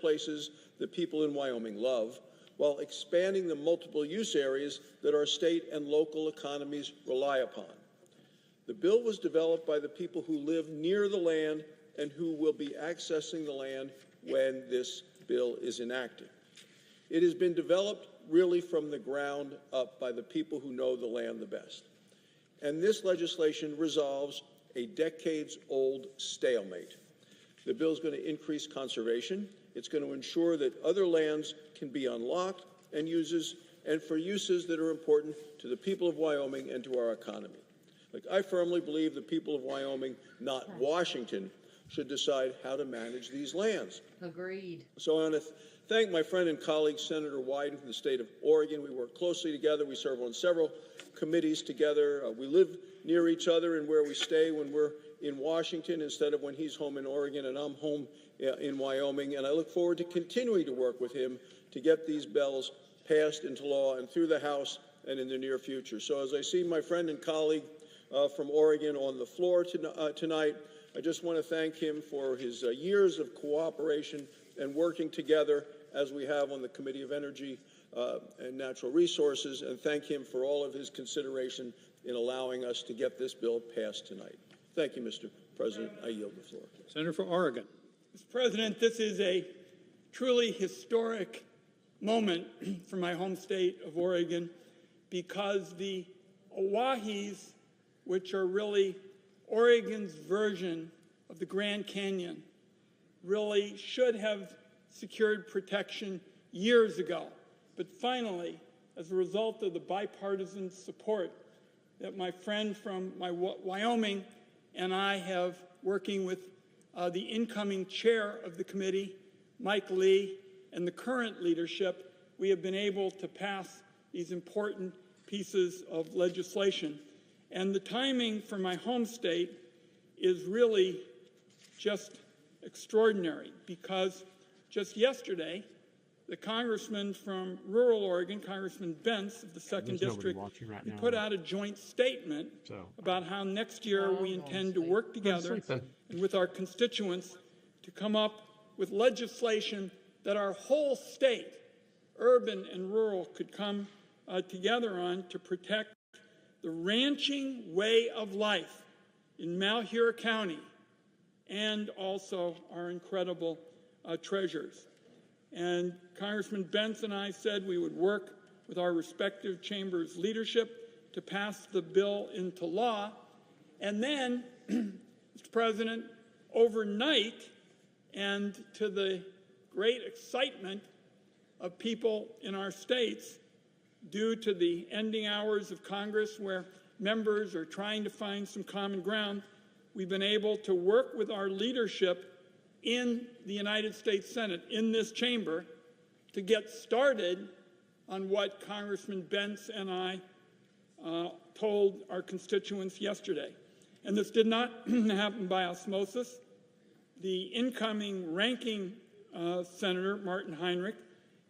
places that people in Wyoming love, while expanding the multiple use areas that our state and local economies rely upon. The bill was developed by the people who live near the land and who will be accessing the land when this bill is enacted. It has been developed really from the ground up by the people who know the land the best. And this legislation resolves a decades-old stalemate. The bill is going to increase conservation. It's going to ensure that other lands can be unlocked and for uses that are important to the people of Wyoming and to our economy. I firmly believe the people of Wyoming, not Washington, should decide how to manage these lands. Agreed. So I want to thank my friend and colleague, Senator Wyden from the state of Oregon. We work closely together. We serve on several committees together. We live near each other and where we stay when we're in Washington instead of when he's home in Oregon and I'm home in Wyoming. And I look forward to continuing to work with him to get these bills passed into law and through the House and in the near future. So as I see my friend and colleague from Oregon on the floor tonight, I just want to thank him for his years of cooperation and working together as we have on the Committee of Energy and Natural Resources, and thank him for all of his consideration in allowing us to get this bill passed tonight. Thank you, Mr. President. I yield the floor. Senator for Oregon. Mr. President, this is a truly historic moment for my home state of Oregon because the Owahis, which are really Oregon's version of the Grand Canyon, really should have secured protection years ago. But finally, as a result of the bipartisan support that my friend from Wyoming and I have, working with the incoming chair of the committee, Mike Lee, and the current leadership, we have been able to pass these important pieces of legislation. And the timing for my home state is really just extraordinary because just yesterday, the congressman from rural Oregon, Congressman Bentz of the 2nd District, put out a joint statement about how next year we intend to work together and with our constituents to come up with legislation that our whole state, urban and rural, could come together on to protect the ranching way of life in Malheur County and also our incredible treasures. And Congressman Bentz and I said we would work with our respective chambers' leadership to pass the bill into law. And then, Mr. President, overnight, and to the great excitement of people in our states, due to the ending hours of Congress where members are trying to find some common ground, we've been able to work with our leadership in the United States Senate, in this chamber, to get started on what Congressman Bentz and I told our constituents yesterday. And this did not happen by osmosis. The incoming ranking Senator, Martin Heinrich,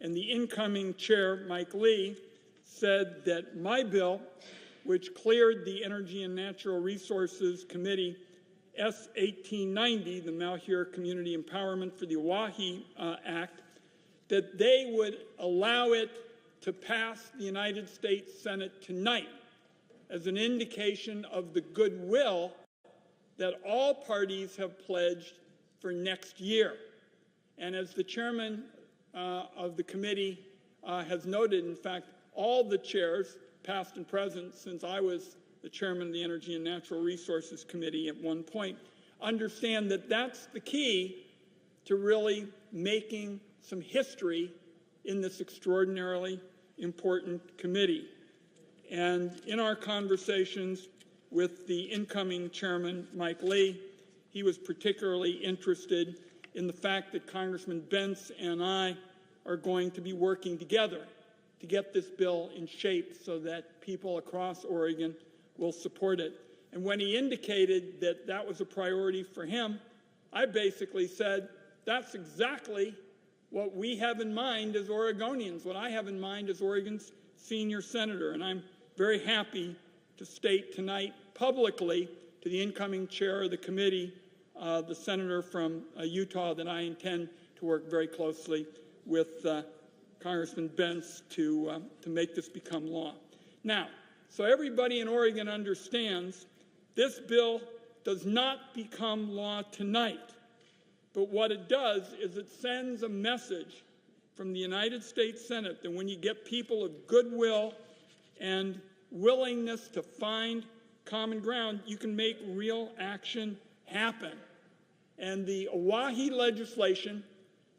and the incoming chair, Mike Lee, said that my bill, which cleared the Energy and Natural Resources Committee S-1890, the Malheur Community Empowerment for the Oahe Act, that they would allow it to pass the United States Senate tonight as an indication of the goodwill that all parties have pledged for next year. And as the chairman of the committee has noted, in fact, all the chairs, past and present, since I was the chairman of the Energy and Natural Resources Committee at one point, understand that that's the key to really making some history in this extraordinarily important committee. And in our conversations with the incoming chairman, Mike Lee, he was particularly interested in the fact that Congressman Bentz and I are going to be working together to get this bill in shape so that people across Oregon will support it. And when he indicated that that was a priority for him, I basically said, that's exactly what we have in mind as Oregonians, what I have in mind as Oregon's senior senator. And I'm very happy to state tonight publicly to the incoming chair of the committee, the senator from Utah, that I intend to work very closely with Congressman Bentz to make this become law. Now, so everybody in Oregon understands, this bill does not become law tonight. But what it does is it sends a message from the United States Senate that when you get people of goodwill and willingness to find common ground, you can make real action happen. And the Oahe legislation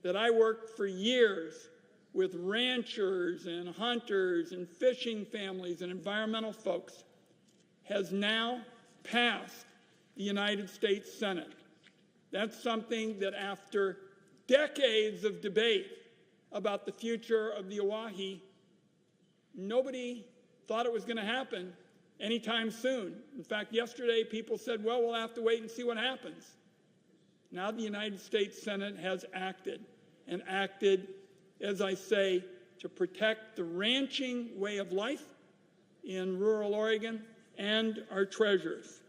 that I worked for years with ranchers and hunters and fishing families and environmental folks has now passed the United States Senate. That's something that after decades of debate about the future of the Oahe, nobody thought it was going to happen anytime soon. In fact, yesterday people said, well, we'll have to wait and see what happens. Now the United States Senate has acted, and acted, as I say, to protect the ranching way of life in rural Oregon and our treasures.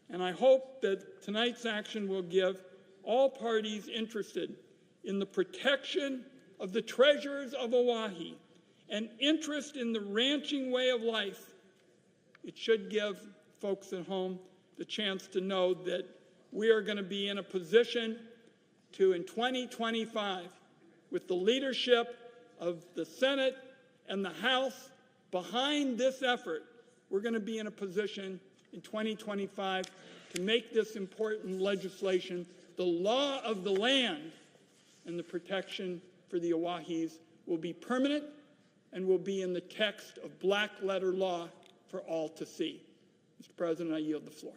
And I hope that tonight's action will give all parties interested in the protection of the treasures of Oahe and interest in the ranching way of life, it should give folks at home the chance to know that we are going to be in a position to, in 2025, with the leadership of the Senate and the House behind this effort, we're going to be in a position in 2025 to make this important legislation the law of the land, and the protection for the Oahes will be permanent and will be in the text of black letter law for all to see. Mr. President, I yield the floor.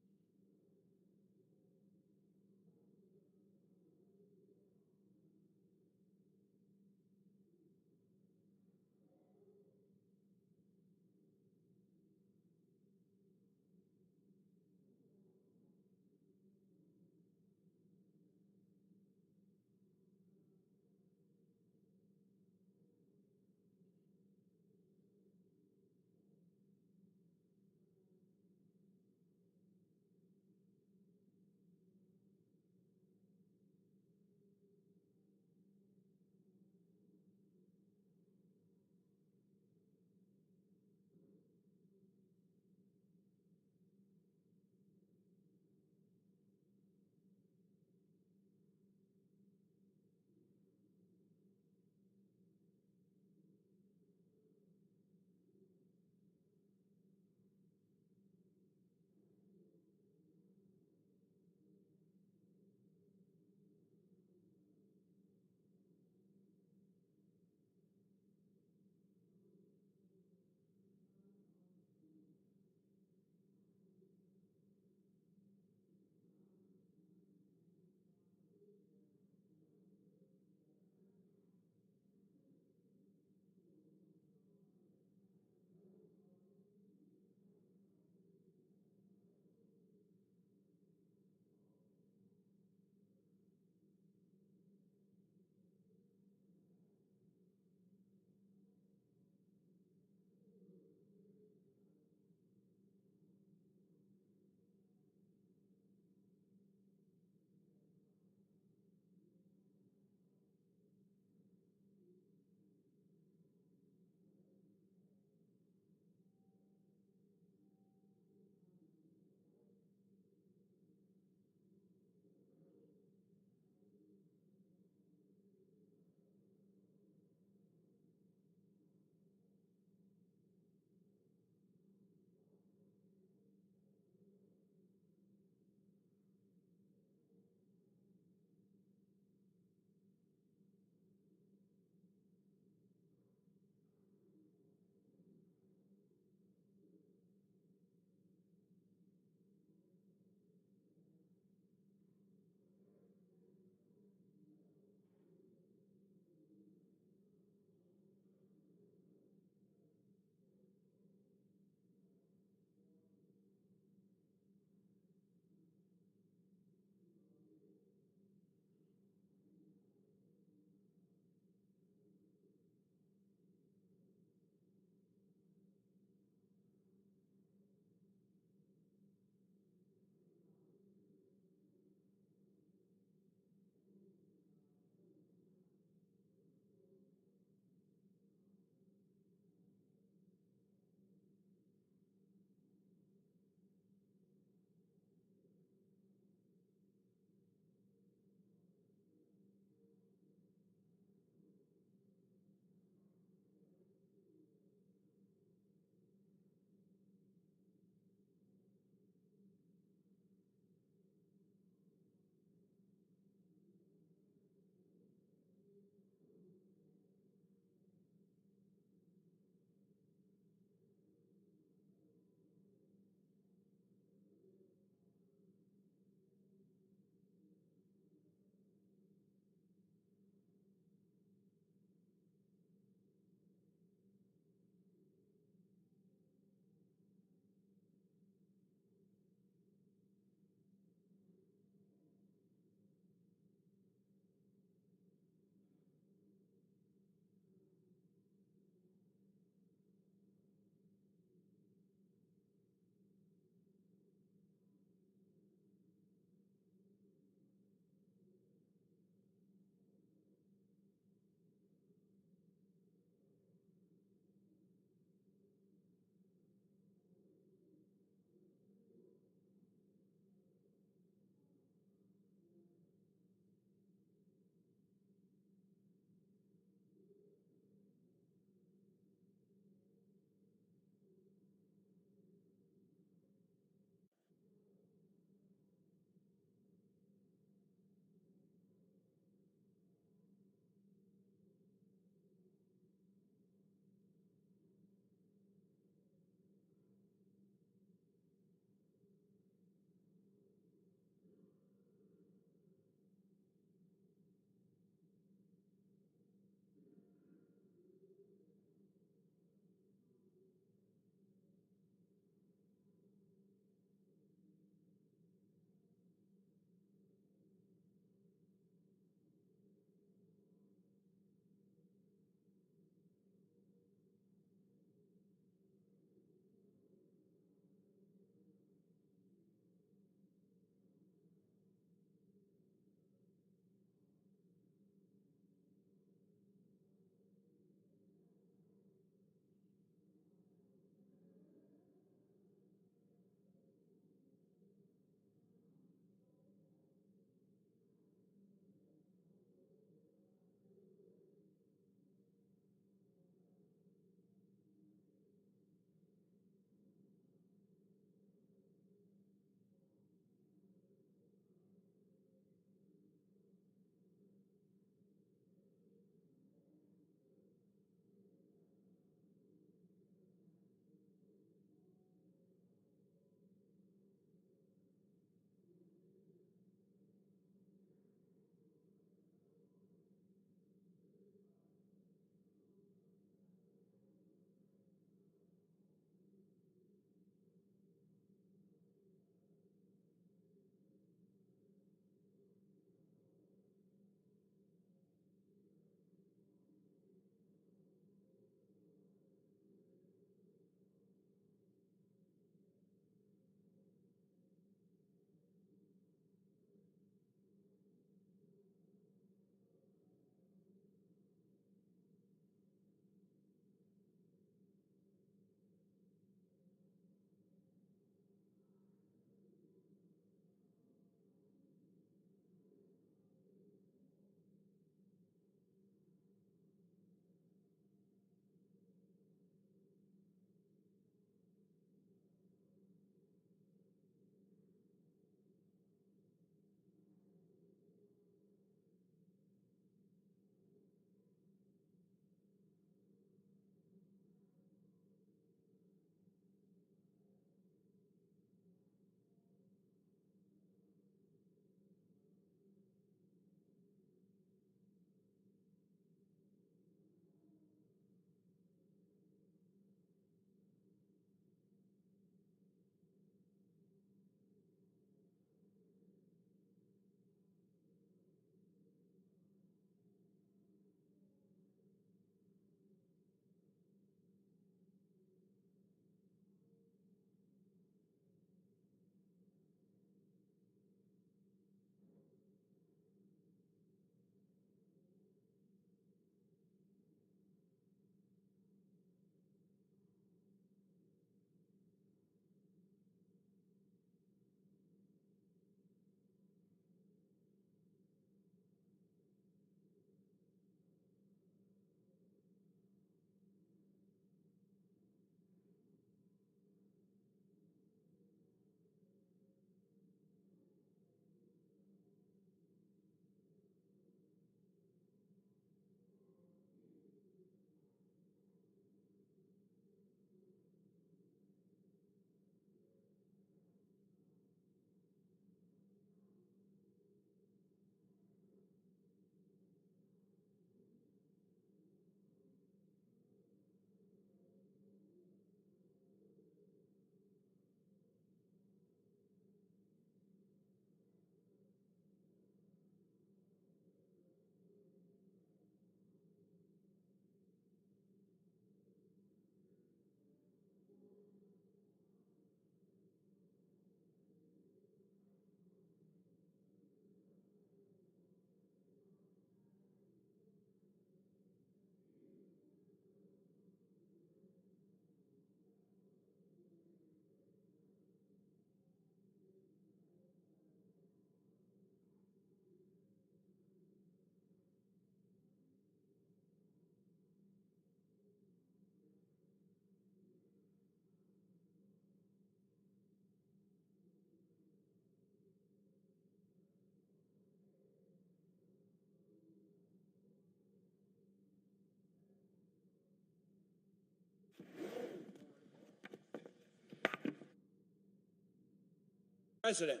President.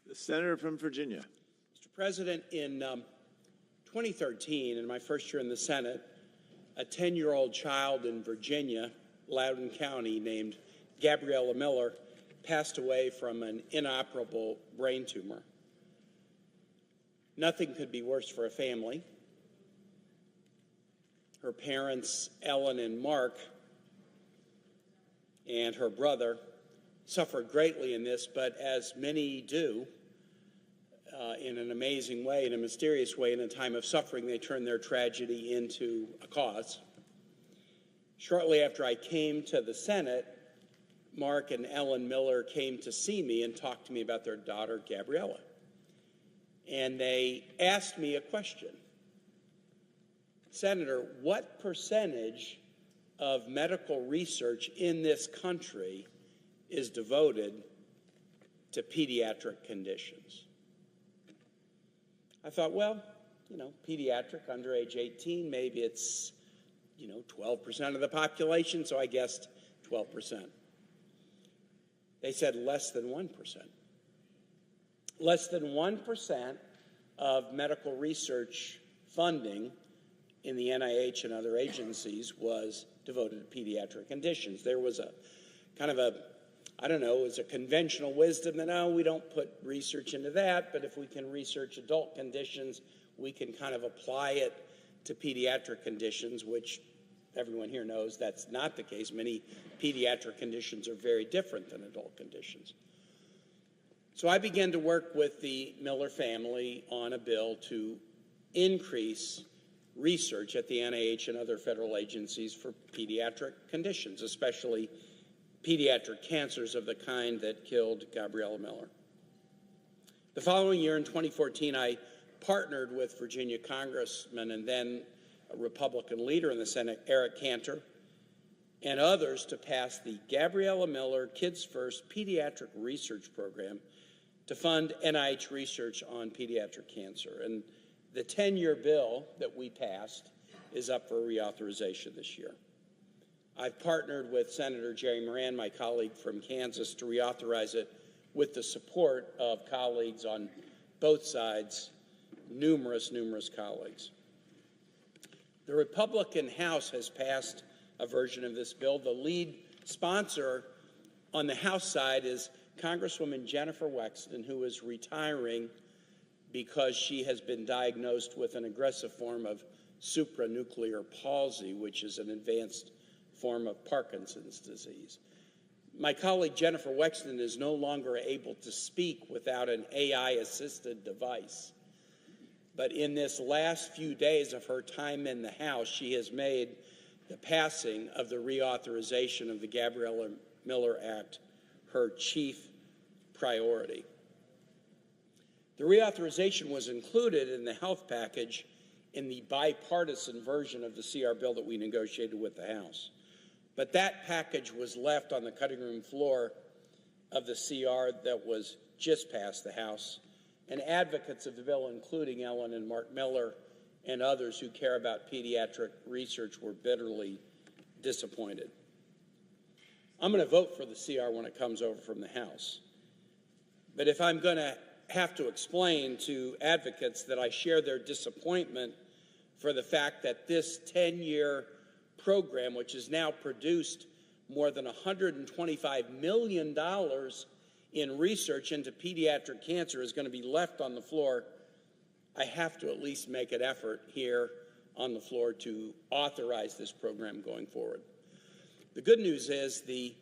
The senator from Virginia. Mr. President, in 2013, in my first year in the Senate, a 10-year-old child in Virginia, Loudoun County, named Gabriella Miller, passed away from an inoperable brain tumor. Nothing could be worse for a family. Her parents, Ellen and Mark, and her brother suffered greatly in this, but as many do, in an amazing way, in a mysterious way, in a time of suffering, they turned their tragedy into a cause. Shortly after I came to the Senate, Mark and Ellen Miller came to see me and talked to me about their daughter, Gabriella. And they asked me a question. Senator, what percentage of medical research in this country is devoted to pediatric conditions? I thought, well, pediatric, under age 18, maybe it's, 12% of the population, so I guessed 12%. They said less than 1%. Less than 1% of medical research funding in the NIH and other agencies was devoted to pediatric conditions. There was a kind of a, it was a conventional wisdom that, no, we don't put research into that, but if we can research adult conditions, we can kind of apply it to pediatric conditions, which everyone here knows that's not the case. Many pediatric conditions are very different than adult conditions. So I began to work with the Miller family on a bill to increase research at the NIH and other federal agencies for pediatric conditions, especially pediatric cancers of the kind that killed Gabriella Miller. The following year, in 2014, I partnered with Virginia Congressman and then a Republican leader in the Senate, Eric Cantor, and others to pass the Gabriella Miller Kids First Pediatric Research Program to fund NIH research on pediatric cancer. And the 10-year bill that we passed is up for reauthorization this year. I've partnered with Senator Jerry Moran, my colleague from Kansas, to reauthorize it with the support of colleagues on both sides, numerous colleagues. The Republican House has passed a version of this bill. The lead sponsor on the House side is Congresswoman Jennifer Wexton, who is retiring because she has been diagnosed with an aggressive form of supranuclear palsy, which is an advanced form of Parkinson's disease. My colleague Jennifer Wexton is no longer able to speak without an AI-assisted device. But in this last few days of her time in the House, she has made the passing of the reauthorization of the Gabriella Miller Act her chief priority. The reauthorization was included in the health package in the bipartisan version of the CR bill that we negotiated with the House. But that package was left on the cutting room floor of the CR that was just passed the House, and advocates of the bill, including Ellen and Mark Miller and others who care about pediatric research, were bitterly disappointed. I'm going to vote for the CR when it comes over from the House. But if I'm going to have to explain to advocates that I share their disappointment for the fact that this 10-year program, which has now produced more than $125 million in research into pediatric cancer, is going to be left on the floor, I have to at least make an effort here on the floor to authorize this program going forward. The good news is the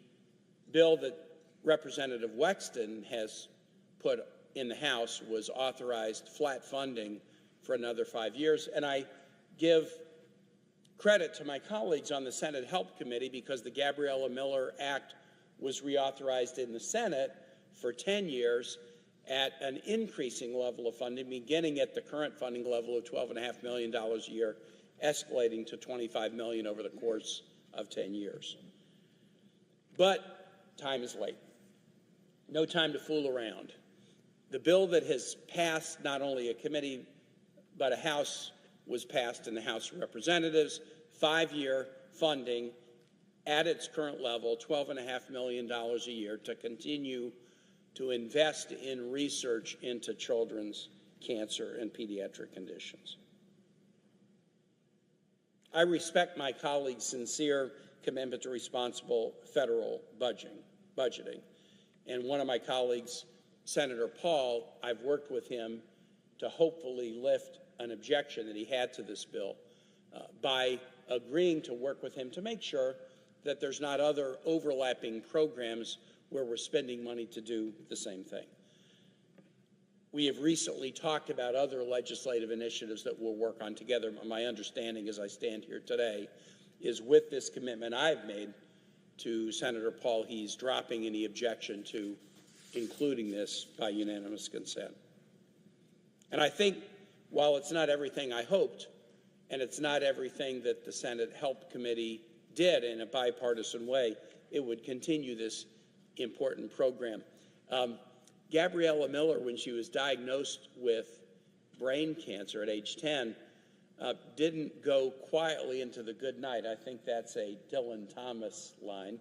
bill that Representative Wexton has put in the House was authorized flat funding for another 5 years, and I give credit to my colleagues on the Senate Help Committee because the Gabriella Miller Act was reauthorized in the Senate for 10 years at an increasing level of funding, beginning at the current funding level of $12.5 million a year, escalating to $25 million over the course of 10 years. But time is late. No time to fool around. The bill that has passed not only a committee but a House was passed in the House of Representatives, 5-year funding at its current level, $12.5 million a year, to continue to invest in research into children's cancer and pediatric conditions. I respect my colleagues' sincere commitment to responsible federal budgeting. And one of my colleagues, Senator Paul, I've worked with him to hopefully lift an objection that he had to this bill by agreeing to work with him to make sure that there's not other overlapping programs where we're spending money to do the same thing. We have recently talked about other legislative initiatives that we'll work on together. My understanding as I stand here today is with this commitment I've made to Senator Paul, he's dropping any objection to including this by unanimous consent. And I think while it's not everything I hoped, and it's not everything that the Senate Help Committee did in a bipartisan way, it would continue this important program. Gabriella Miller, when she was diagnosed with brain cancer at age 10, didn't go quietly into the good night. I think that's a Dylan Thomas line.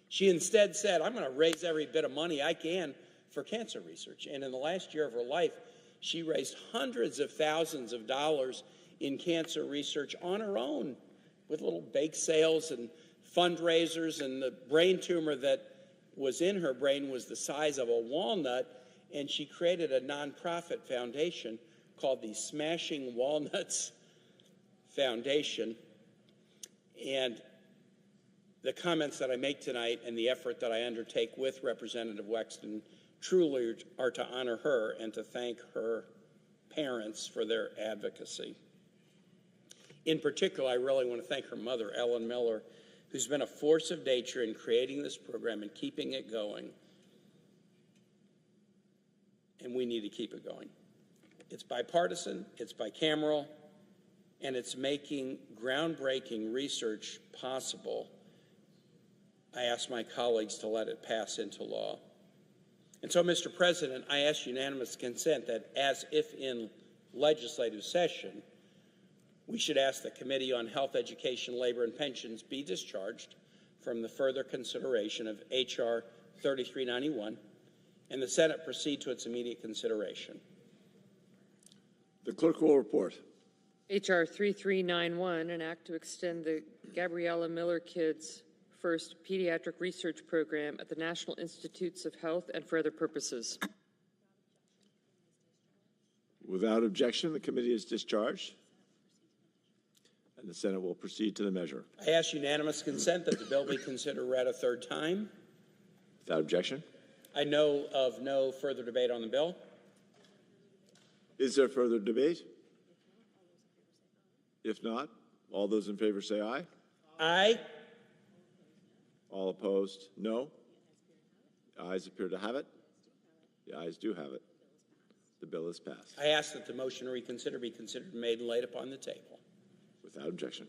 She instead said, I'm going to raise every bit of money I can for cancer research. And in the last year of her life, she raised hundreds of thousands of dollars in cancer research on her own with little bake sales and fundraisers. And the brain tumor that was in her brain was the size of a walnut, and she created a nonprofit foundation called the Smashing Walnuts Foundation. And the comments that I make tonight and the effort that I undertake with Representative Wexton truly are to honor her and to thank her parents for their advocacy. In particular, I really want to thank her mother, Ellen Miller, who's been a force of nature in creating this program and keeping it going. And we need to keep it going. It's bipartisan, it's bicameral, and it's making groundbreaking research possible. I ask my colleagues to let it pass into law. And so, Mr. President, I ask unanimous consent that, as if in legislative session, we should ask the Committee on Health, Education, Labor, and Pensions be discharged from the further consideration of H.R. 3391, and the Senate proceed to its immediate consideration. The clerk will report. H.R. 3391, an act to extend the Gabriella Miller Kids First Pediatric Research Program at the National Institutes of Health and for other purposes. Without objection, the committee is discharged, and the Senate will proceed to the measure. I ask unanimous consent that the bill be considered read a third time. Without objection. I know of no further debate on the bill. Is there further debate? If not, all those in favor say aye. Aye. All opposed, no. The ayes appear to have it. The ayes do have it. The bill is passed. I ask that the motion to reconsider be considered made and laid upon the table. Without objection.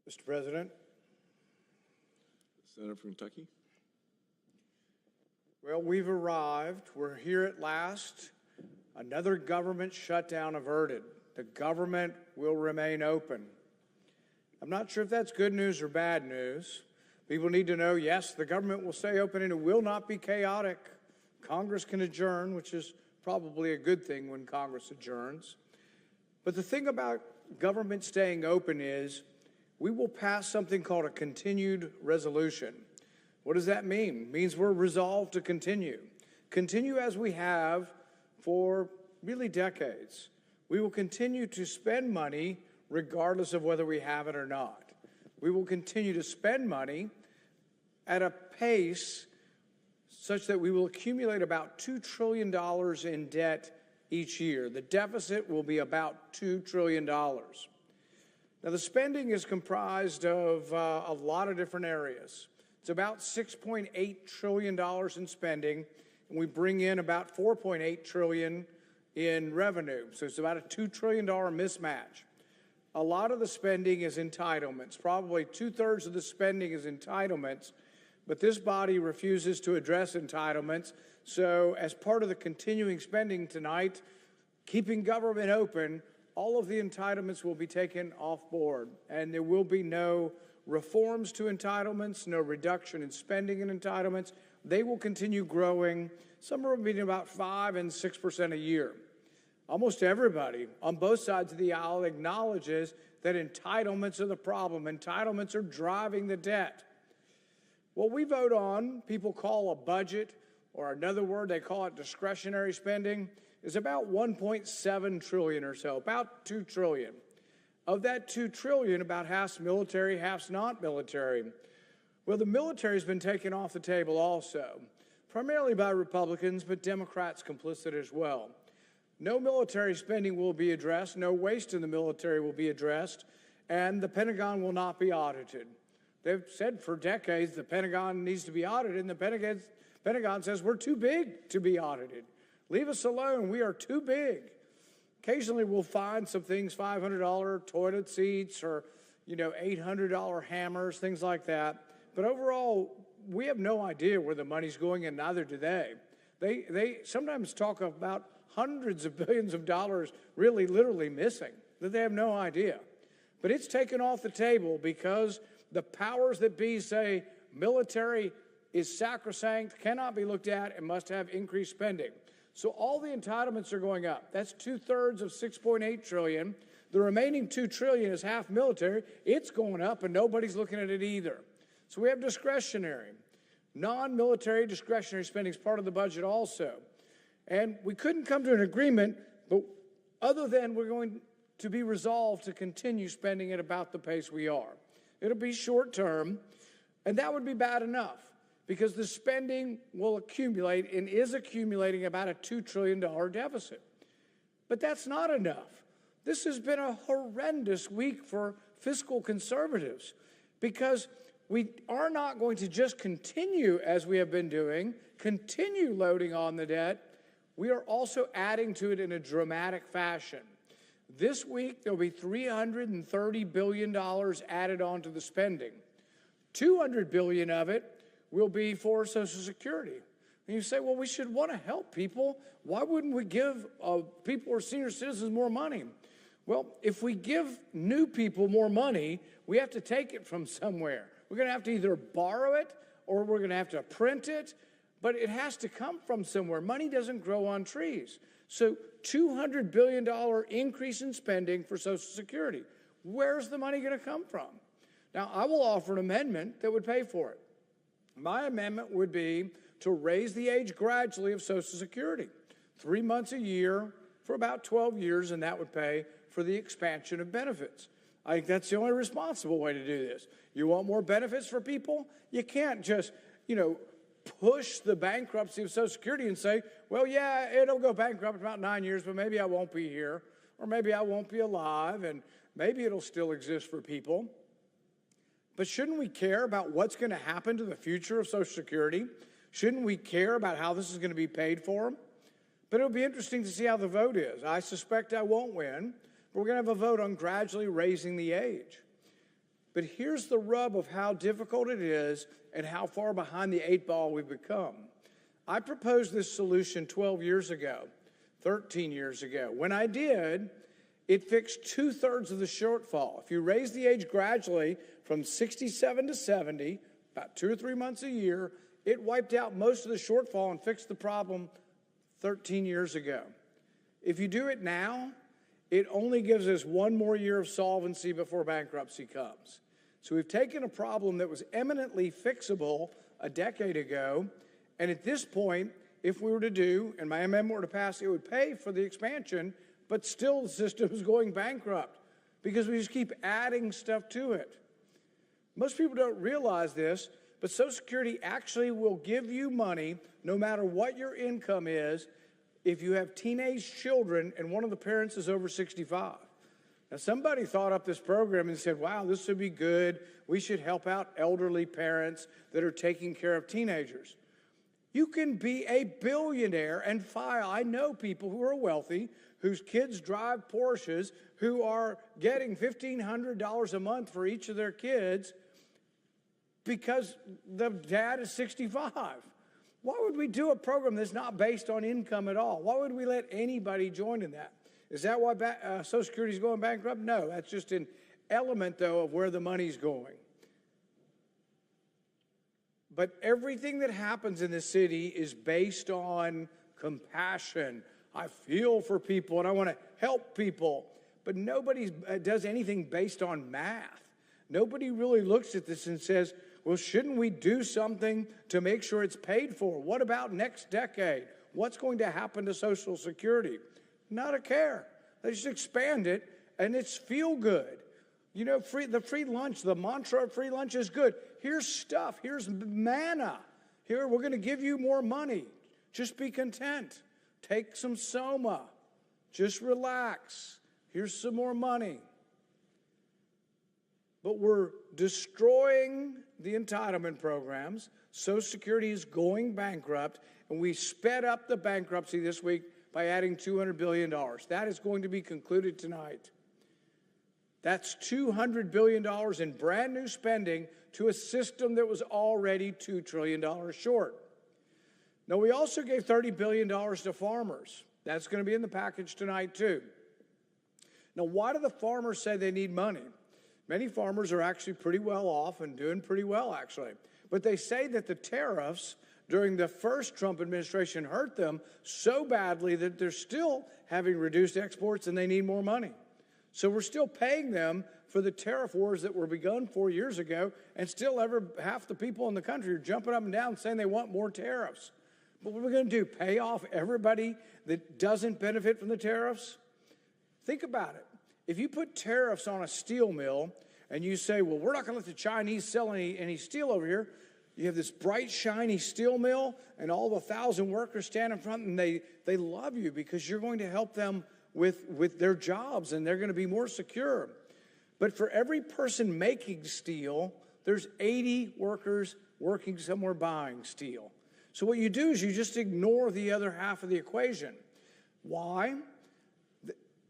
Mr. President, Senator from Kentucky. well, we've arrived. We're here at last. Another government shutdown averted. The government will remain open. I'm not sure if that's good news or bad news. People need to know, yes, the government will stay open and it will not be chaotic. Congress can adjourn, which is probably a good thing when Congress adjourns. But the thing about government staying open is we will pass something called a continued resolution. What does that mean? It means we're resolved to continue. Continue as we have for really decades. We will continue to spend money regardless of whether we have it or not. We will continue to spend money at a pace such that we will accumulate about $2 trillion in debt each year. The deficit will be about $2 trillion. Now, the spending is comprised of a lot of different areas. It's about $6.8 trillion in spending, and we bring in about $4.8 trillion in revenue. So it's about a $2 trillion mismatch. A lot of the spending is entitlements. Probably 2/3 of the spending is entitlements, but this body refuses to address entitlements. So as part of the continuing spending tonight, keeping government open, all of the entitlements will be taken off board, and there will be no reforms to entitlements, no reduction in spending in entitlements. They will continue growing somewhere between about 5% and 6% a year. Almost everybody on both sides of the aisle acknowledges that entitlements are the problem. Entitlements are driving the debt. What we vote on, people call a budget, or another word, they call it discretionary spending, is about $1.7 trillion or so, about $2 trillion. Of that $2 trillion, about half's military, half's not military. Well, the military has been taken off the table also, primarily by Republicans, but Democrats complicit as well. No military spending will be addressed, no waste in the military will be addressed, and the Pentagon will not be audited. They've said for decades the Pentagon needs to be audited, and the Pentagon says we're too big to be audited. Leave us alone, we are too big. Occasionally we'll find some things, $500 toilet seats or, $800 hammers, things like that. But overall, we have no idea where the money's going, and neither do they. They sometimes talk about hundreds of billions of dollars really literally missing, that they have no idea. But it's taken off the table because the powers that be say military is sacrosanct, cannot be looked at, and must have increased spending. So all the entitlements are going up. That's 2/3 of $6.8 trillion. The remaining $2 trillion is half military. It's going up, and nobody's looking at it either. So we have discretionary. Non-military discretionary spending is part of the budget also. And we couldn't come to an agreement, but other than we're going to be resolved to continue spending at about the pace we are. It'll be short term, and that would be bad enough because the spending will accumulate and is accumulating about a $2 trillion deficit. But that's not enough. This has been a horrendous week for fiscal conservatives because we are not going to just continue as we have been doing, continue loading on the debt. We are also adding to it in a dramatic fashion. This week, there'll be $330 billion added onto the spending. $200 billion of it will be for Social Security. And you say, well, we should want to help people. Why wouldn't we give people or senior citizens more money? Well, if we give new people more money, we have to take it from somewhere. We're going to have to either borrow it or we're going to have to print it. But it has to come from somewhere. Money doesn't grow on trees. So $200 billion increase in spending for Social Security. Where's the money going to come from? Now, I will offer an amendment that would pay for it. My amendment would be to raise the age gradually of Social Security. 3 months a year for about 12 years, and that would pay for the expansion of benefits. I think that's the only responsible way to do this. You want more benefits for people? You can't just, push the bankruptcy of Social Security and say, well, yeah, it'll go bankrupt in about 9 years, but maybe I won't be here, or maybe I won't be alive, and maybe it'll still exist for people. But shouldn't we care about what's going to happen to the future of Social Security? Shouldn't we care about how this is going to be paid for? But it'll be interesting to see how the vote is. I suspect I won't win, but we're going to have a vote on gradually raising the age. But here's the rub of how difficult it is and how far behind the 8 ball we've become. I proposed this solution 12 years ago, 13 years ago. When I did, it fixed 2/3 of the shortfall. If you raise the age gradually from 67 to 70, about 2 or 3 months a year, it wiped out most of the shortfall and fixed the problem 13 years ago. If you do it now, it only gives us 1 more year of solvency before bankruptcy comes. So we've taken a problem that was eminently fixable a decade ago, and at this point, if we were to do, and my amendment were to pass, it would pay for the expansion, but still the system is going bankrupt because we just keep adding stuff to it. Most people don't realize this, but Social Security actually will give you money no matter what your income is if you have teenage children and one of the parents is over 65. Now, somebody thought up this program and said, wow, this would be good. We should help out elderly parents that are taking care of teenagers. You can be a billionaire and file. I know people who are wealthy, whose kids drive Porsches, who are getting $1,500 a month for each of their kids because the dad is 65. Why would we do a program that's not based on income at all? Why would we let anybody join in that? Is that why Social Security is going bankrupt? No, that's just an element, though, of where the money's going. But everything that happens in the city is based on compassion. I feel for people and I want to help people. But nobody does anything based on math. Nobody really looks at this and says, well, shouldn't we do something to make sure it's paid for? What about next decade? What's going to happen to Social Security? Not a care. They just expand it, and it's feel good. You know, the free lunch, the mantra of free lunch is good. Here's stuff. Here's manna. Here, we're going to give you more money. Just be content. Take some soma. Just relax. Here's some more money. But we're destroying the entitlement programs. Social Security is going bankrupt, and we sped up the bankruptcy this week by adding $200 billion. That is going to be concluded tonight. That's $200 billion in brand new spending to a system that was already $2 trillion short. Now, we also gave $30 billion to farmers. That's going to be in the package tonight, too. Now, why do the farmers say they need money? Many farmers are actually pretty well off and doing pretty well, actually. But they say that the tariffs during the first Trump administration hurt them so badly that they're still having reduced exports and they need more money. So we're still paying them for the tariff wars that were begun 4 years ago, and still half the people in the country are jumping up and down saying they want more tariffs. But what are we going to do, pay off everybody that doesn't benefit from the tariffs? Think about it. If you put tariffs on a steel mill and you say, well, we're not going to let the Chinese sell any steel over here, you have this bright, shiny steel mill, and all the 1,000 workers stand in front, and they love you because you're going to help them with their jobs, and they're going to be more secure. But for every person making steel, there's 80 workers working somewhere buying steel. So what you do is you just ignore the other half of the equation. Why?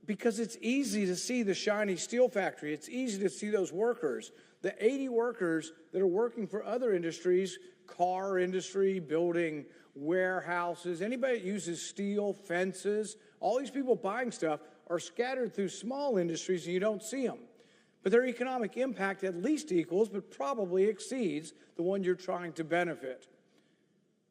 Because it's easy to see the shiny steel factory. It's easy to see those workers. The 80 workers that are working for other industries, car industry, building warehouses, anybody that uses steel, fences, all these people buying stuff are scattered through small industries and you don't see them. But their economic impact at least equals, but probably exceeds, the one you're trying to benefit.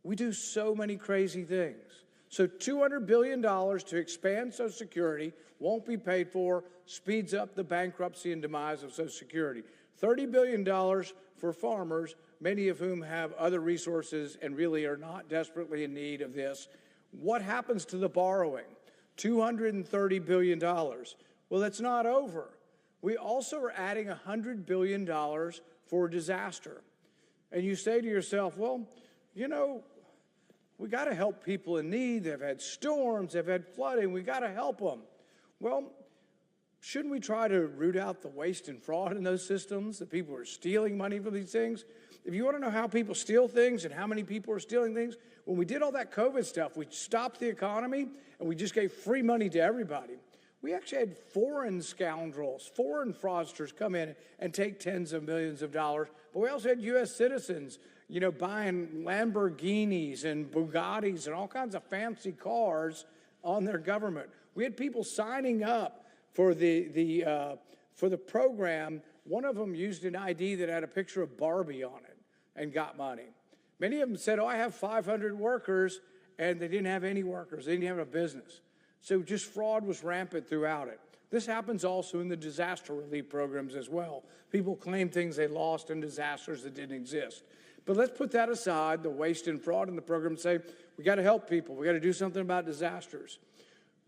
We do so many crazy things. So $200 billion to expand Social Security won't be paid for, speeds up the bankruptcy and demise of Social Security. $30 billion for farmers, many of whom have other resources and really are not desperately in need of this. What happens to the borrowing? $230 billion. Well, that's not over. We also are adding $100 billion for disaster. And you say to yourself, well, you know, we got to help people in need. They've had storms, they've had flooding. We got to help them. Well, shouldn't we try to root out the waste and fraud in those systems, that people are stealing money from these things? If you want to know how people steal things and how many people are stealing things, when we did all that COVID stuff, we stopped the economy and we just gave free money to everybody. We actually had foreign scoundrels, foreign fraudsters come in and take tens of millions of dollars. But we also had U.S. citizens, buying Lamborghinis and Bugattis and all kinds of fancy cars on their government. We had people signing up for the program. One of them used an ID that had a picture of Barbie on it and got money. Many of them said, I have 500 workers, and they didn't have any workers. They didn't have a business. So just fraud was rampant throughout it. This happens also in the disaster relief programs as well. People claim things they lost in disasters that didn't exist. But let's put that aside, the waste and fraud in the program, and say, we got to help people. We got to do something about disasters.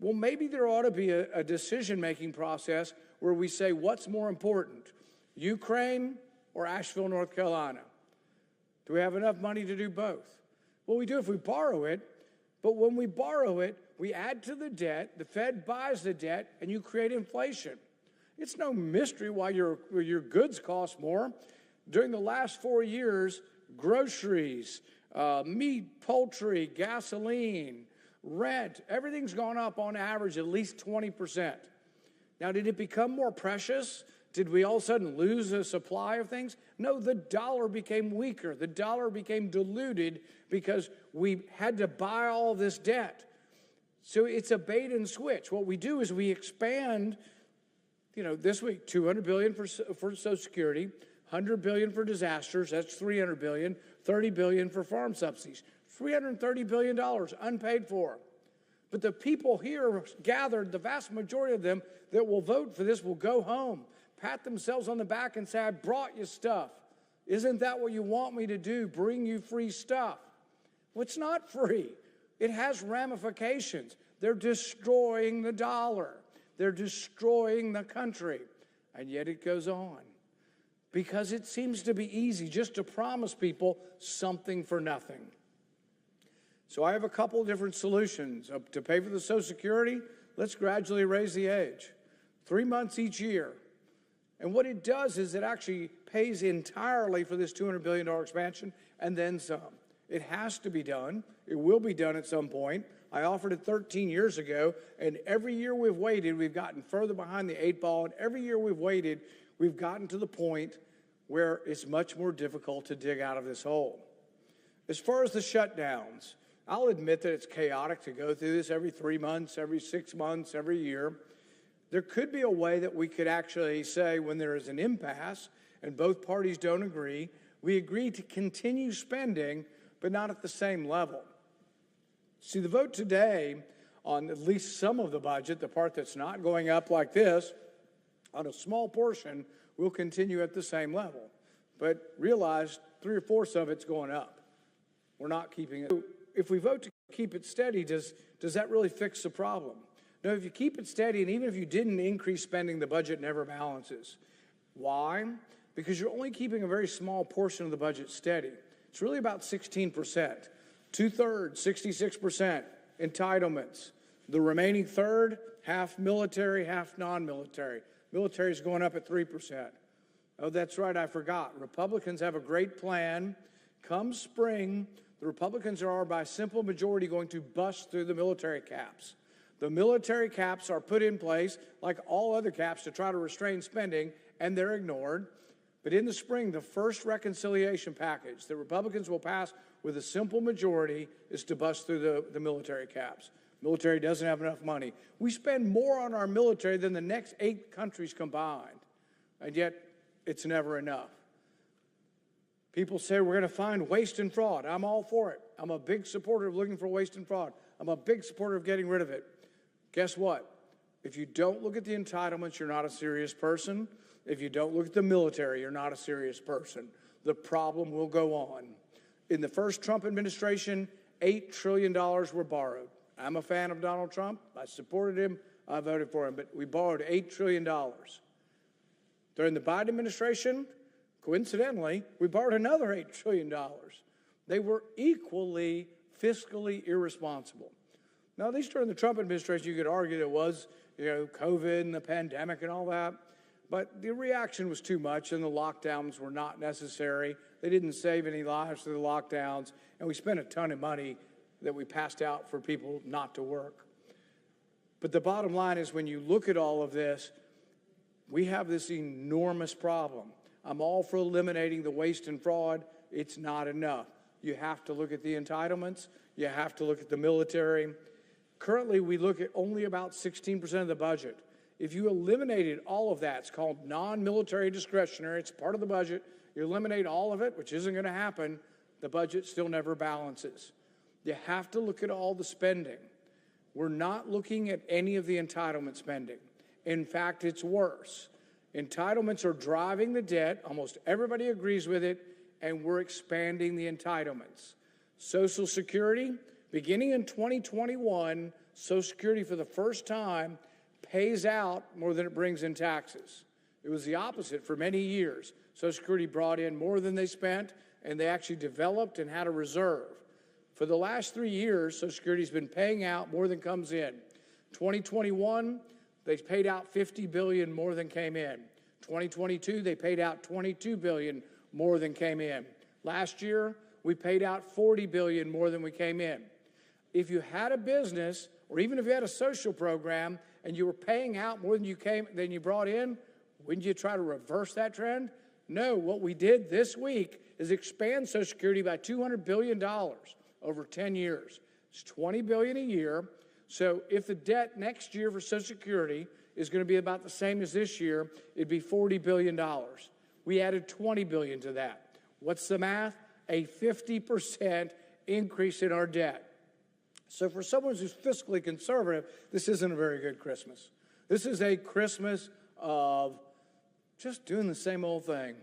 Well, maybe there ought to be a decision-making process where we say, what's more important, Ukraine or Asheville, North Carolina? Do we have enough money to do both? Well, we do if we borrow it, but when we borrow it, we add to the debt, the Fed buys the debt, and you create inflation. It's no mystery why your goods cost more. During the last 4 years, groceries, meat, poultry, gasoline, rent, everything's gone up on average at least 20%. Now, did it become more precious? Did we all of a sudden lose a supply of things? No, the dollar became weaker. The dollar became diluted because we had to buy all this debt. So it's a bait and switch. What we do is we expand, this week, $200 billion for Social Security, $100 billion for disasters, that's $300 billion, $30 billion for farm subsidies, $330 billion unpaid for. But the people here gathered, the vast majority of them that will vote for this will go home, pat themselves on the back and say, I brought you stuff. Isn't that what you want me to do? Bring you free stuff. Well, it's not free. It has ramifications. They're destroying the dollar. They're destroying the country. And yet it goes on. Because it seems to be easy just to promise people something for nothing. So I have a couple different solutions. To pay for the Social Security, let's gradually raise the age. 3 months each year. And what it does is it actually pays entirely for this $200 billion expansion and then some. It has to be done. It will be done at some point. I offered it 13 years ago, and every year we've waited, we've gotten further behind the 8 ball, and every year we've waited, we've gotten to the point where it's much more difficult to dig out of this hole. As far as the shutdowns, I'll admit that it's chaotic to go through this every 3 months, every 6 months, every year. There could be a way that we could actually say when there is an impasse and both parties don't agree, we agree to continue spending, but not at the same level. See, the vote today on at least some of the budget, the part that's not going up like this, on a small portion, will continue at the same level. But realize 3/4 of it's going up. We're not keeping it. If we vote to keep it steady, does that really fix the problem? No, if you keep it steady, and even if you didn't increase spending, the budget never balances. Why? Because you're only keeping a very small portion of the budget steady. It's really about 16%. 2/3, 66% entitlements. The remaining third, half military, half non-military. Military is going up at 3%. Oh, that's right, I forgot. Republicans have a great plan. Come spring, the Republicans are by simple majority going to bust through the military caps. The military caps are put in place, like all other caps, to try to restrain spending, and they're ignored. But in the spring, the first reconciliation package that Republicans will pass with a simple majority is to bust through the military caps. Military doesn't have enough money. We spend more on our military than the next 8 countries combined, and yet it's never enough. People say we're going to find waste and fraud. I'm all for it. I'm a big supporter of looking for waste and fraud. I'm a big supporter of getting rid of it. Guess what? If you don't look at the entitlements, you're not a serious person. If you don't look at the military, you're not a serious person. The problem will go on. In the first Trump administration, $8 trillion were borrowed. I'm a fan of Donald Trump. I supported him. I voted for him. But we borrowed $8 trillion. During the Biden administration, coincidentally, we borrowed another $8 trillion. They were equally fiscally irresponsible. Now, at least during the Trump administration, you could argue it was, COVID and the pandemic and all that. But the reaction was too much, and the lockdowns were not necessary. They didn't save any lives through the lockdowns, and we spent a ton of money that we passed out for people not to work. But the bottom line is when you look at all of this, we have this enormous problem. I'm all for eliminating the waste and fraud. It's not enough. You have to look at the entitlements. You have to look at the military. Currently, we look at only about 16% of the budget. If you eliminated all of that, it's called non-military discretionary, it's part of the budget, you eliminate all of it, which isn't going to happen, the budget still never balances. You have to look at all the spending. We're not looking at any of the entitlement spending. In fact, it's worse. Entitlements are driving the debt, almost everybody agrees with it, and we're expanding the entitlements. Social Security, beginning in 2021, Social Security for the first time pays out more than it brings in taxes. It was the opposite for many years. Social Security brought in more than they spent, and they actually developed and had a reserve. For the last 3 years, Social Security's been paying out more than comes in. 2021, they paid out $50 billion more than came in. 2022, they paid out $22 billion more than came in. Last year, we paid out $40 billion more than we came in. If you had a business, or even if you had a social program, and you were paying out more than you brought in, wouldn't you try to reverse that trend? No, what we did this week is expand Social Security by $200 billion over 10 years. It's $20 billion a year. So if the debt next year for Social Security is going to be about the same as this year, it'd be $40 billion. We added $20 billion to that. What's the math? A 50% increase in our debt. So for someone who's fiscally conservative, this isn't a very good Christmas. This is a Christmas of just doing the same old thing.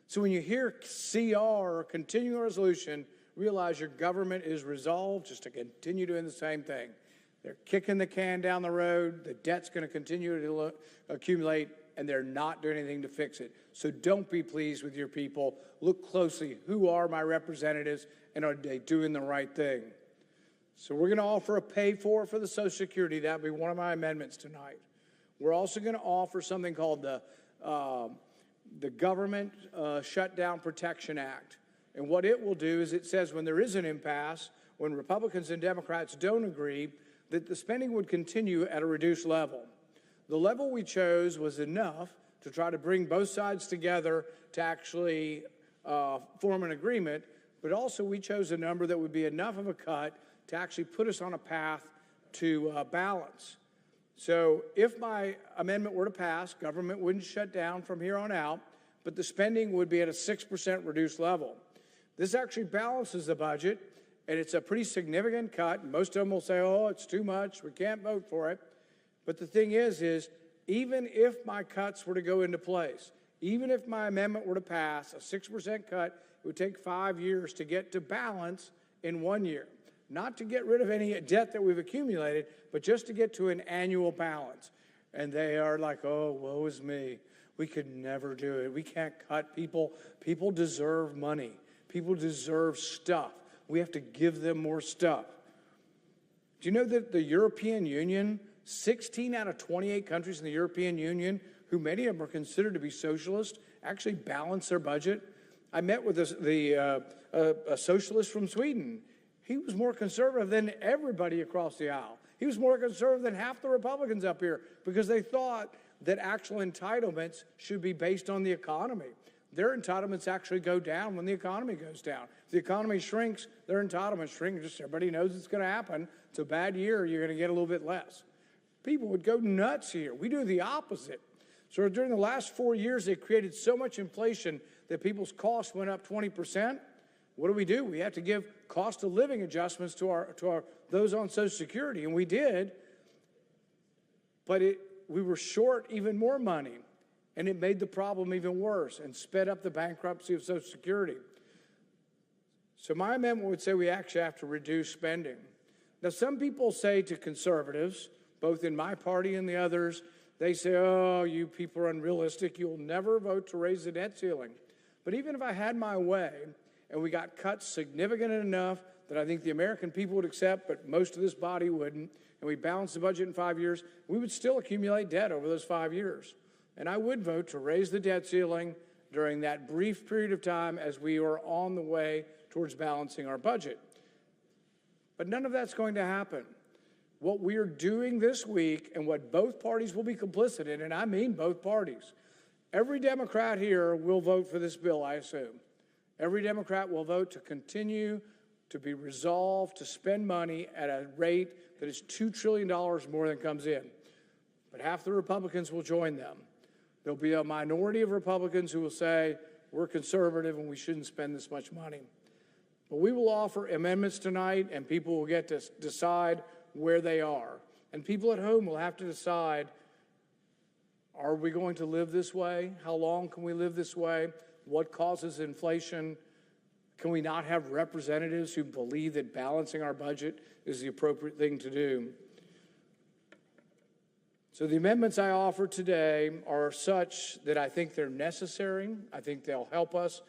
So when you hear CR or continuing resolution, realize your government is resolved just to continue doing the same thing. They're kicking the can down the road. The debt's going to continue to accumulate, and they're not doing anything to fix it. So don't be pleased with your people. Look closely. Who are my representatives, and are they doing the right thing? So we're going to offer a pay-for the Social Security. That would be one of my amendments tonight. We're also going to offer something called the Government Shutdown Protection Act. And what it will do is it says when there is an impasse, when Republicans and Democrats don't agree, that the spending would continue at a reduced level. The level we chose was enough to try to bring both sides together to actually form an agreement, but also we chose a number that would be enough of a cut to actually put us on a path to balance. So if my amendment were to pass, government wouldn't shut down from here on out, but the spending would be at a 6% reduced level. This actually balances the budget, and it's a pretty significant cut. Most of them will say, oh, it's too much, we can't vote for it. But the thing is even if my cuts were to go into place, even if my amendment were to pass, a 6% cut, it would take 5 years to get to balance in 1 year. Not to get rid of any debt that we've accumulated, but just to get to an annual balance. And they are like, oh, woe is me. We could never do it. We can't cut people. People deserve money. People deserve stuff. We have to give them more stuff. Do you know that the European Union, 16 out of 28 countries in the European Union, who many of them are considered to be socialist, actually balance their budget? I met with a socialist from Sweden. He was more conservative than everybody across the aisle. He was more conservative than half the Republicans up here because they thought that actual entitlements should be based on the economy. Their entitlements actually go down when the economy goes down. If the economy shrinks, their entitlements shrink. Just everybody knows it's going to happen. It's a bad year, you're going to get a little bit less. People would go nuts here. We do the opposite. So during the last 4 years, they created so much inflation that people's costs went up 20%. What do? We have to give cost of living adjustments to those on Social Security, and we did, but we were short even more money, and it made the problem even worse and sped up the bankruptcy of Social Security. So my amendment would say we actually have to reduce spending. Now, some people say to conservatives, both in my party and the others, they say, oh, you people are unrealistic. You'll never vote to raise the debt ceiling. But even if I had my way, and we got cuts significant enough that I think the American people would accept, but most of this body wouldn't, and we balanced the budget in 5 years, we would still accumulate debt over those 5 years. And I would vote to raise the debt ceiling during that brief period of time as we are on the way towards balancing our budget. But none of that's going to happen. What we are doing this week and what both parties will be complicit in, and I mean both parties, every Democrat here will vote for this bill, I assume. Every Democrat will vote to continue to be resolved to spend money at a rate that is $2 trillion more than comes in. But half the Republicans will join them. There'll be a minority of Republicans who will say, we're conservative and we shouldn't spend this much money. But we will offer amendments tonight, and people will get to decide where they are. And people at home will have to decide, are we going to live this way? How long can we live this way? What causes inflation? Can we not have representatives who believe that balancing our budget is the appropriate thing to do? So the amendments I offer today are such that I think they're necessary. I think they'll help us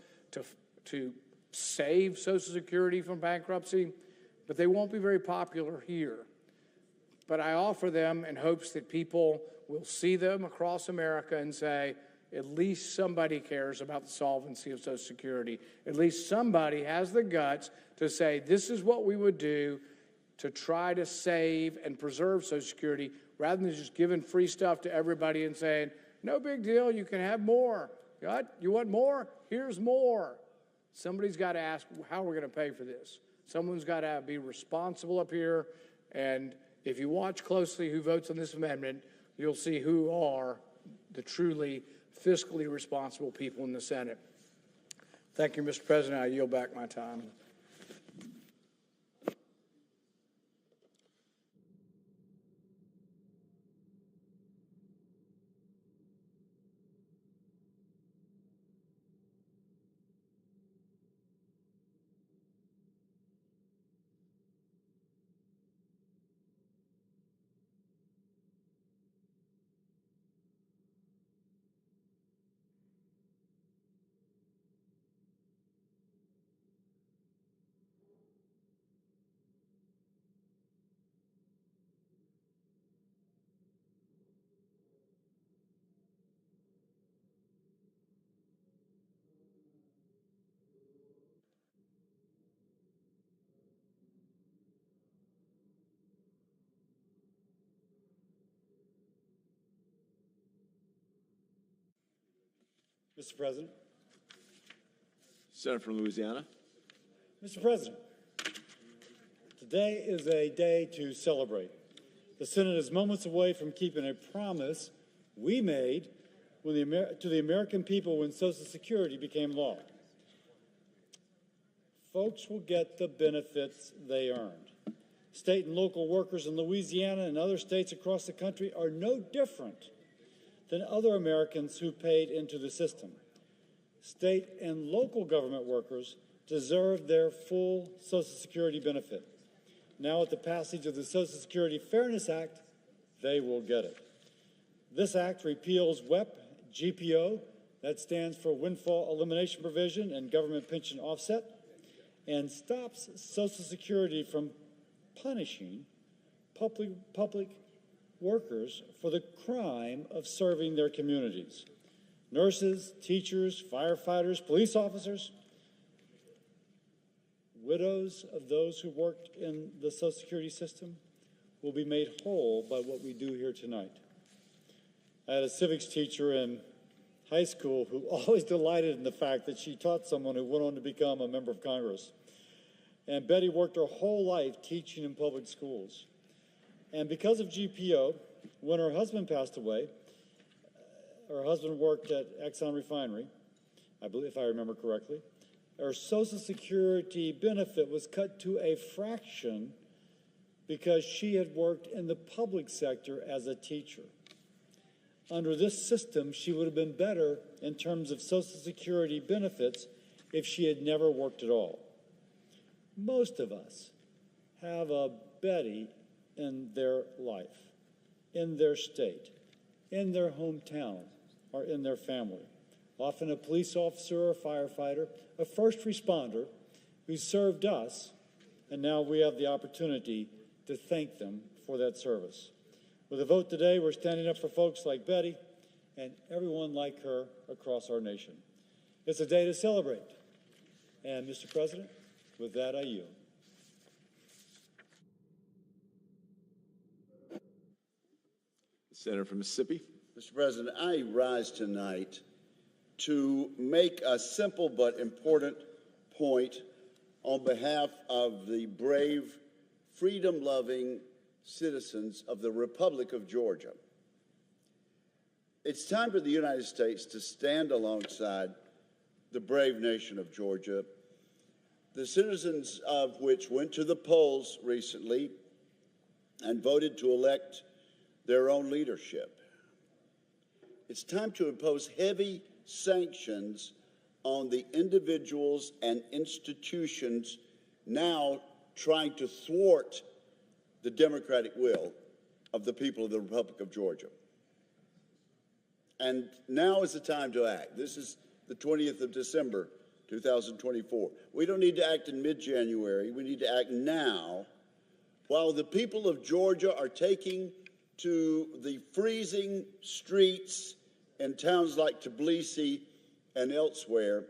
to save Social Security from bankruptcy, but they won't be very popular here. But I offer them in hopes that people will see them across America and say, at least somebody cares about the solvency of Social Security. At least somebody has the guts to say, this is what we would do to try to save and preserve Social Security, rather than just giving free stuff to everybody and saying, no big deal, you can have more. What? You want more? Here's more. Somebody's got to ask how we're going to pay for this. Someone's got to be responsible up here, and if you watch closely who votes on this amendment, you'll see who are the truly fiscally responsible people in the Senate. Thank you, Mr. President. I yield back my time. Mr. President. Senator from Louisiana. Mr. President, today is a day to celebrate. The Senate is moments away from keeping a promise we made to the American people when Social Security became law. Folks will get the benefits they earned. State and local workers in Louisiana and other states across the country are no different than other Americans who paid into the system. State and local government workers deserve their full Social Security benefit. Now, with the passage of the Social Security Fairness Act, they will get it. This act repeals WEP, GPO, that stands for Windfall Elimination Provision and Government Pension Offset, and stops Social Security from punishing public workers for the crime of serving their communities. Nurses, teachers, firefighters, police officers, widows of those who worked in the Social Security system will be made whole by what we do here tonight. I had a civics teacher in high school who always delighted in the fact that she taught someone who went on to become a member of Congress. And Betty worked her whole life teaching in public schools. And because of GPO, when her husband passed away, her husband worked at Exxon Refinery, I believe, if I remember correctly, her Social Security benefit was cut to a fraction because she had worked in the public sector as a teacher. Under this system, she would have been better in terms of Social Security benefits if she had never worked at all. Most of us have a Betty in their life, in their state, in their hometown, or in their family. Often a police officer or a firefighter, a first responder who served us, and now we have the opportunity to thank them for that service. With a vote today, we're standing up for folks like Betty and everyone like her across our nation. It's a day to celebrate. And, Mr. President, with that, I yield. Senator from Mississippi. Mr. President, I rise tonight to make a simple but important point on behalf of the brave, freedom-loving citizens of the Republic of Georgia. It's time for the United States to stand alongside the brave nation of Georgia, the citizens of which went to the polls recently and voted to elect their own leadership. It's time to impose heavy sanctions on the individuals and institutions now trying to thwart the democratic will of the people of the Republic of Georgia. And now is the time to act. This is the 20th of December, 2024. We don't need to act in mid-January. We need to act now while the people of Georgia are taking to the freezing streets in towns like Tbilisi and elsewhere.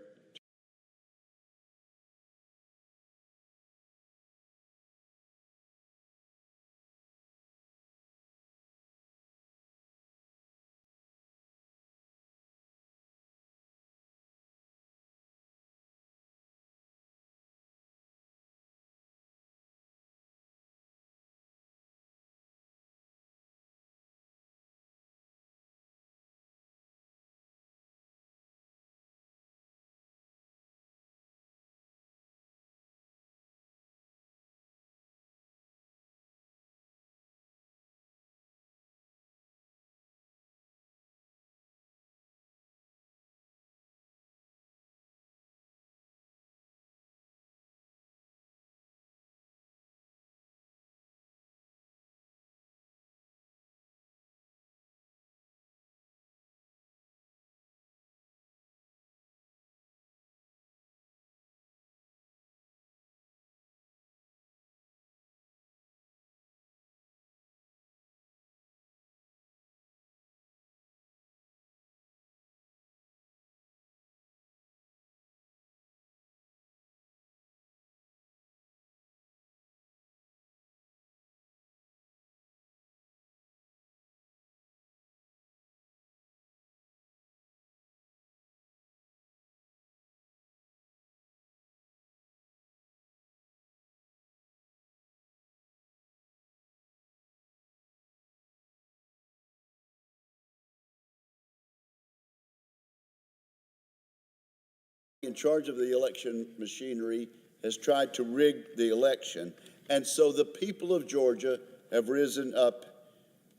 In charge of the election machinery has tried to rig the election, and so the people of Georgia have risen up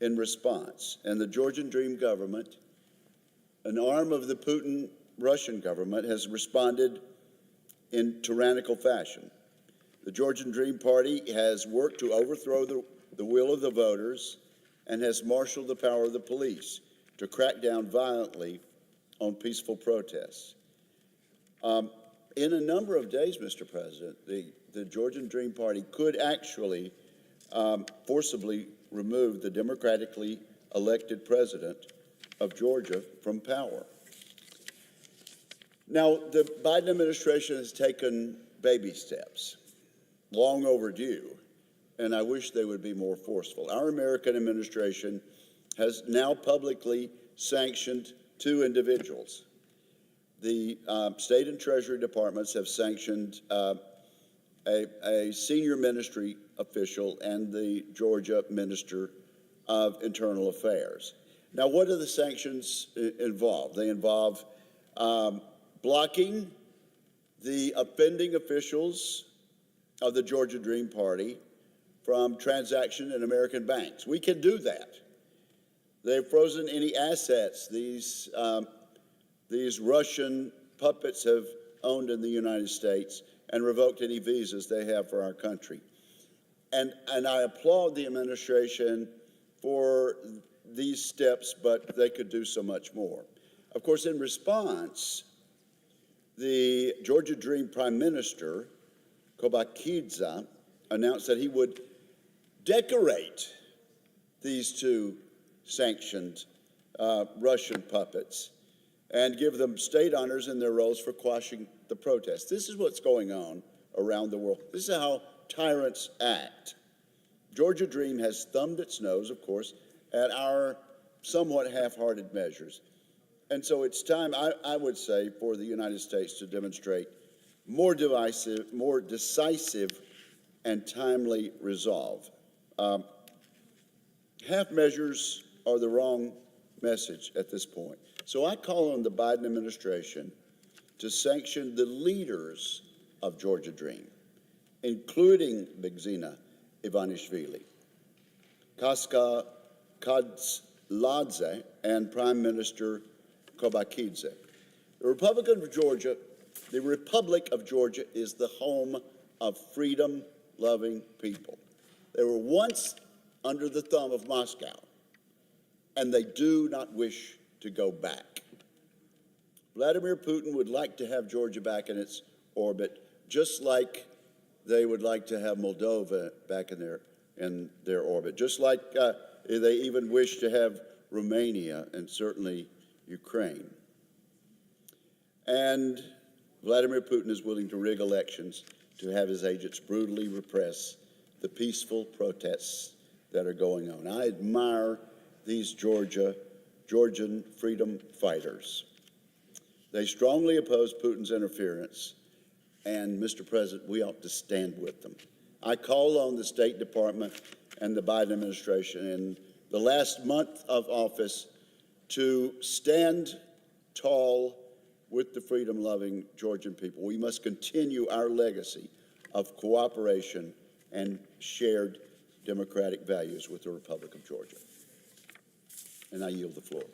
in response. And the Georgian Dream government, an arm of the Putin Russian government, has responded in tyrannical fashion. The Georgian Dream Party has worked to overthrow the will of the voters and has marshaled the power of the police to crack down violently on peaceful protests. In a number of days, Mr. President, the Georgian Dream Party could actually forcibly remove the democratically elected president of Georgia from power. Now, the Biden administration has taken baby steps, long overdue, and I wish they would be more forceful. Our American administration has now publicly sanctioned 2 individuals. The state and treasury departments have sanctioned a senior ministry official and the Georgia Minister of Internal Affairs. Now, what do the sanctions involve? They involve blocking the offending officials of the Georgia Dream Party from transaction in American banks. We can do that. They've frozen any assets these Russian puppets have owned in the United States and revoked any visas they have for our country. And I applaud the administration for these steps, but they could do so much more. Of course, in response, the Georgia Dream Prime Minister, Kobakidze, announced that he would decorate these 2 sanctioned Russian puppets and give them state honors in their roles for quashing the protests. This is what's going on around the world. This is how tyrants act. Georgia Dream has thumbed its nose, of course, at our somewhat half-hearted measures. And so it's time, I would say, for the United States to demonstrate more decisive and timely resolve. Half measures are the wrong message at this point. So I call on the Biden administration to sanction the leaders of Georgia Dream, including Bigzina Ivanishvili, Kaska Kadzladze, and Prime Minister Kobakidze. The Republic of Georgia is the home of freedom-loving people. They were once under the thumb of Moscow, and they do not wish to go back. Vladimir Putin would like to have Georgia back in its orbit, just like they would like to have Moldova back in their orbit, just like they even wish to have Romania and certainly Ukraine. And Vladimir Putin is willing to rig elections to have his agents brutally repress the peaceful protests that are going on. I admire these Georgian freedom fighters. They strongly oppose Putin's interference, and, Mr. President, we ought to stand with them. I call on the State Department and the Biden administration in the last month of office to stand tall with the freedom-loving Georgian people. We must continue our legacy of cooperation and shared democratic values with the Republic of Georgia. And I yield the floor.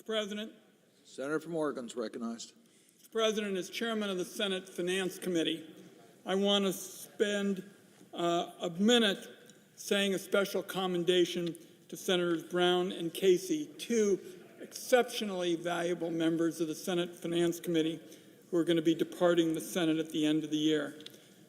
President. Senator from Oregon is recognized. Mr. President, as chairman of the Senate Finance Committee, I want to spend a minute saying a special commendation to Senators Brown and Casey, two exceptionally valuable members of the Senate Finance Committee who are going to be departing the Senate at the end of the year.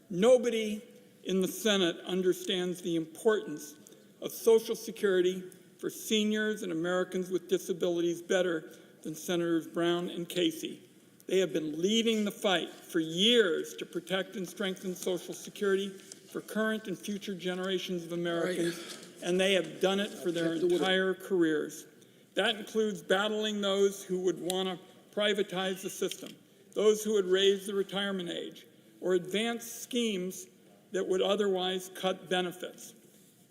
Nobody in the Senate understands the importance of Social Security for seniors and Americans with disabilities better than Senators Brown and Casey. They have been leading the fight for years to protect and strengthen Social Security for current and future generations of Americans, and they have done it for their entire careers. That includes battling those who would want to privatize the system, those who would raise the retirement age, or advance schemes that would otherwise cut benefits.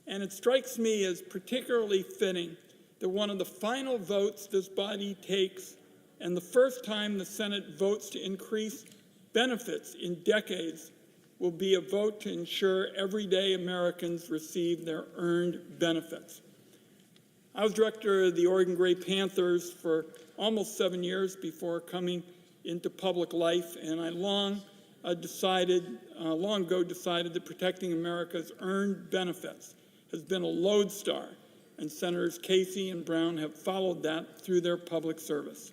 And it strikes me as particularly fitting that one of the final votes this body takes, and the first time the Senate votes to increase benefits in decades, will be a vote to ensure everyday Americans receive their earned benefits. I was director of the Oregon Gray Panthers for almost 7 years before coming into public life, and I long ago decided that protecting America's earned benefits has been a lodestar, and Senators Casey and Brown have followed that through their public service.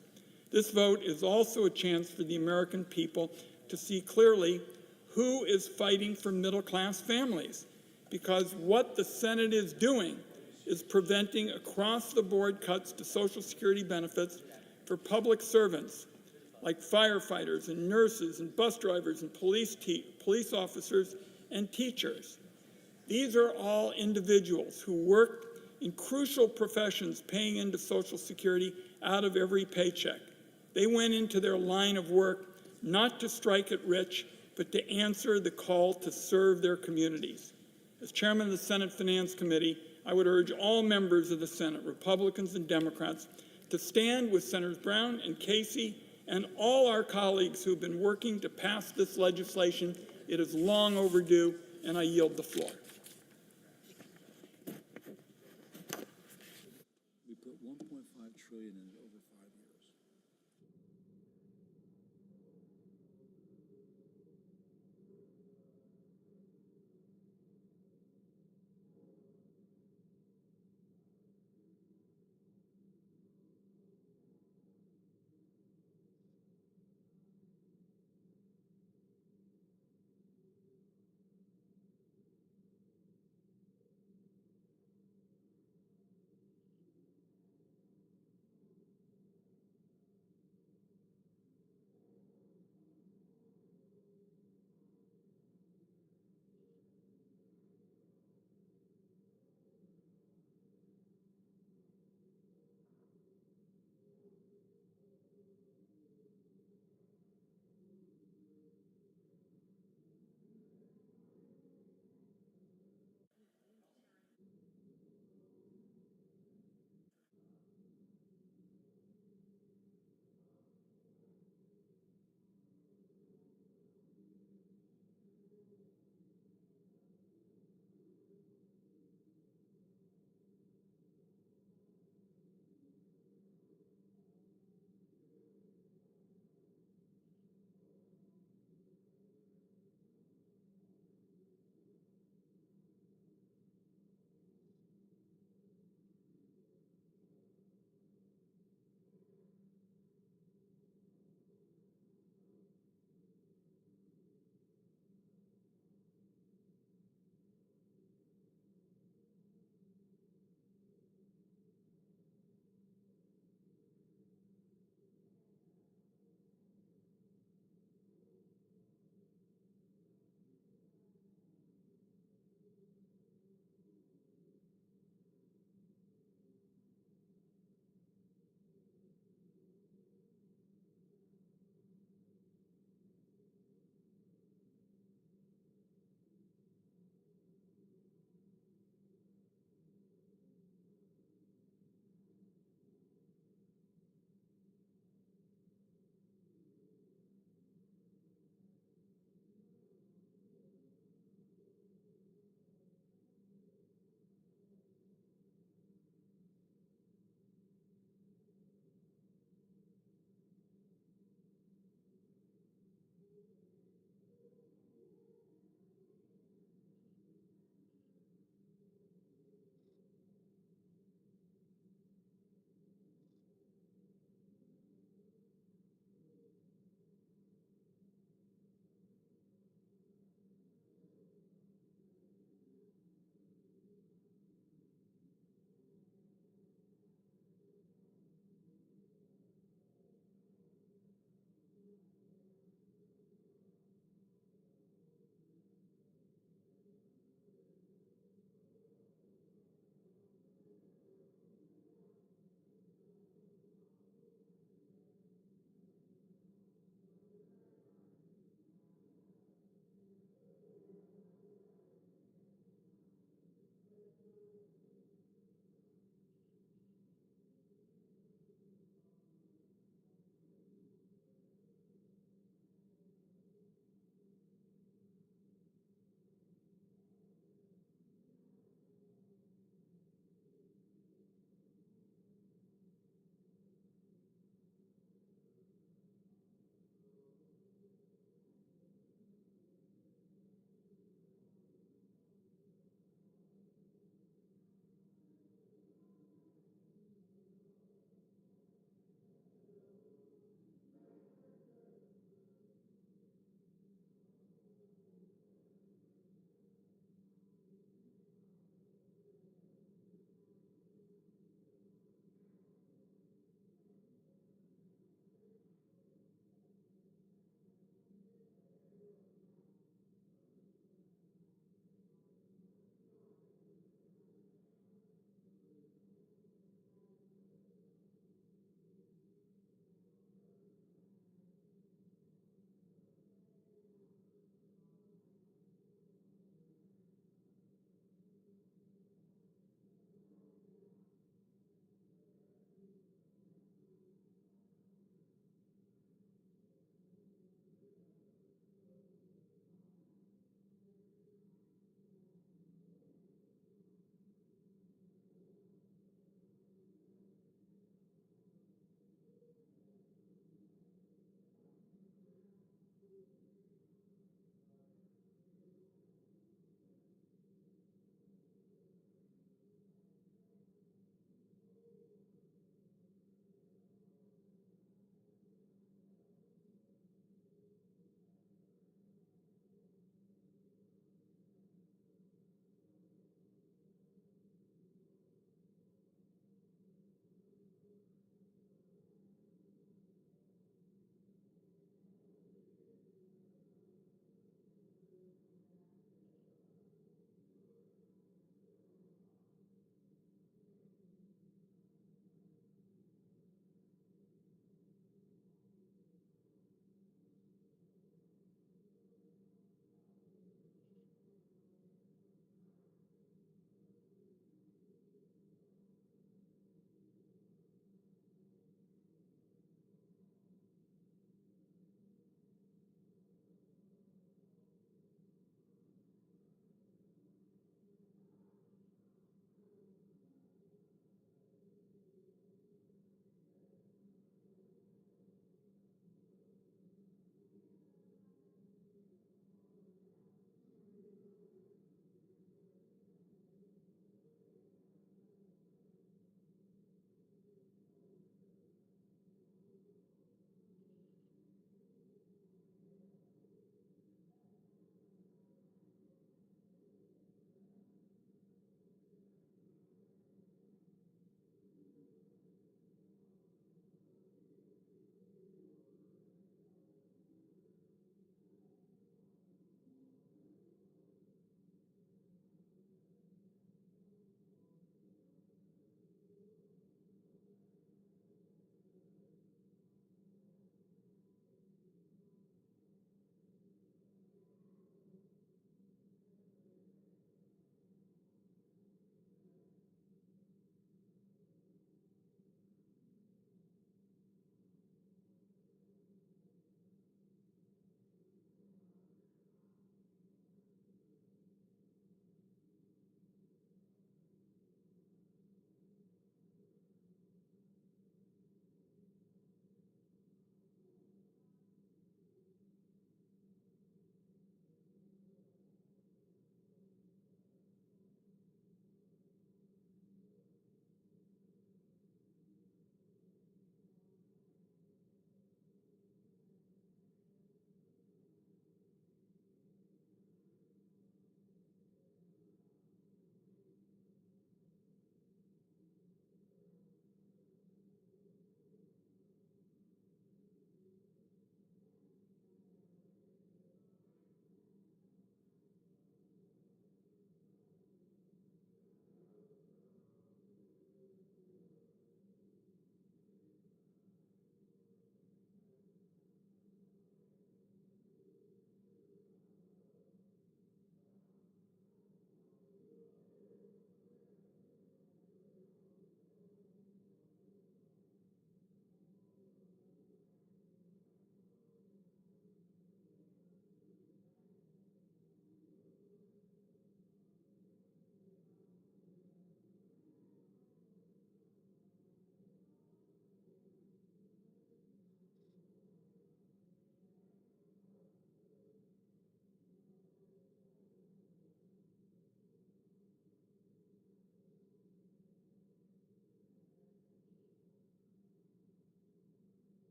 This vote is also a chance for the American people to see clearly who is fighting for middle-class families, because what the Senate is doing is preventing across-the-board cuts to Social Security benefits for public servants like firefighters and nurses and bus drivers and police officers and teachers. These are all individuals who work in crucial professions paying into Social Security out of every paycheck. They went into their line of work not to strike it rich, but to answer the call to serve their communities. As chairman of the Senate Finance Committee, I would urge all members of the Senate, Republicans and Democrats, to stand with Senators Brown and Casey and all our colleagues who have been working to pass this legislation. It is long overdue, and I yield the floor. We put $1.5 trillion in over 5 years.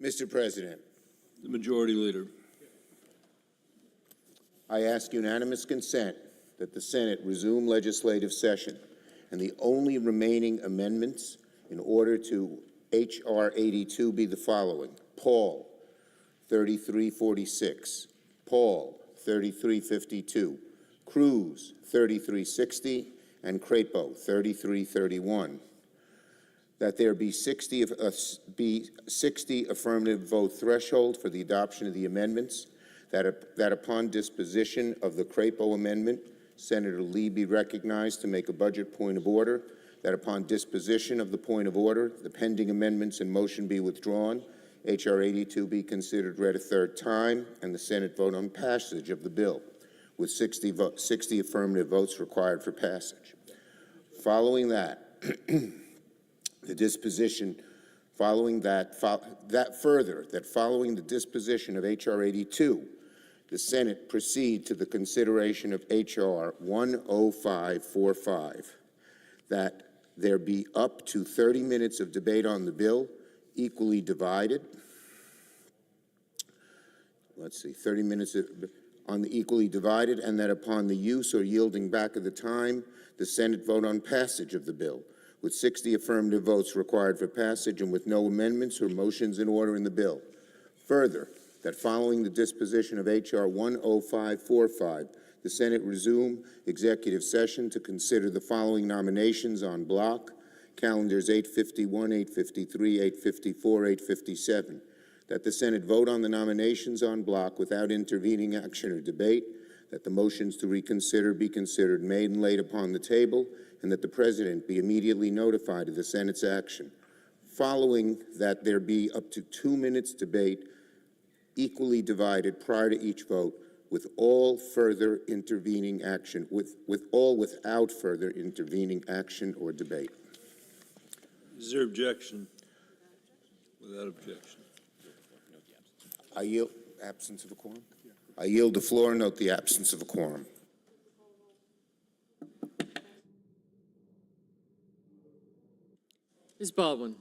Mr. President, The Majority Leader. I ask unanimous consent that the Senate resume legislative session, and the only remaining amendments in order to H.R. 82 be the following. Paul, 3346. Paul, 3352. Cruz, 3360. And Crapo, 3331. That there be 60 affirmative vote threshold for the adoption of the amendments, that upon disposition of the Crapo amendment, Senator Lee be recognized to make a budget point of order, that upon disposition of the point of order, the pending amendments and motion be withdrawn, H.R. 82 be considered read a third time, and the Senate vote on passage of the bill, with 60 affirmative votes required for passage. Following that, the disposition, following following the disposition of H.R. 82, the Senate proceed to the consideration of H.R. 10545, that there be up to 30 minutes of debate on the bill, equally divided. Let's see, 30 minutes on the equally divided, and that upon the use or yielding back of the time, the Senate vote on passage of the bill, with 60 affirmative votes required for passage and with no amendments or motions in order in the bill. Further, that following the disposition of H.R. 10545, the Senate resume executive session to consider the following nominations on block, calendars 851, 853, 854, 857. That the Senate vote on the nominations on block without intervening action or debate, that the motions to reconsider be considered made and laid upon the table, and that the President be immediately notified of the Senate's action. Following that, there be up to 2 minutes debate, equally divided prior to each vote, with all further intervening action, without further intervening action or debate. Is there objection? Without objection. I yield absence of a quorum. I yield the floor. Note the absence of a quorum. Ms. Baldwin.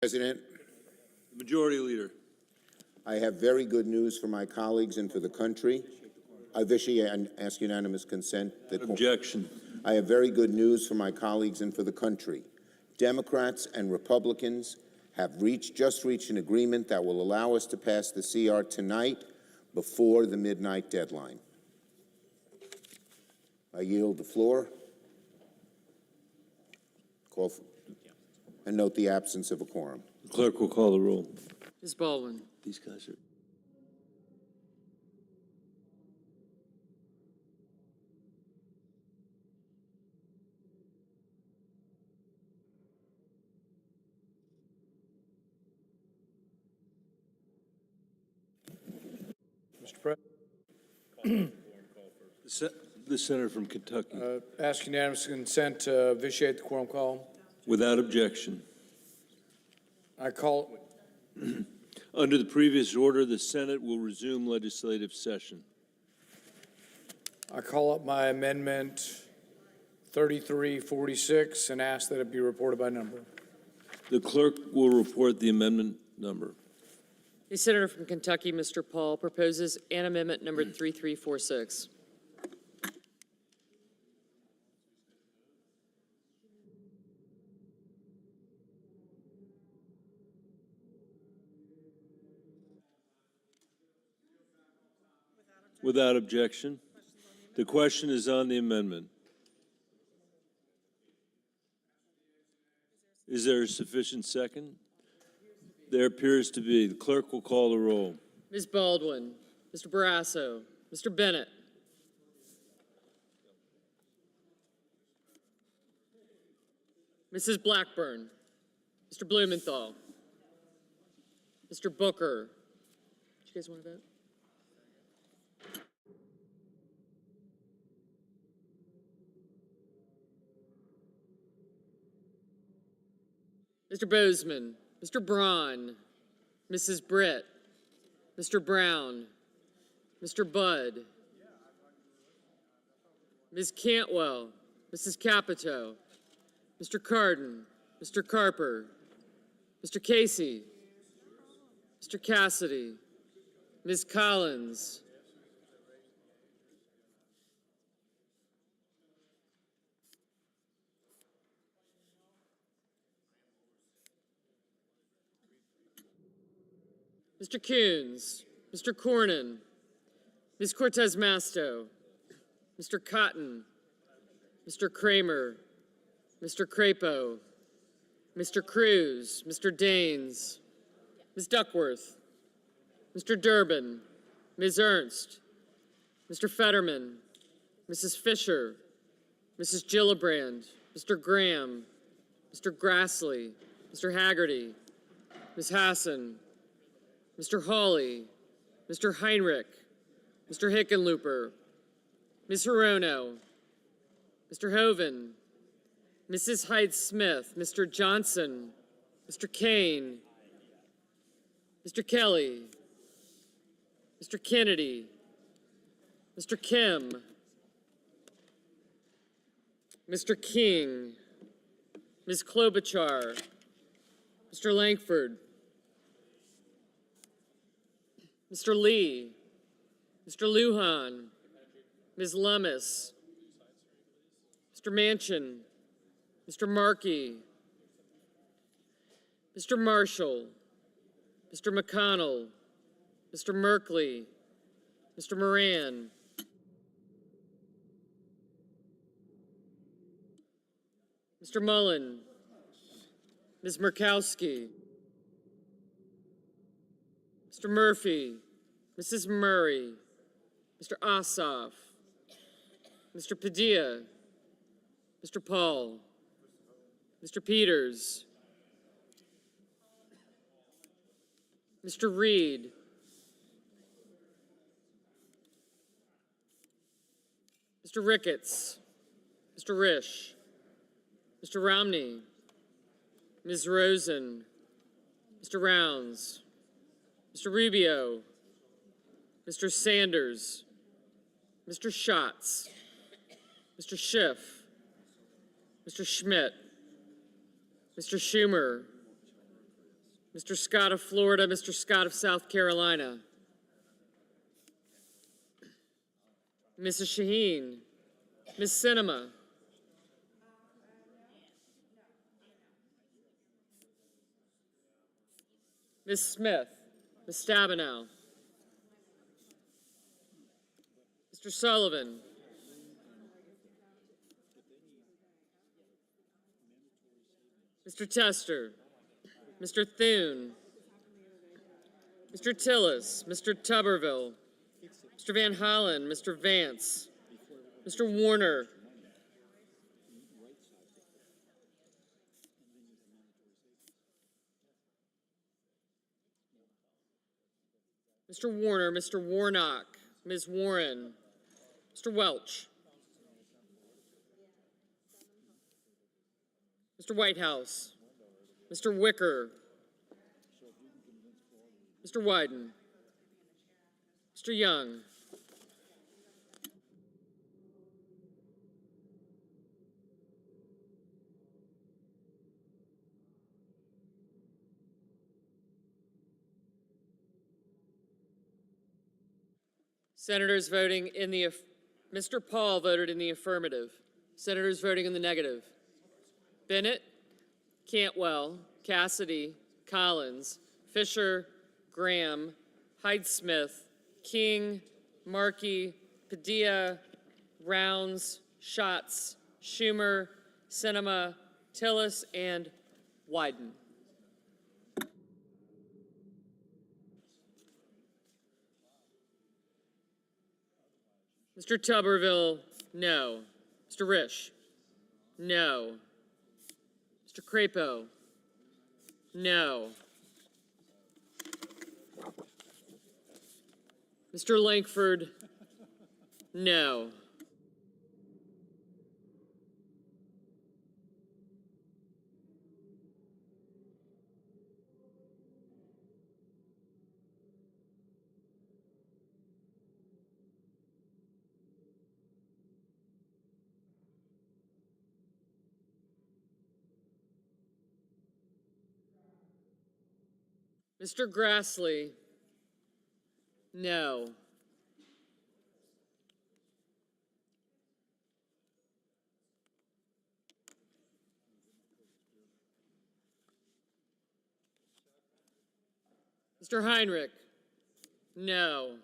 President, The Majority Leader. I have very good news for my colleagues and for the country. I ask unanimous consent. Objection. I have very good news for my colleagues and for the country. Democrats and Republicans have just reached an agreement that will allow us to pass the CR tonight before the midnight deadline. I yield the floor. And note the absence of a quorum. The clerk will call the roll. Ms. Baldwin. These guys are... Mr. President. The senator from Kentucky. Ask unanimous consent to vitiate the quorum call. Without objection. I call. Under the previous order, the Senate will resume legislative session. I call up my amendment 3346 and ask that it be reported by number. The clerk will report the amendment number. The senator from Kentucky, Mr. Paul, proposes an amendment number 3346. Without objection. The question is on the amendment. Is there a sufficient second? There appears to be. The clerk will call the roll. Ms. Baldwin, Mr. Barrasso, Mr. Bennett. Mrs. Blackburn, Mr. Blumenthal, Mr. Booker. Do you guys want to vote? Mr. Bozeman, Mr. Braun, Mrs. Britt, Mr. Brown, Mr. Budd, Ms. Cantwell, Mrs. Capito, Mr. Cardin, Mr. Carper, Mr. Casey, Mr. Cassidy, Ms. Collins, Mr. Coons, Mr. Cornyn, Ms. Cortez Masto, Mr. Cotton, Mr. Kramer, Mr. Crapo, Mr. Cruz, Mr. Daines, Ms. Duckworth, Mr. Durbin, Ms. Ernst, Mr. Fetterman, Mrs. Fisher, Mrs. Gillibrand, Mr. Graham, Mr. Grassley, Mr. Haggerty, Ms. Hassan, Mr. Hawley, Mr. Heinrich, Mr. Hickenlooper, Ms. Hirono, Mr. Hoven, Mrs. Hyde-Smith, Mr. Johnson, Mr. Kane, Mr. Kelly, Mr. Kennedy, Mr. Kim, Mr. King, Ms. Klobuchar, Mr. Langford, Mr. Lee, Mr. Lujan, Ms. Lummis, Mr. Manchin, Mr. Markey, Mr. Marshall, Mr. McConnell, Mr. Merkley, Mr. Moran, Mr. Mullen, Ms. Murkowski, Mr. Murphy, Mrs. Murray, Mr. Ossoff, Mr. Padilla, Mr. Paul, Mr. Peters, Mr. Reed, Mr. Ricketts, Mr. Risch, Mr. Romney, Ms. Rosen, Mr. Rounds, Mr. Rubio, Mr. Sanders, Mr. Schatz, Mr. Schiff, Mr. Schmidt, Mr. Schumer, Mr. Scott of Florida, Mr. Scott of South Carolina, Mrs. Shaheen, Ms. Sinema, Ms. Smith, Ms. Stabenow, Mr. Sullivan, Mr. Tester, Mr. Thune, Mr. Tillis, Mr. Tuberville, Mr. Van Hollen, Mr. Vance, Mr. Warner, Mr. Warner, Mr. Warnock, Ms. Warren, Mr. Welch, Mr. Whitehouse, Mr. Wicker, Mr. Wyden, Mr. Young, Senators voting in the, Mr. Paul voted in the affirmative. Senators voting in the negative. Bennett, Cantwell, Cassidy, Collins, Fisher, Graham, Hyde-Smith, King, Markey, Padilla, Rounds, Schatz, Schumer, Sinema, Tillis, and Wyden. Mr. Tuberville, no. Mr. Risch, no. Mr. Crapo? No. Mr. Lankford? No. Mr. Grassley? No. Mr. Heinrich? No.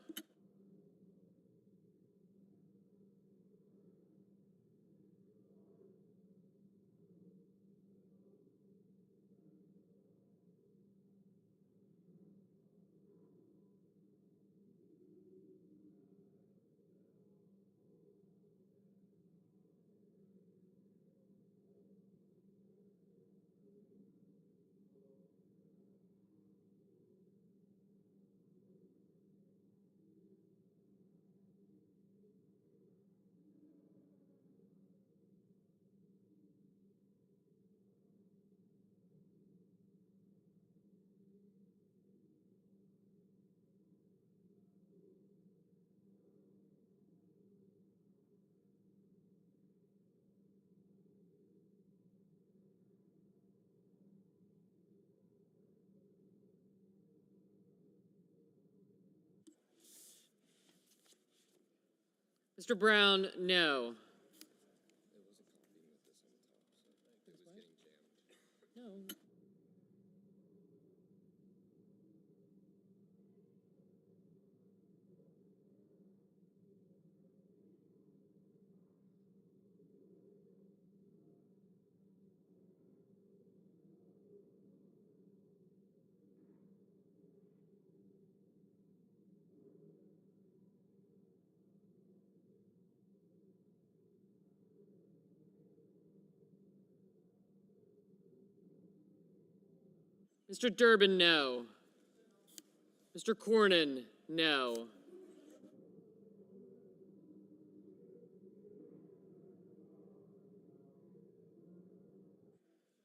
Mr. Brown? No. No. Mr. Durbin? No. Mr. Cornyn? No.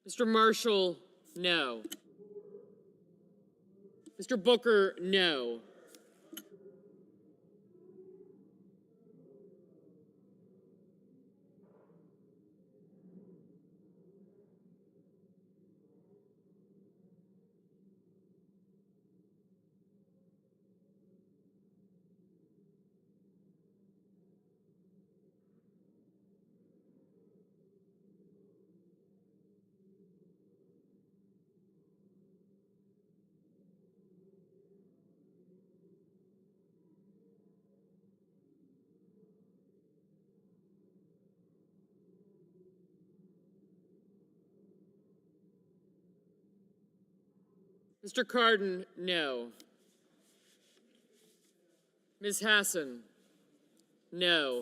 Mr. Marshall? No. Mr. Booker? No. Mr. Cardin? No. Ms. Hassan? No.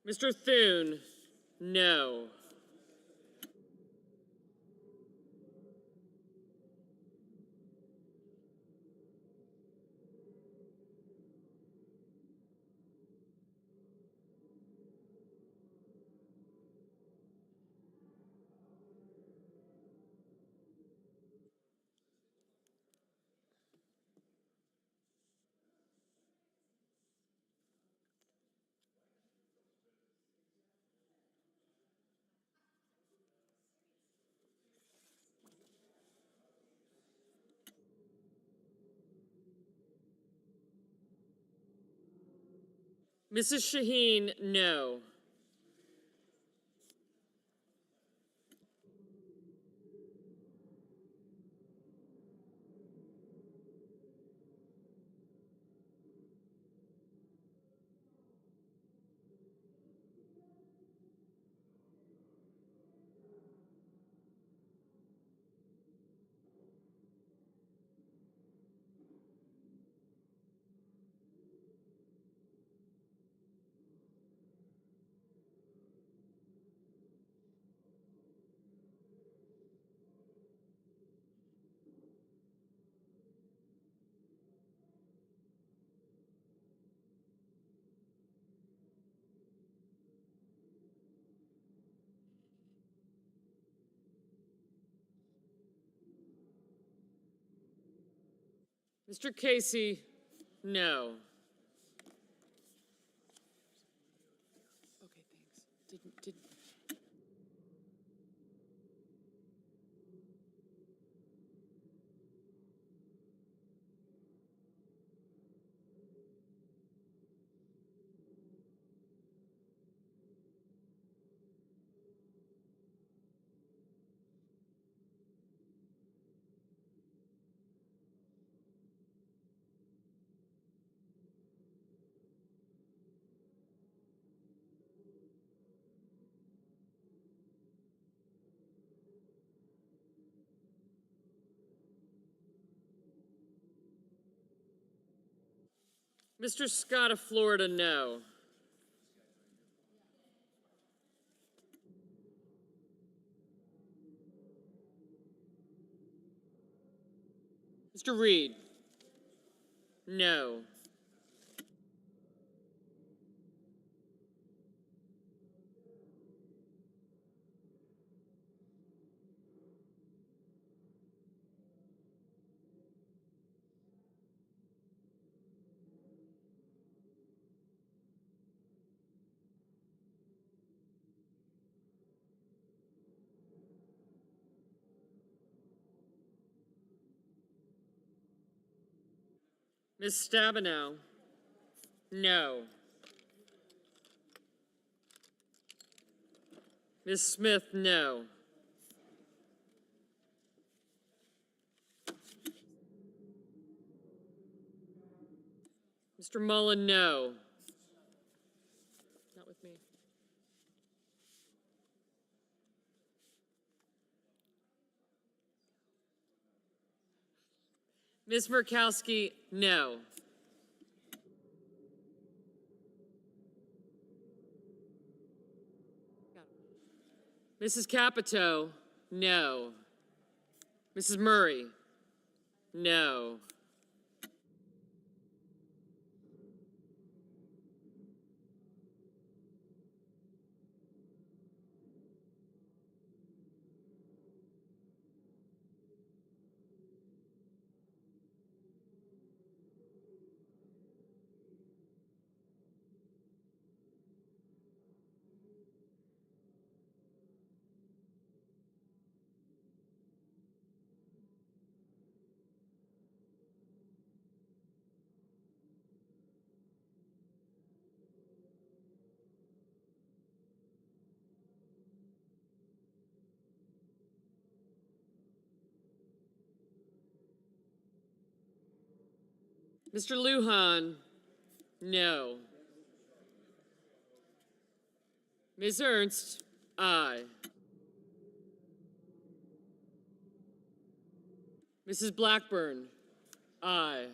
Mr. Thune? No. Mrs. Shaheen, no. Mr. Casey, no. Okay, thanks. Did Mr. Scott of Florida, no. Mr. Reed, no. Ms. Stabenow, no. Ms. Smith, no. Mr. Mullen, no. Not with me. Ms. Murkowski, no. Mrs. Capito, no. Mrs. Murray, no. Mr. Lujan, no. Ms. Ernst, aye. Mrs. Blackburn, aye.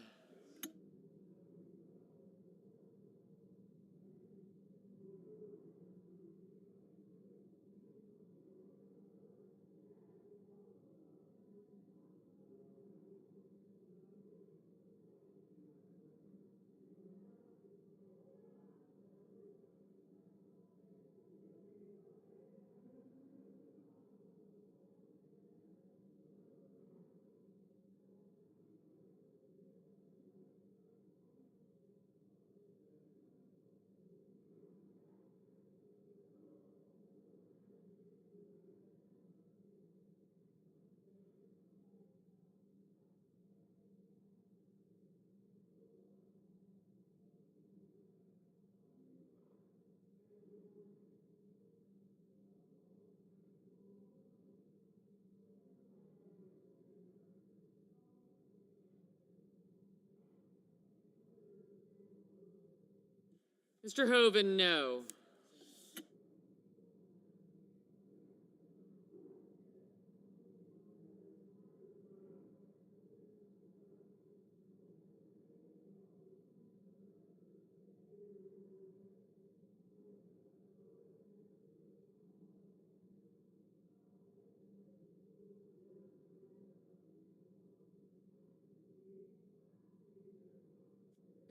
Mr. Hoven, no.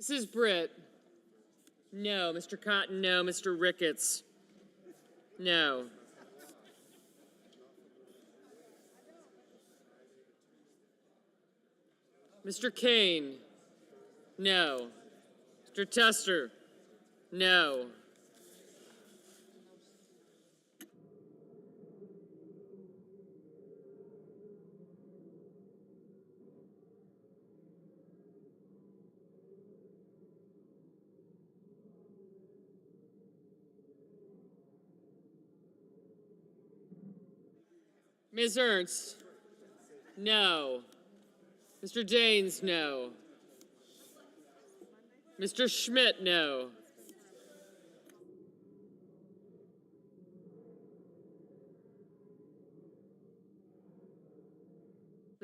Mrs. Britt, no. Mr. Cotton, no. Mr. Ricketts, no. Mr. Kane, no. Mr. Tester, no. Ms. Ernst, no. Mr. Daines, no. Mr. Schmidt, no.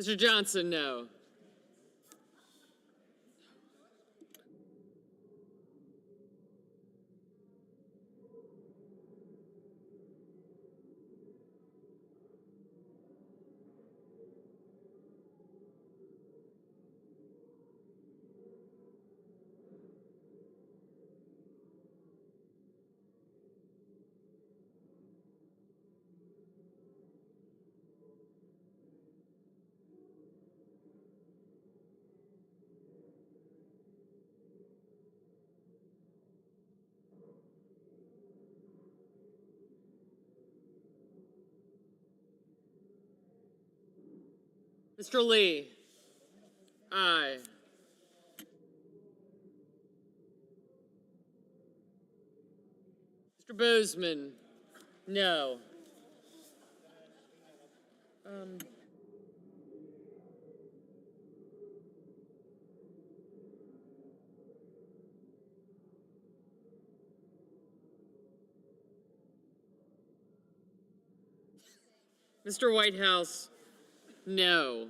Mr. Johnson, no. Mr. Lee, aye. Mr. Bozeman, no. Mr. Whitehouse, no.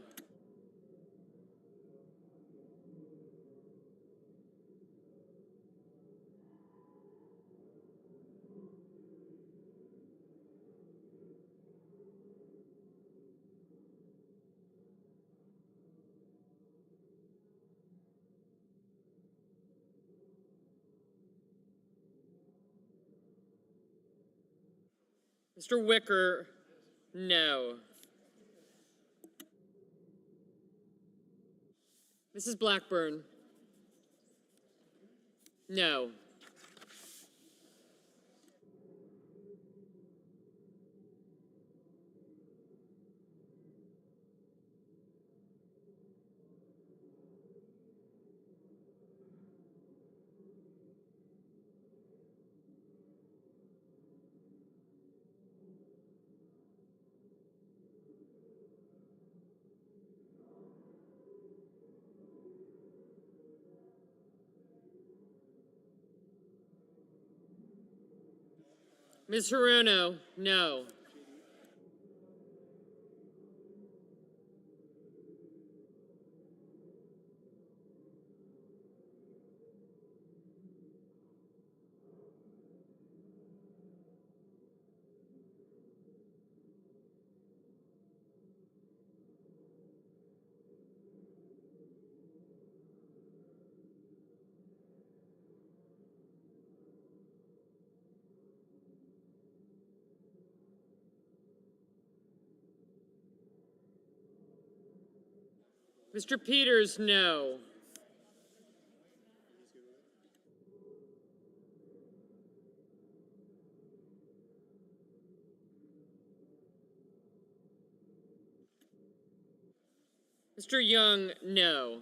Mr. Wicker, no. Mrs. Blackburn, no. Ms. Hirono, no. Mr. Peters, no. Mr. Young, no.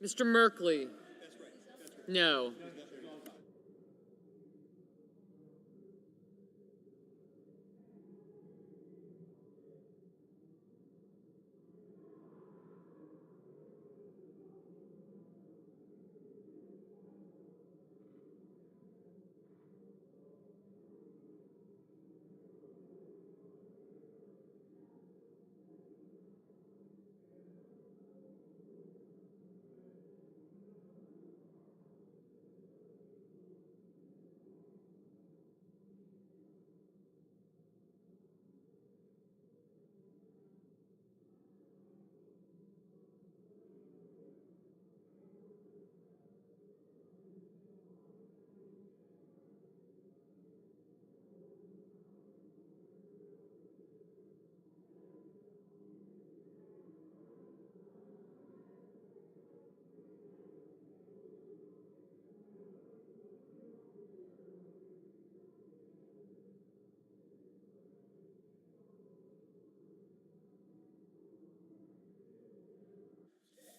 Mr. Merkley, no.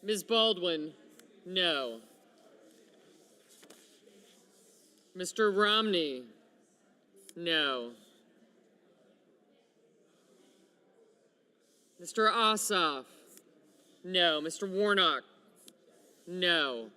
Ms. Baldwin, no. Mr. Romney, no. Mr. Ossoff, no. Mr. Warnock, no.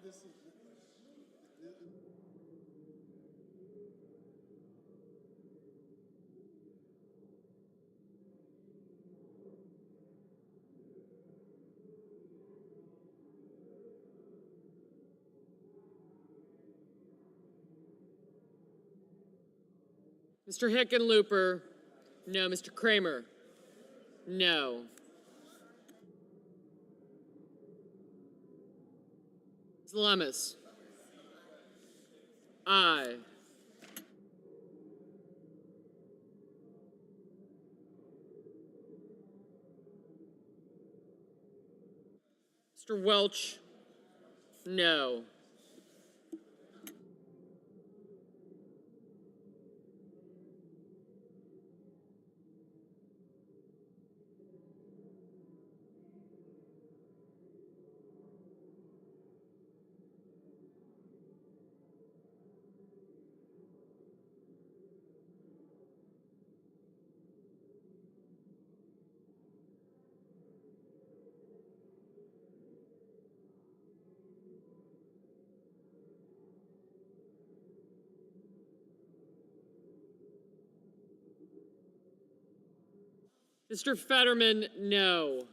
Mr. Hickenlooper, no. Mr. Kramer, no. Ms. Lummis, aye. Mr. Welch, no. Mr. Fetterman, no.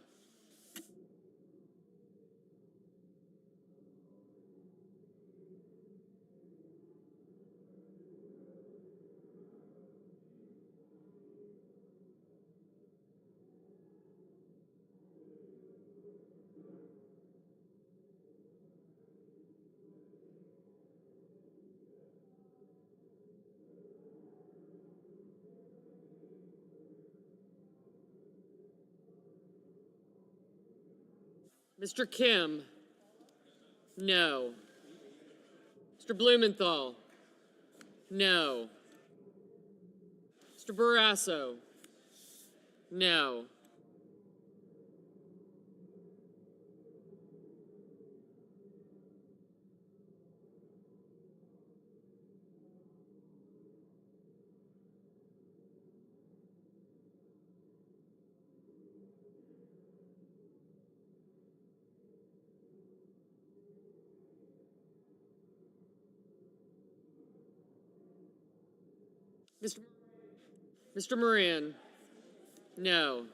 Mr. Kim, no. Mr. Blumenthal, no. Mr. Barrasso, no. Mr. Moran, no.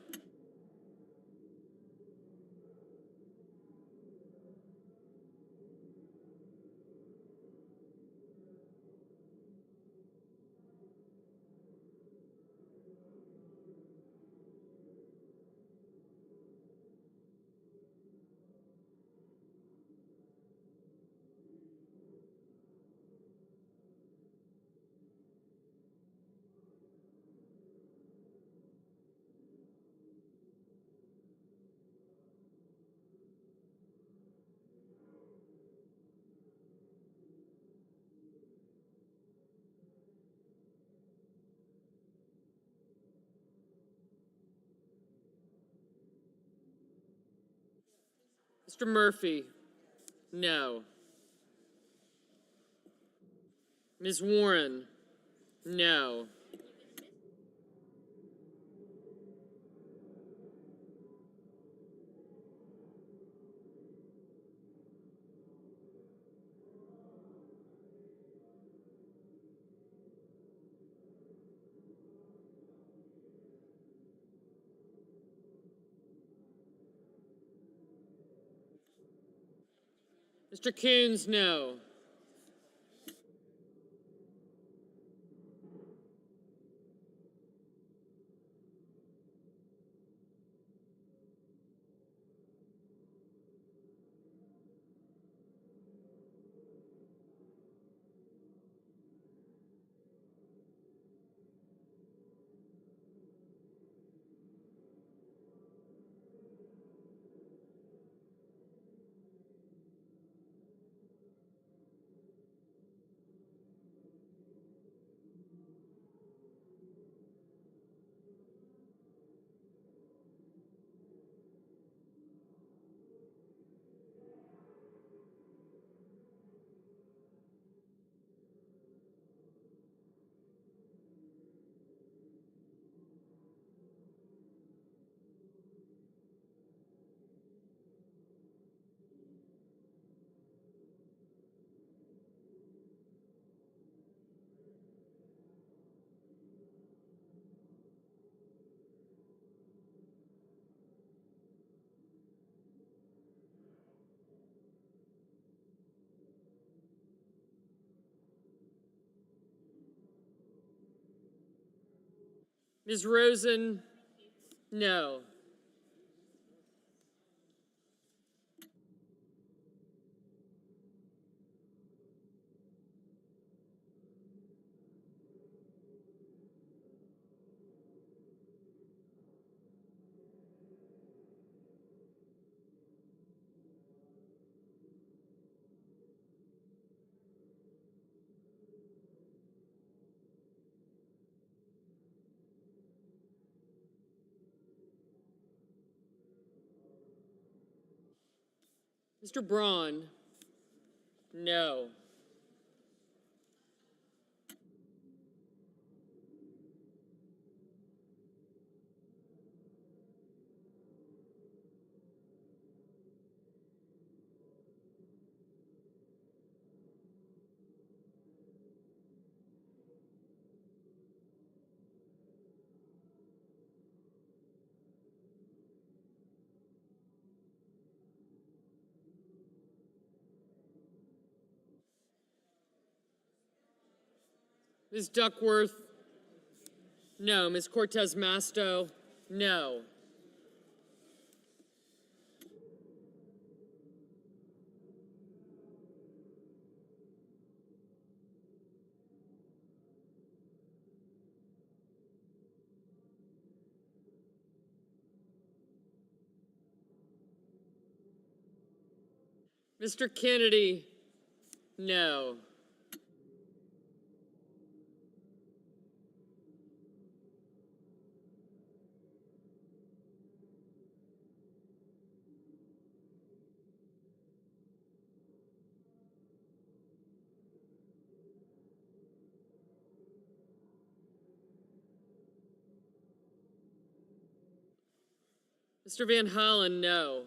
Mr. Murphy, no. Ms. Warren, no. Mr. Coons, no. Ms. Rosen, no. Mr. Braun, no. Ms. Duckworth, no. Ms. Cortez Masto, no. Mr. Kennedy, no. Mr. Van Hollen, no.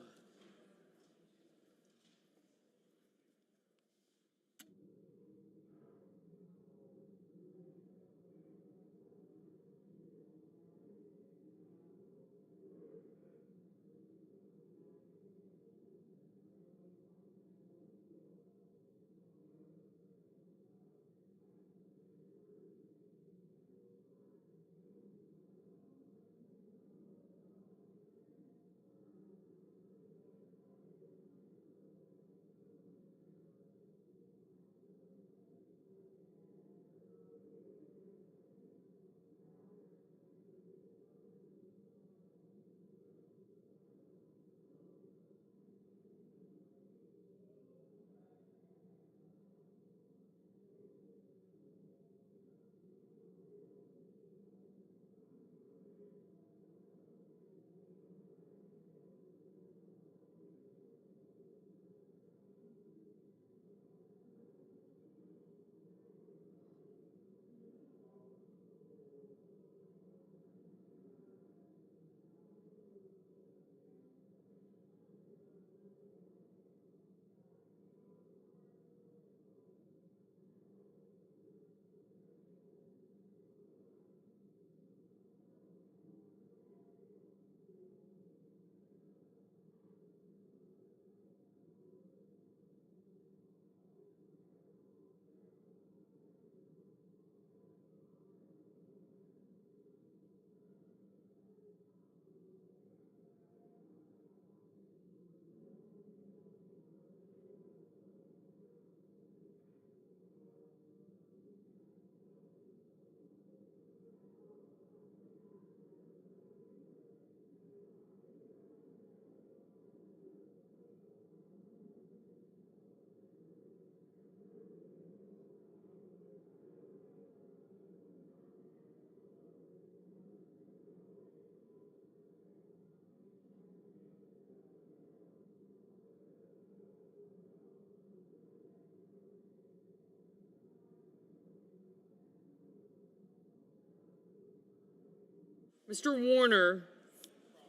Mr. Warner,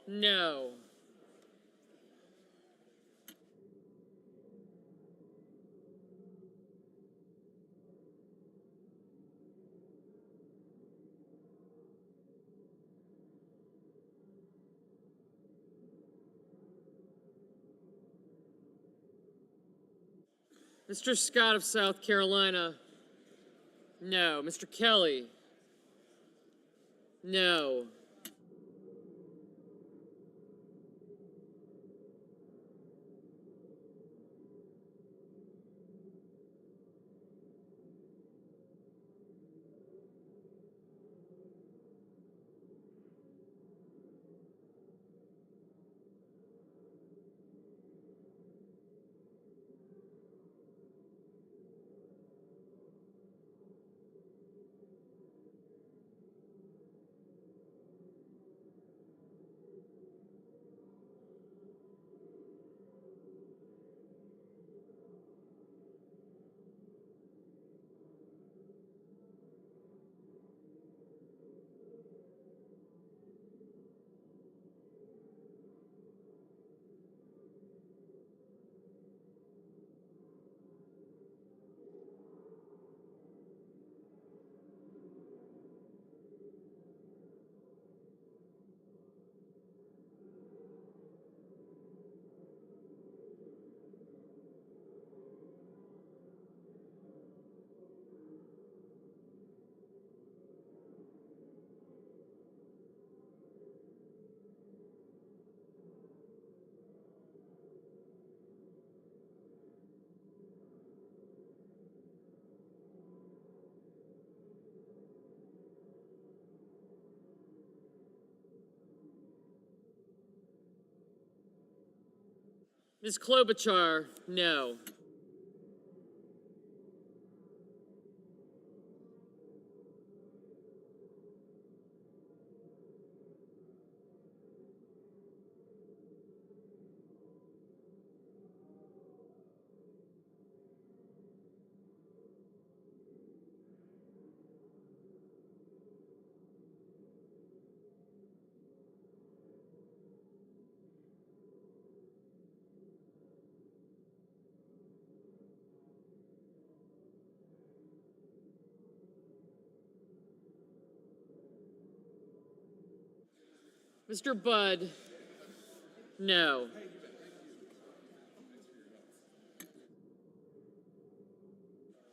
no. Mr. Scott of South Carolina, no. Mr. Kelly, No. Ms. Klobuchar, no. Mr. Budd, no.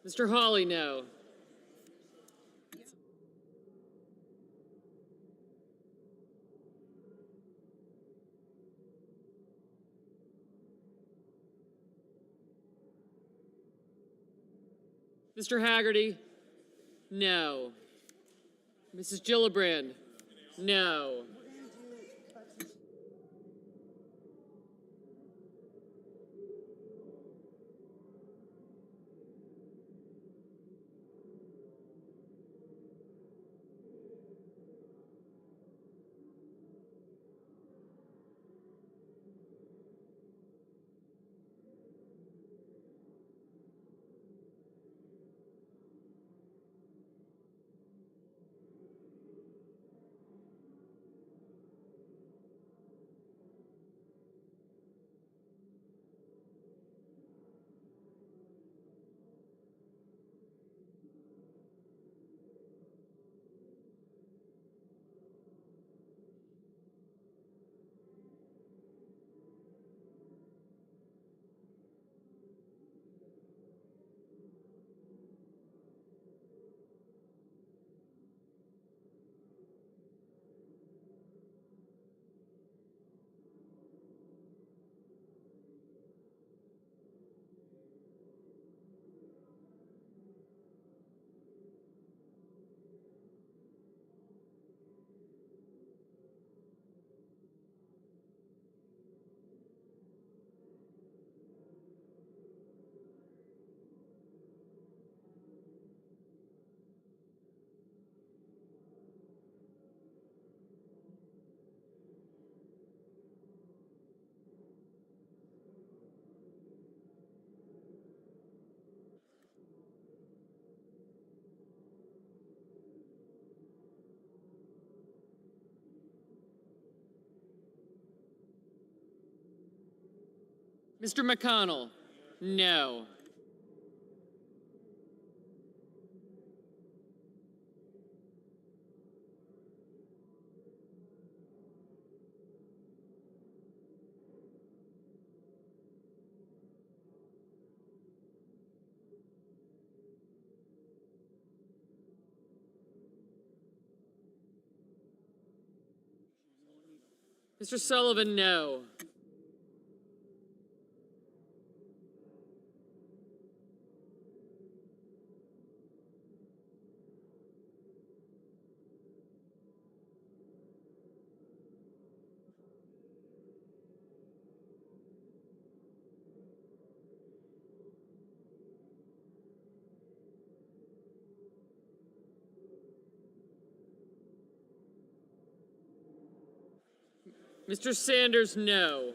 Mr. Hawley, no. Mr. Haggerty, no. Mrs. Gillibrand, no. Mr. McConnell, no. Mr. Sullivan, no. Mr. Sanders, no.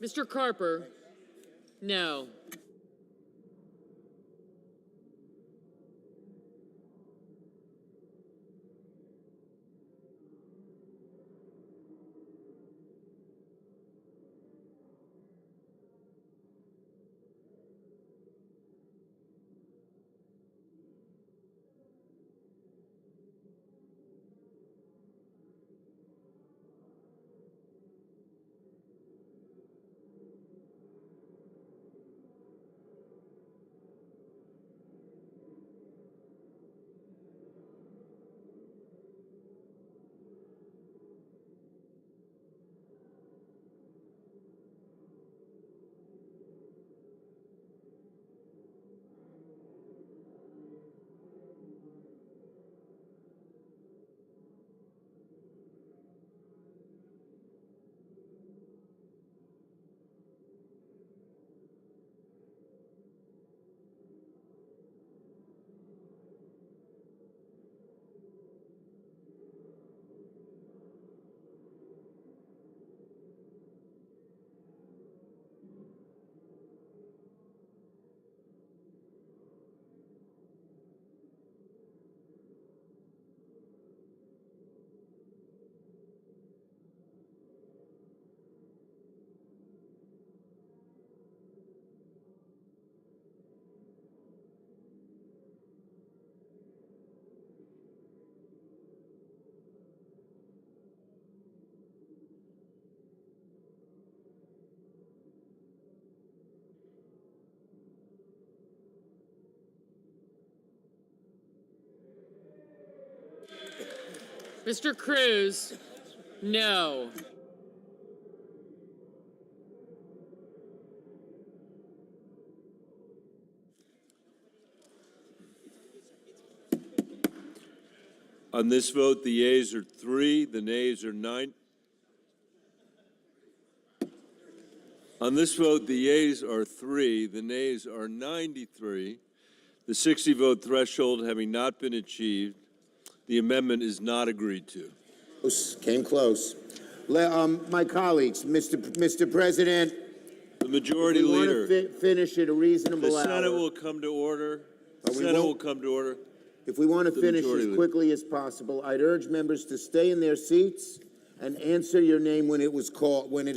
Mr. Carper, no. Mr. Cruz, no. On this vote, the yeas are 3, the nays are 9. On this vote, the yeas are 3, the nays are 93. The 60-vote threshold having not been achieved, the amendment is not agreed to. Came close. My colleagues, Mr. President, The majority we want leader, to finish at a reasonable the hour. Senate will come to order. The we Senate won't- will come to order. If we want to The finish majority as leader. quickly as possible, I'd urge members to stay in their seats and answer your name when it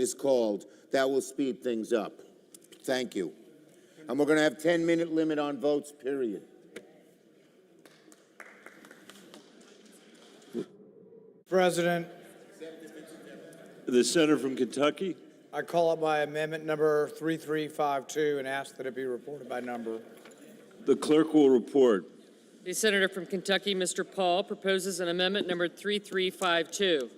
is called. That will speed things up. Thank you. And we're going to have 10-minute limit on votes, period. President, The senator from Kentucky. I call up my amendment number 3352 and ask that it be reported by number. The clerk will report. The senator from Kentucky, Mr. Paul, proposes an amendment number 3352.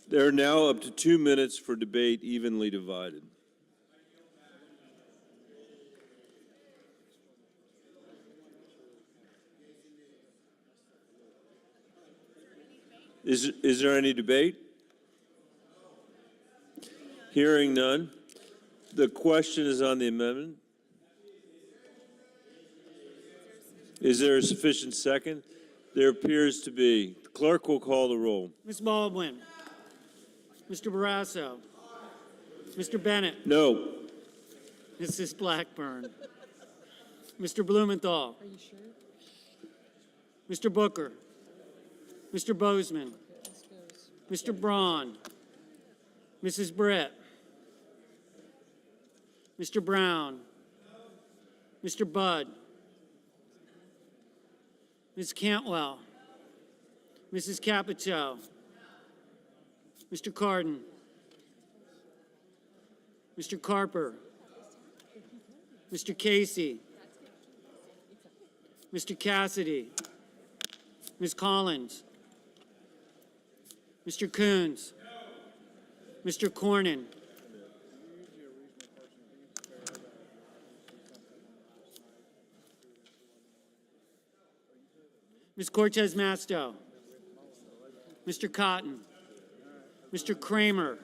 There are now up to 2 minutes for debate evenly divided. Is there any debate? Hearing none. The question is on the amendment. Is there a sufficient second? There appears to be. The clerk will call the roll. Ms. Baldwin. Mr. Barrasso. Mr. Bennett. No. Mrs. Blackburn. Mr. Blumenthal. Are you sure? Mr. Booker. Mr. Bozeman. Mr. Braun. Mrs. Brett. Mr. Brown. Mr. Budd. Ms. Cantwell. Mrs. Capito. Mr. Cardin. Mr. Carper. Mr. Casey. Mr. Cassidy. Ms. Collins. Mr. Coons. Mr. Cornyn. Ms. Cortez Masto. Mr. Cotton. Mr. Kramer.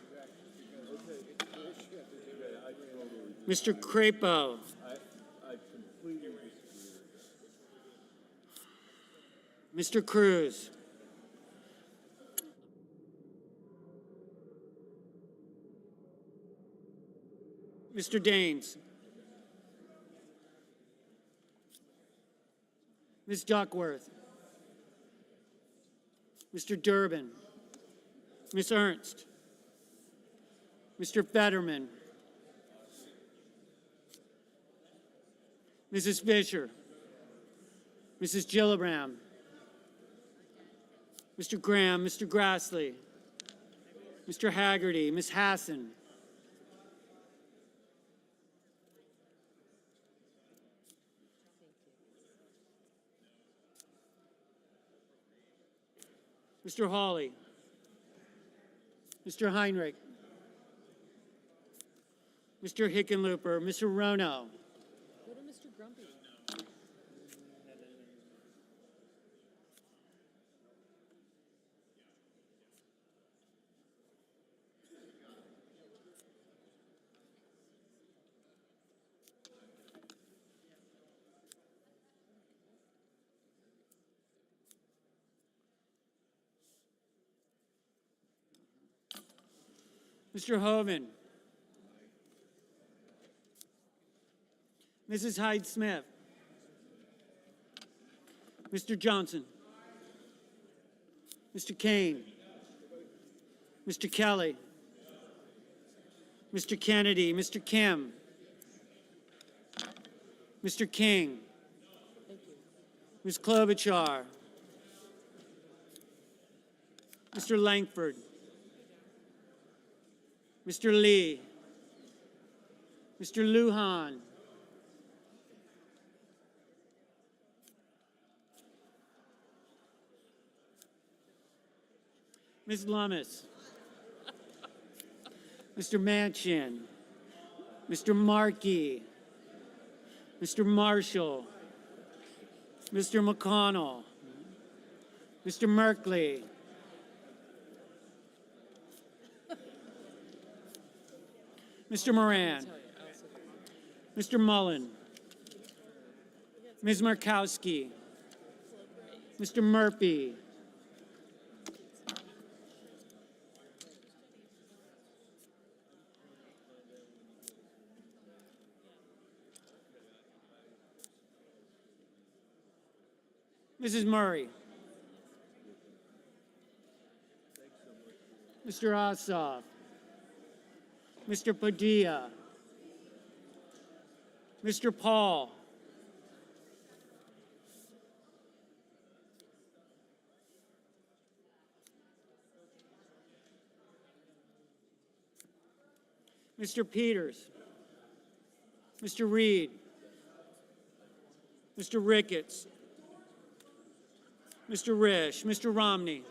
Mr. Crapo. Mr. Cruz. Mr. Daines. Ms. Duckworth. Mr. Durbin. Ms. Ernst. Mr. Fetterman. Mrs. Fisher. Mrs. Gillibrand. Mr. Graham, Mr. Grassley. Mr. Haggerty, Ms. Hassan. Mr. Hawley. Mr. Heinrich. Mr. Hickenlooper, Mr. Rono. Go to Mr. Grumpy. Mr. Hoven. Mrs. Hyde-Smith. Mr. Johnson. Mr. Kane. Mr. Kelly. Mr. Kennedy. Mr. Kim. Mr. King. Ms. Klobuchar. Mr. Langford. Mr. Lee. Mr. Lujan. Ms. Lummis, Mr. Manchin, Mr. Markey, Mr. Marshall, Mr. McConnell, Mr. Merkley, Mr. Moran, Mr. Mullen, Ms. Murkowski, Mr. Murphy, Mrs. Murray, Mr. Ossoff, Mr. Padilla, Mr. Paul, Mr. Peters, Mr. Reed, Mr. Ricketts, Mr. Risch, Mr. Romney,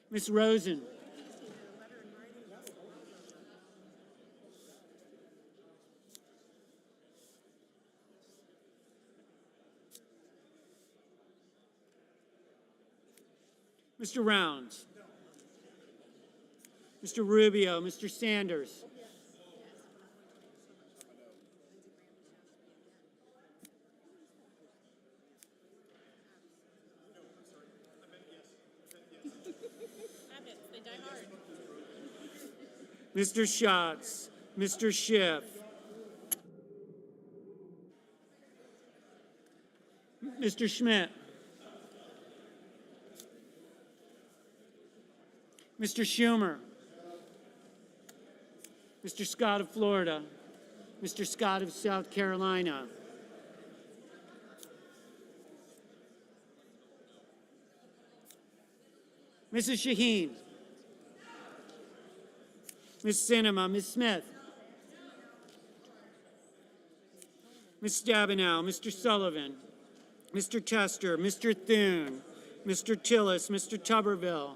Ms. Rosen, Mr. Rounds, Mr. Rubio, Mr. Sanders, Mr. Schatz, Mr. Schiff, Mr. Schmidt, Mr. Schumer, Mr. Scott of Florida, Mr. Scott of South Carolina, Mrs. Shaheen, Ms. Sinema, Ms. Smith, Ms. Stabenow, Mr. Sullivan, Mr. Tester, Mr. Thune, Mr. Tillis, Mr. Tuberville,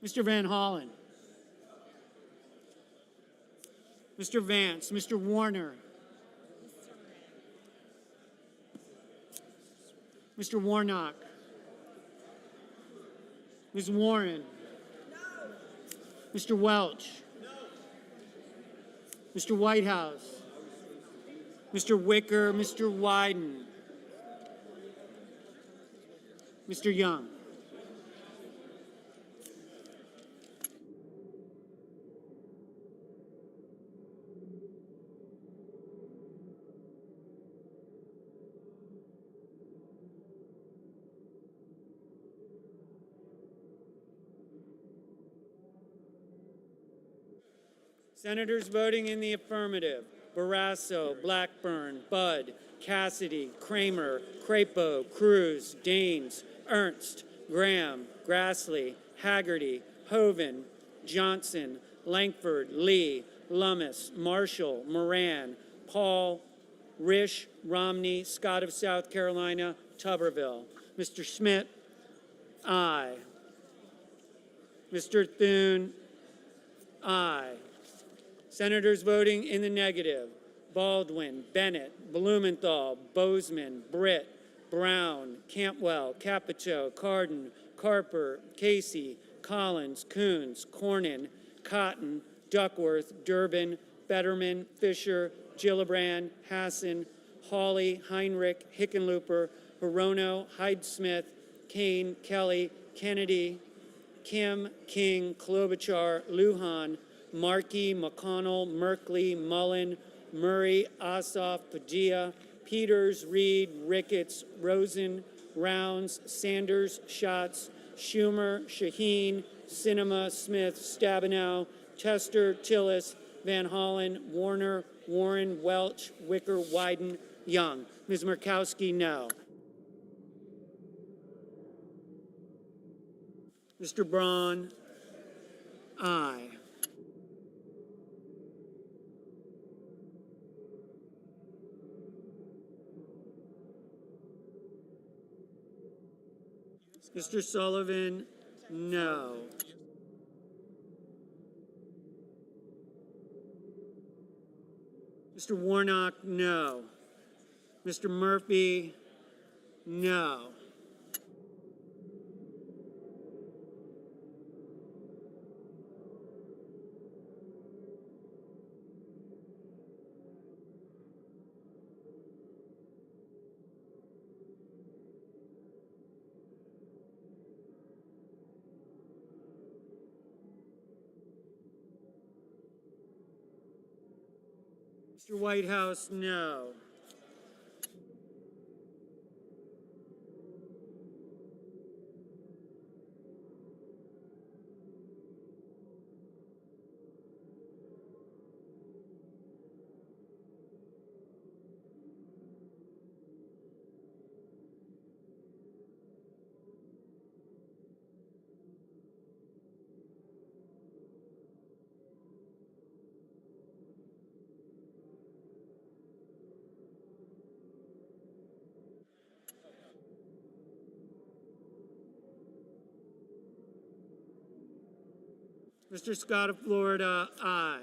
Mr. Van Hollen, Mr. Vance, Mr. Warner, Mr. Warnock, Ms. Warren, Mr. Welch, Mr. Whitehouse, Mr. Wicker, Mr. Wyden, Mr. Young. Senators voting in the affirmative: Barrasso, Blackburn, Budd, Cassidy, Kramer, Crapo, Cruz, Daines, Ernst, Graham, Grassley, Haggerty, Hoeven, Johnson, Lankford, Lee, Lummis, Marshall, Moran, Paul, Risch, Romney, Scott of South Carolina, Tuberville. Mr. Schmidt, aye. Mr. Thune, aye. Senators voting in the negative: Baldwin, Bennett, Blumenthal, Bozeman, Britt, Brown, Cantwell, Capito, Cardin, Carper, Casey, Collins, Coons, Cornyn, Cotton, Duckworth, Durbin, Betterman, Fisher, Gillibrand, Hassan, Hawley, Heinrich, Hickenlooper, Hirono, Hyde-Smith, Kane, Kelly, Kennedy, Kim, King, Klobuchar, Lujan, Markey, McConnell, Merkley, Mullen, Murray, Ossoff, Padilla, Peters, Reed, Ricketts, Rosen, Rounds, Sanders, Schatz, Schumer, Shaheen, Sinema, Smith, Stabenow, Tester, Tillis, Van Hollen, Warner, Warren, Welch, Wicker, Wyden, Young. Ms. Murkowski, no. Mr. Braun, aye. Mr. Sullivan, no. Mr. Warnock, no. Mr. Murphy, no. Mr. Whitehouse, no. Mr. Scott of Florida, aye.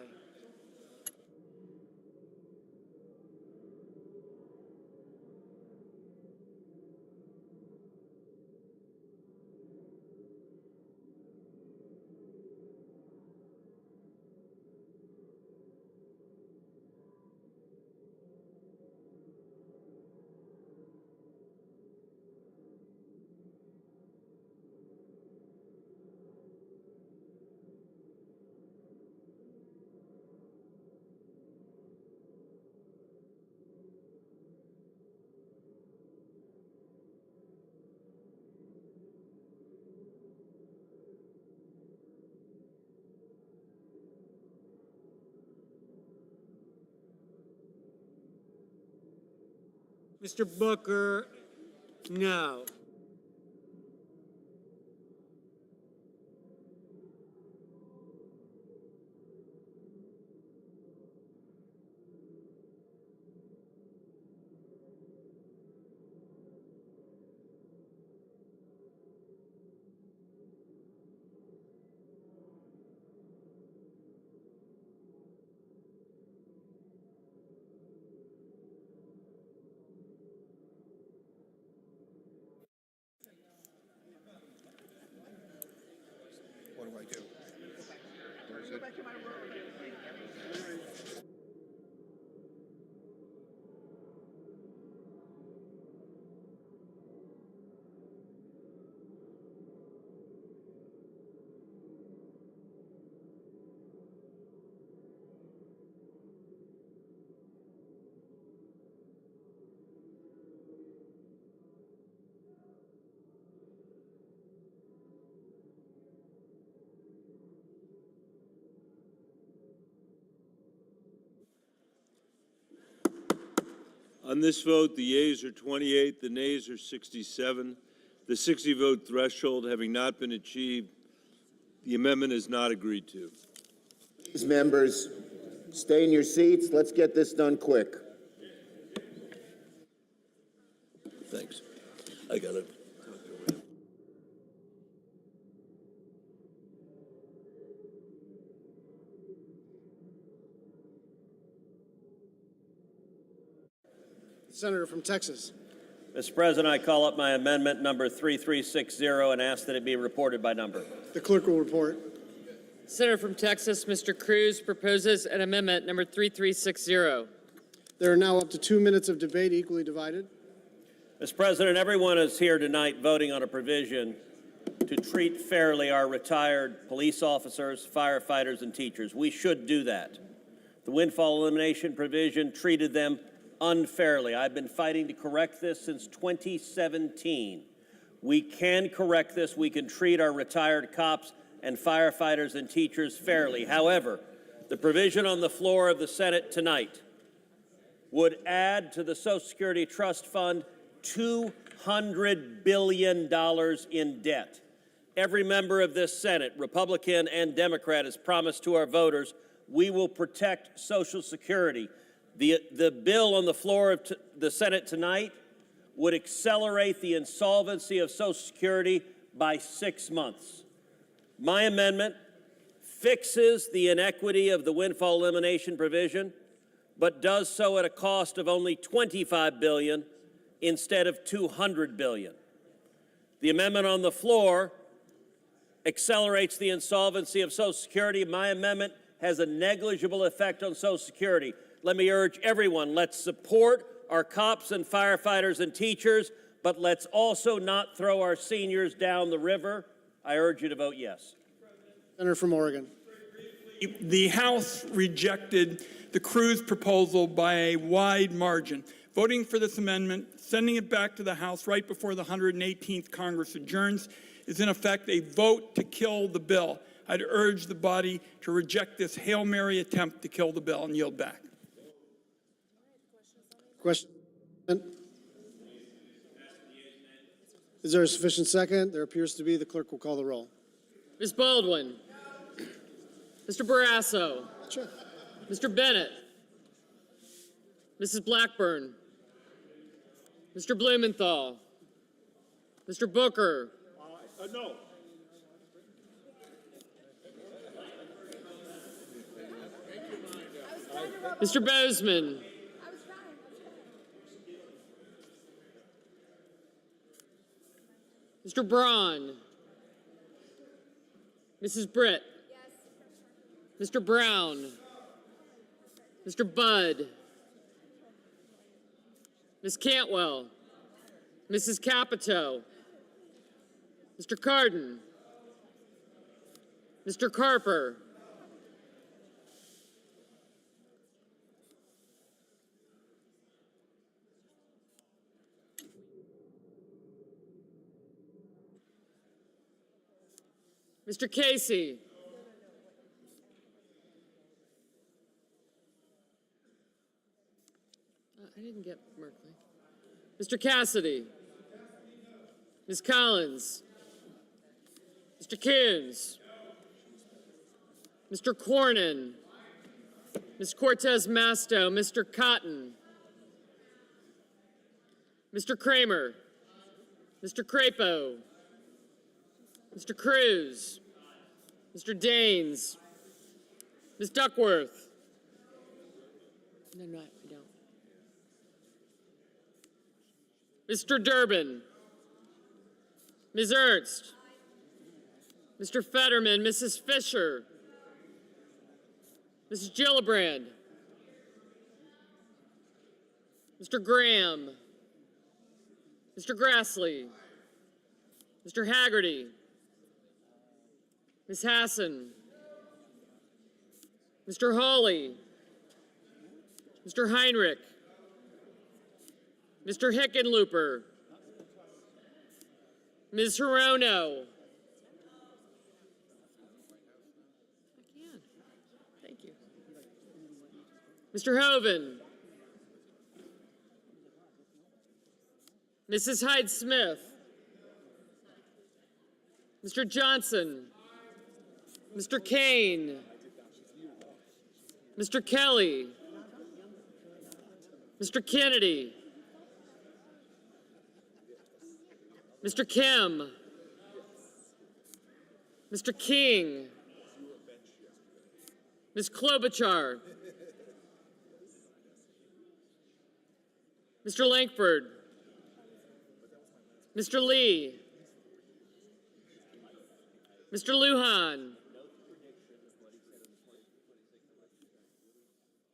Mr. Booker, no. What do I do? On this vote, the yeas are 28, the nays are 67. The 60-vote threshold having not been achieved, the amendment is not agreed to. Please, members, stay in your seats. Let's get this done quick. Thanks. I got it. Senator from Texas. Mr. President, I call up my amendment number 3360 and ask that it be reported by number. The clerk will report. Senator from Texas, Mr. Cruz proposes an amendment number 3360. There are now up to 2 minutes of debate equally divided. Mr. President, everyone is here tonight voting on a provision to treat fairly our retired police officers, firefighters, and teachers. We should do that. The windfall elimination provision treated them unfairly. I've been fighting to correct this since 2017. We can correct this. We can treat our retired cops and firefighters and teachers fairly. However, the provision on the floor of the Senate tonight would add to the Social Security Trust Fund $200 billion in debt. Every member of this Senate, Republican and Democrat, has promised to our voters we will protect Social Security. The bill on the floor of the Senate tonight would accelerate the insolvency of Social Security by 6 months. My amendment fixes the inequity of the windfall elimination provision, but does so at a cost of only $25 billion instead of $200 billion. The amendment on the floor accelerates the insolvency of Social Security. My amendment has a negligible effect on Social Security. Let me urge everyone, let's support our cops and firefighters and teachers, but let's also not throw our seniors down the river. I urge you to vote yes. Senator from Oregon. The House rejected the Cruz proposal by a wide margin. Voting for this amendment, sending it back to the House right before the 118th Congress adjourns, is in effect a vote to kill the bill. I'd urge the body to reject this Hail Mary attempt to kill the bill and yield back. Question? Is there a sufficient second? There appears to be. The clerk will call the roll. Ms. Baldwin. Mr. Barrasso. Sure. Mr. Bennett. Mrs. Blackburn. Mr. Blumenthal. Mr. Booker. No. Mr. Bozeman. Mr. Braun. Mrs. Britt. Mr. Brown. Mr. Budd. Ms. Cantwell. Mrs. Capito. Mr. Cardin. Mr. Carper. Mr. Casey. I didn't get Merkley. Mr. Cassidy. Ms. Collins. Mr. Coons. Mr. Cornyn. Ms. Cortez Masto. Mr. Cotton. Mr. Kramer. Mr. Crapo. Mr. Cruz. Mr. Daines. Ms. Duckworth. No, no, I don't. Mr. Durbin. Ms. Ernst. Mr. Fetterman. Mrs. Fisher. Mrs. Gillibrand. Mr. Graham. Mr. Grassley. Mr. Haggerty. Ms. Hassan. Mr. Hawley. Mr. Heinrich. Mr. Hickenlooper. Ms. Hirono. I can. Thank you. Mr. Hoven. Mrs. Hyde-Smith. Mr. Johnson. Mr. Kane. Mr. Kelly. Mr. Kennedy. Mr. Kim. Mr. King. Ms. Klobuchar. Mr. Lankford. Mr. Lee. Mr. Lujan.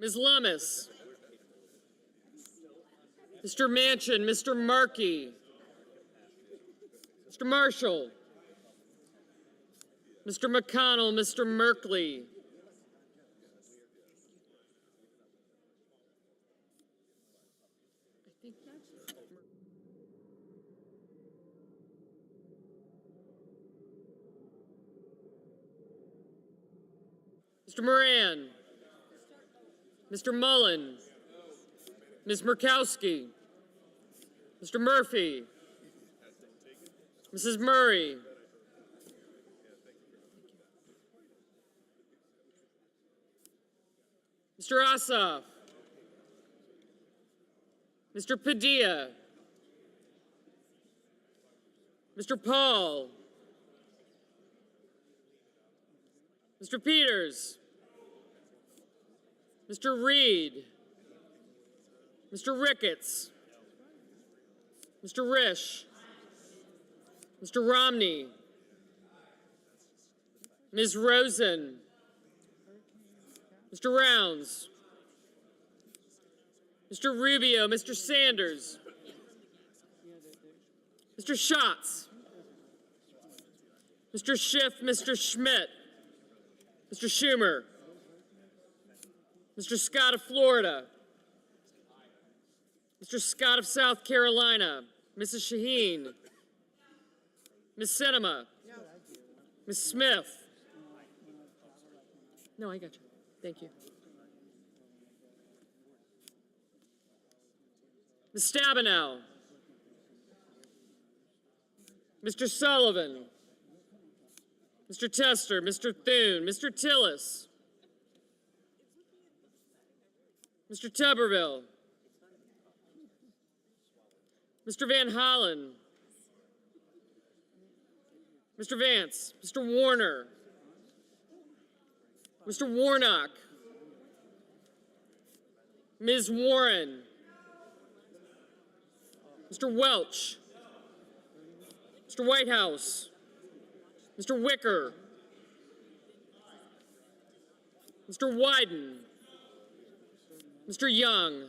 Ms. Lummis. Mr. Manchin. Mr. Markey. Mr. Marshall. Mr. McConnell. Mr. Merkley. Mr. Moran. Mr. Mullen. Ms. Murkowski. Mr. Murphy. Mrs. Murray. Mr. Ossoff. Mr. Padilla. Mr. Paul, Mr. Peters, Mr. Reed, Mr. Ricketts, Mr. Risch, Mr. Romney, Ms. Rosen, Mr. Rounds, Mr. Rubio, Mr. Sanders, Mr. Schatz, Mr. Schiff, Mr. Schmidt, Mr. Schumer, Mr. Scott of Florida, Mr. Scott of South Carolina, Mrs. Shaheen, Ms. Sinema, Ms. Smith. No, I got you. Thank you. Ms. Stabenow, Mr. Sullivan, Mr. Tester, Mr. Thune, Mr. Tillis, Mr. Tuberville, Mr. Van Hollen, Mr. Vance, Mr. Warner, Mr. Warnock, Ms. Warren, Mr. Welch, Mr. Whitehouse, Mr. Wicker, Mr. Wyden, Mr. Young,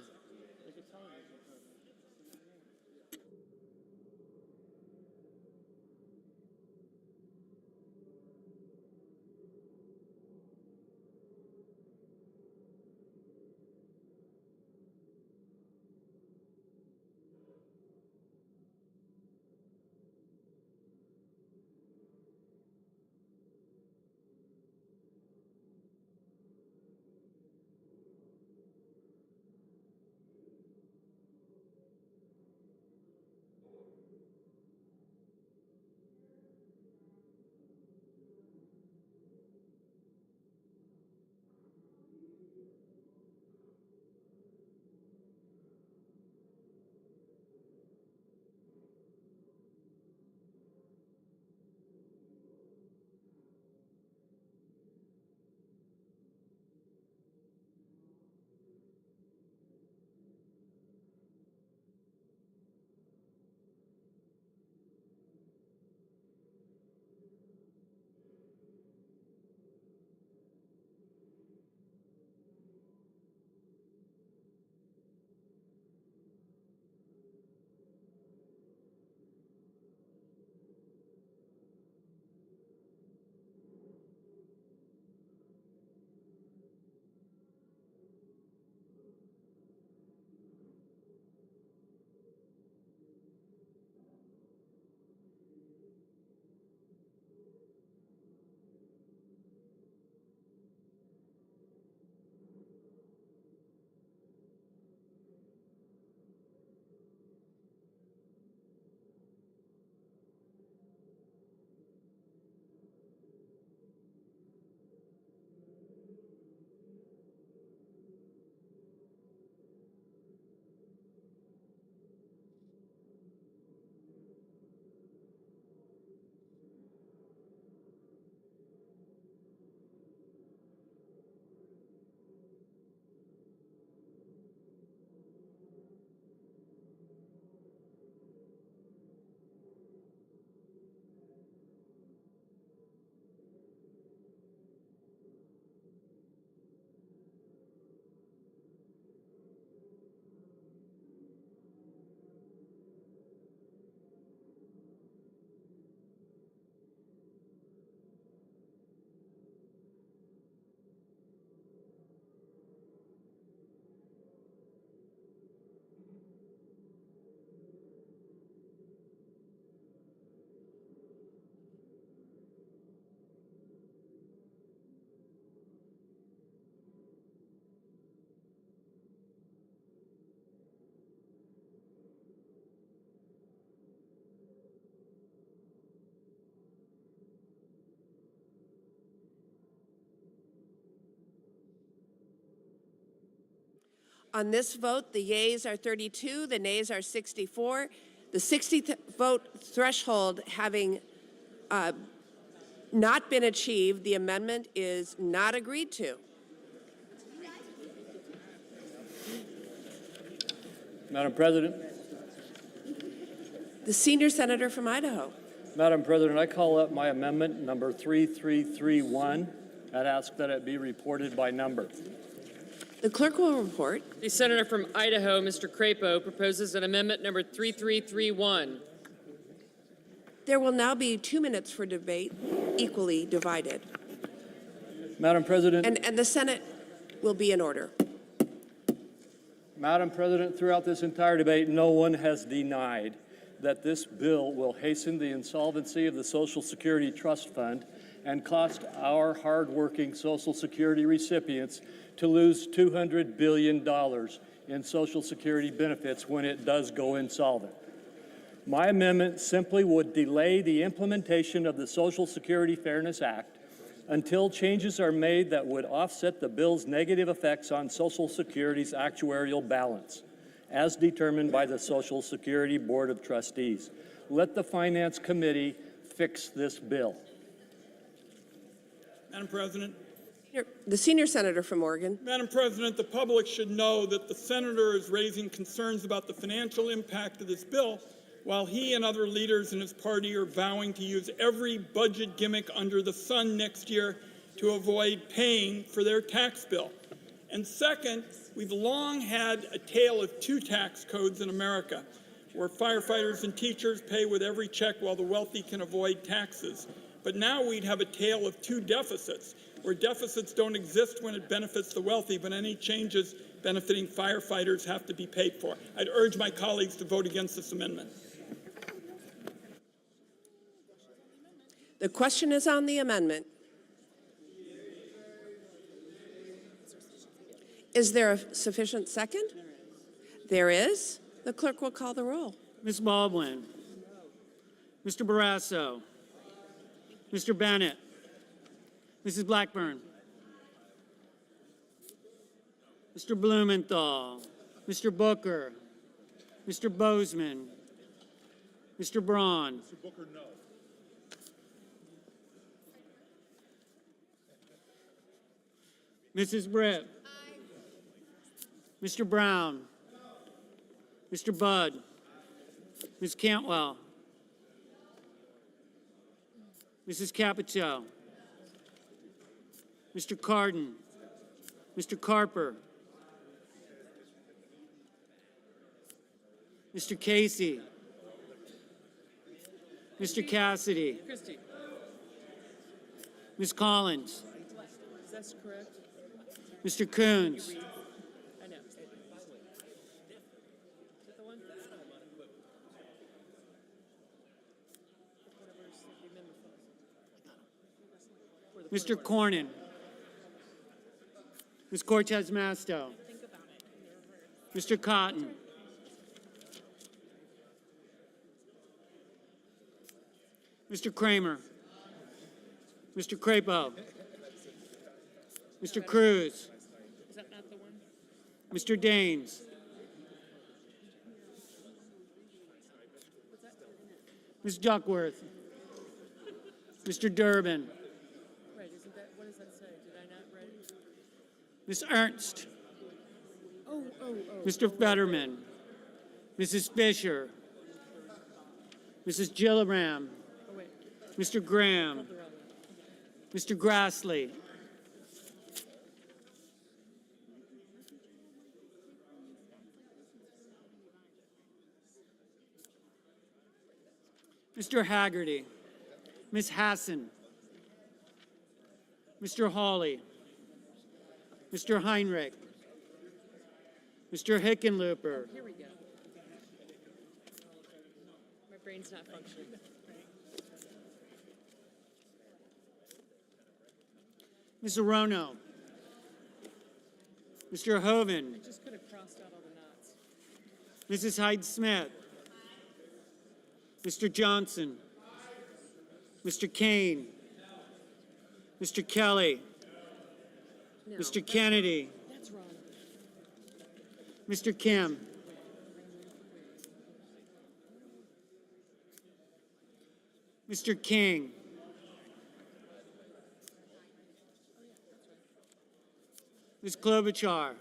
On this vote, the yeas are 32, the nays are 64. The 60-vote threshold having not been achieved, the amendment is not agreed to. Madam President. The senior senator from Idaho. Madam President, I call up my amendment number 3331 and ask that it be reported by number. The clerk will report. The senator from Idaho, Mr. Crapo, proposes an amendment number 3331. There will now be 2 minutes for debate, equally divided. Madam President. And the Senate will be in order. Madam President, throughout this entire debate, no one has denied that this bill will hasten the insolvency of the Social Security Trust Fund and cost our hardworking Social Security recipients to lose $200 billion in Social Security benefits when it does go insolvent. My amendment simply would delay the implementation of the Social Security Fairness Act until changes are made that would offset the bill's negative effects on Social Security's actuarial balance, as determined by the Social Security Board of Trustees. Let the Finance Committee fix this bill. Madam President. The senior senator from Oregon. Madam President, the public should know that the senator is raising concerns about the financial impact of this bill, while he and other leaders in his party are vowing to use every budget gimmick under the sun next year to avoid paying for their tax bill. And second, we've long had a tale of two tax codes in America, where firefighters and teachers pay with every check while the wealthy can avoid taxes. But now we'd have a tale of two deficits, where deficits don't exist when it benefits the wealthy, but any changes benefiting firefighters have to be paid for. I'd urge my colleagues to vote against this amendment. The question is on the amendment. Is there a sufficient second? There is. The clerk will call the roll. Ms. Baldwin. Mr. Barrasso. Mr. Bennett. Mrs. Blackburn. Mr. Blumenthal. Mr. Booker. Mr. Bozeman. Mr. Braun. Mr. Booker, no. Mrs. Britt. Mr. Brown. Mr. Budd. Ms. Cantwell. Mrs. Capito. Mr. Cardin. Mr. Carper. Mr. Casey. Mr. Cassidy. Christie. Ms. Collins. Is that correct? Mr. Coons. I know. Is that the one? Mr. Cornyn. Ms. Cortez Masto. Mr. Cotton. Mr. Kramer. Mr. Crapo. Mr. Cruz. Is that not the one? Mr. Daines. Ms. Duckworth. Mr. Durbin. Right, isn't that, what does that say? Did I not write it? Ms. Ernst. Oh. Mr. Fetterman. Mrs. Fisher. Mrs. Gillibrand. Oh, wait. Mr. Graham. Mr. Grassley. Mr. Haggerty. Ms. Hassan. Mr. Hawley. Mr. Heinrich. Mr. Hickenlooper. Here we go. My brain's not functioning. Ms. Arono. Mr. Hoven. I just could have crossed out all the knots. Mrs. Hyde-Smith. Mr. Johnson. Mr. Kane. Mr. Kelly. No, Mr. Kennedy. That's wrong. Mr. Kim. Mr. King. Ms. Klobuchar.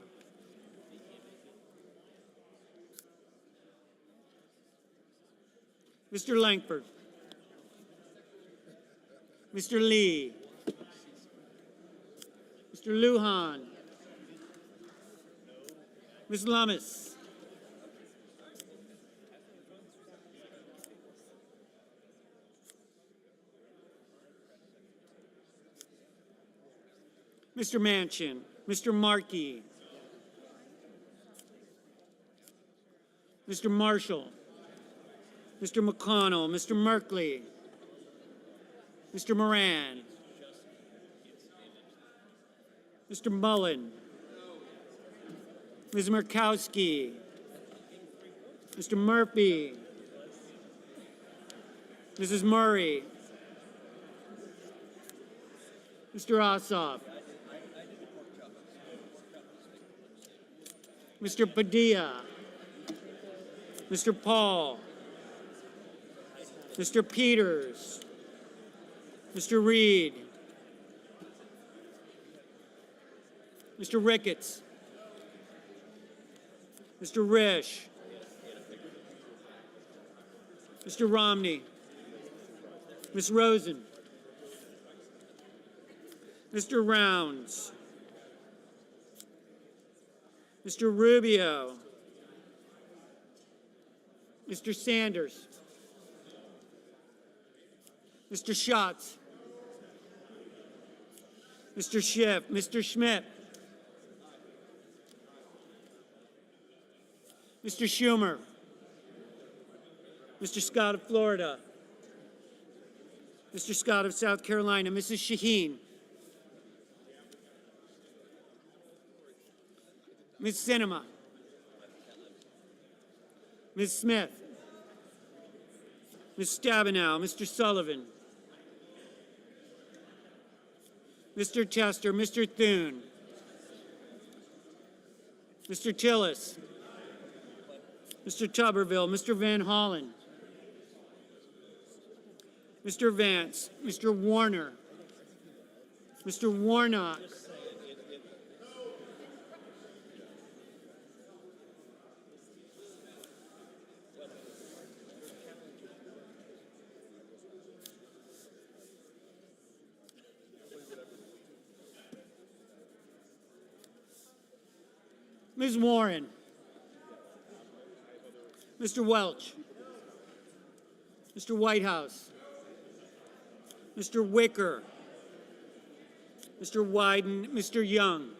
Mr. Langford. Mr. Lee. Mr. Lujan. Ms. Lummis. Mr. Manchin. Mr. Markey. Mr. Marshall. Mr. McConnell. Mr. Merkley. Mr. Moran. Mr. Mullen. Ms. Murkowski. Mr. Murphy. Mrs. Murray. Mr. Ossoff. Mr. Padilla. Mr. Paul. Mr. Peters. Mr. Reed. Mr. Ricketts. Mr. Risch. Mr. Romney. Ms. Rosen. Mr. Rounds. Mr. Rubio. Mr. Sanders. Mr. Schatz. Mr. Schiff. Mr. Schmidt. Mr. Schumer. Mr. Scott of Florida. Mr. Scott of South Carolina. Mrs. Shaheen. Ms. Sinema. Ms. Smith. Ms. Stabenow. Mr. Sullivan. Mr. Chester. Mr. Thune. Mr. Tillis. Mr. Tuberville. Mr. Van Hollen. Mr. Vance. Mr. Warner. Mr. Warnock. Ms. Warren. Mr. Welch. Mr. Whitehouse. Mr. Wicker. Mr. Wyden. Mr. Young.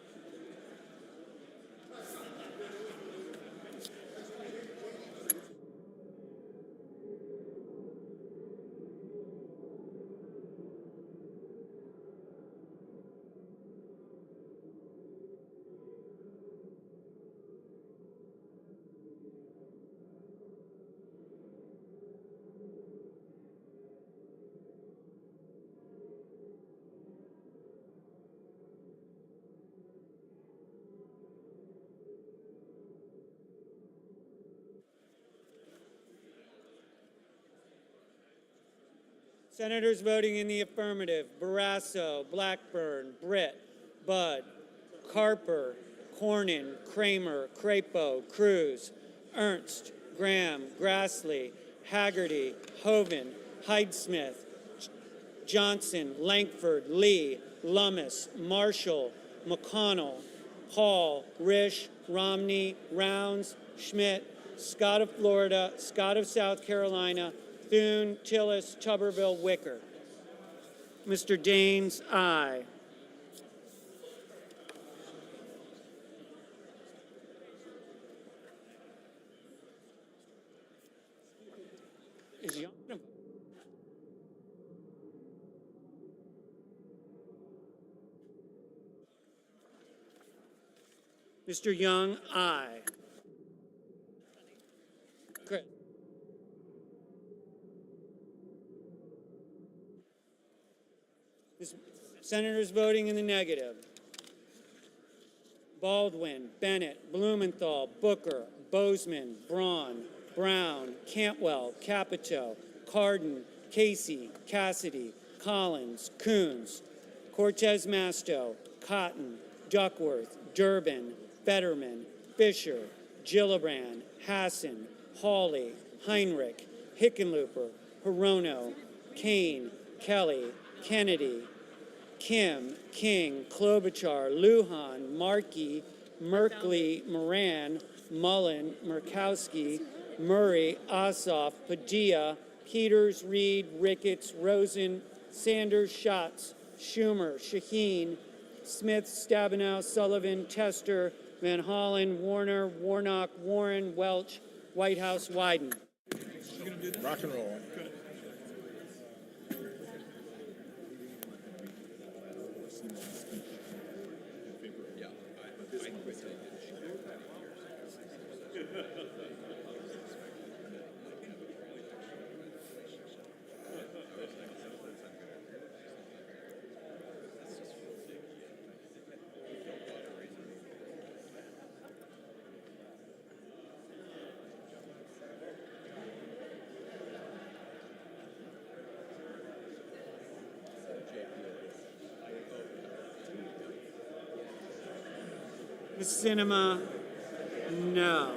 Senators voting in the affirmative: Barrasso, Blackburn, Britt, Budd, Carper, Cornyn, Kramer, Crapo, Cruz, Ernst, Graham, Grassley, Haggerty, Hoeven, Hyde-Smith, Johnson, Lankford, Lee, Lummis, Marshall, McConnell, Paul, Risch, Romney, Rounds, Schmidt, Scott of Florida, Scott of South Carolina, Thune, Tillis, Tuberville, Wicker. Mr. Daines, aye. Is Young gonna vote? Mr. Young, aye. Chris. Senators voting in the negative: Baldwin, Bennett, Blumenthal, Booker, Bozeman, Braun, Brown, Cantwell, Capito, Cardin, Casey, Cassidy, Collins, Coons, Cortez Masto, Cotton, Duckworth, Durbin, Fetterman, Fisher, Gillibrand, Hassan, Hawley, Heinrich, Hickenlooper, Hirono, Kane, Kelly, Kennedy, Kim, King, Klobuchar, Lujan, Markey, Merkley, Moran, Mullen, Murkowski, Murray, Ossoff, Padilla, Peters, Reed, Ricketts, Rosen, Sanders, Schatz, Schumer, Shaheen, Smith, Stabenow, Sullivan, Tester, Van Hollen, Warner, Warnock, Warren, Welch, Whitehouse, Wyden. Rock and roll. Ms. Sinema, no.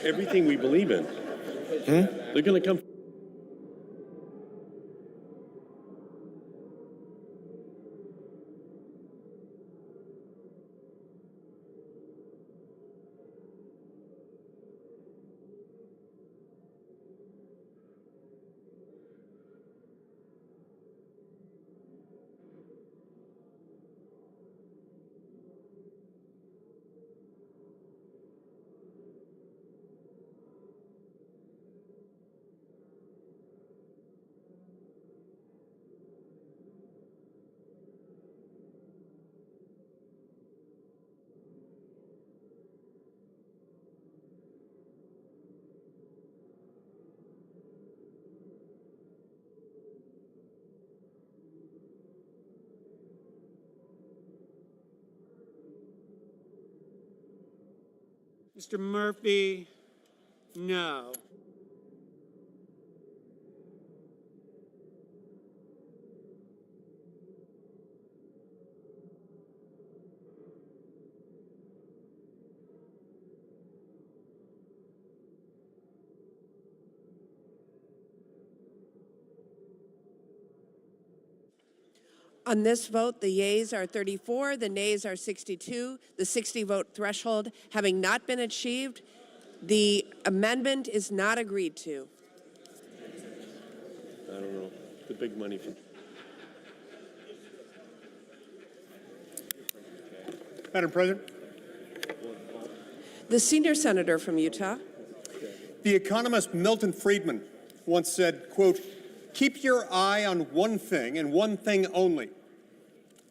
Everything we believe in. They're going to come. Mr. Murphy, no. On this vote, the yeas are 34, the nays are 62. The 60-vote threshold having not been achieved, the amendment is not agreed to. I don't know. The big money. Madam President. The senior senator from Utah. The economist Milton Friedman once said, quote, "Keep your eye on one thing and one thing only.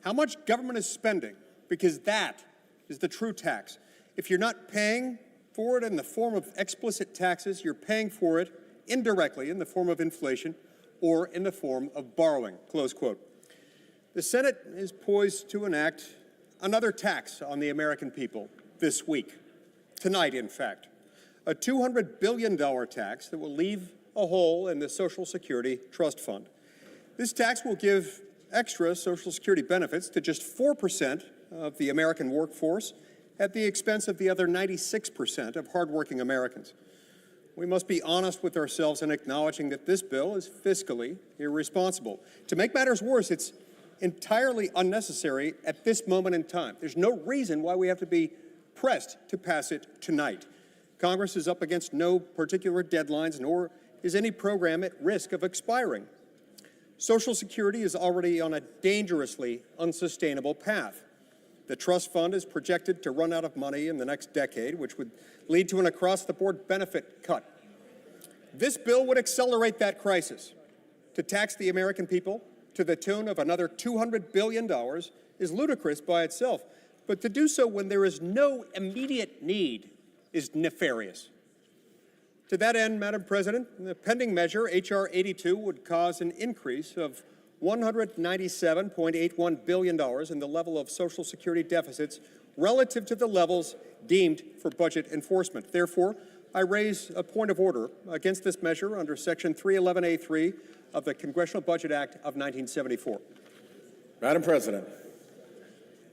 How much government is spending, because that is the true tax. If you're not paying for it in the form of explicit taxes, you're paying for it indirectly in the form of inflation or in the form of borrowing," close quote. The Senate is poised to enact another tax on the American people this week, tonight in fact, a $200 billion tax that will leave a hole in the Social Security Trust Fund. This tax will give extra Social Security benefits to just 4% of the American workforce at the expense of the other 96% of hardworking Americans. We must be honest with ourselves in acknowledging that this bill is fiscally irresponsible. To make matters worse, it's entirely unnecessary at this moment in time. There's no reason why we have to be pressed to pass it tonight. Congress is up against no particular deadlines, nor is any program at risk of expiring. Social Security is already on a dangerously unsustainable path. The trust fund is projected to run out of money in the next decade, which would lead to an across-the-board benefit cut. This bill would accelerate that crisis. To tax the American people to the tune of another $200 billion is ludicrous by itself, but to do so when there is no immediate need is nefarious. To that end, Madam President, the pending measure, H.R. 82, would cause an increase of $197.81 billion in the level of Social Security deficits relative to the levels deemed for budget enforcement. Therefore, I raise a point of order against this measure under Section 311A3 of the Congressional Budget Act of 1974. Madam President.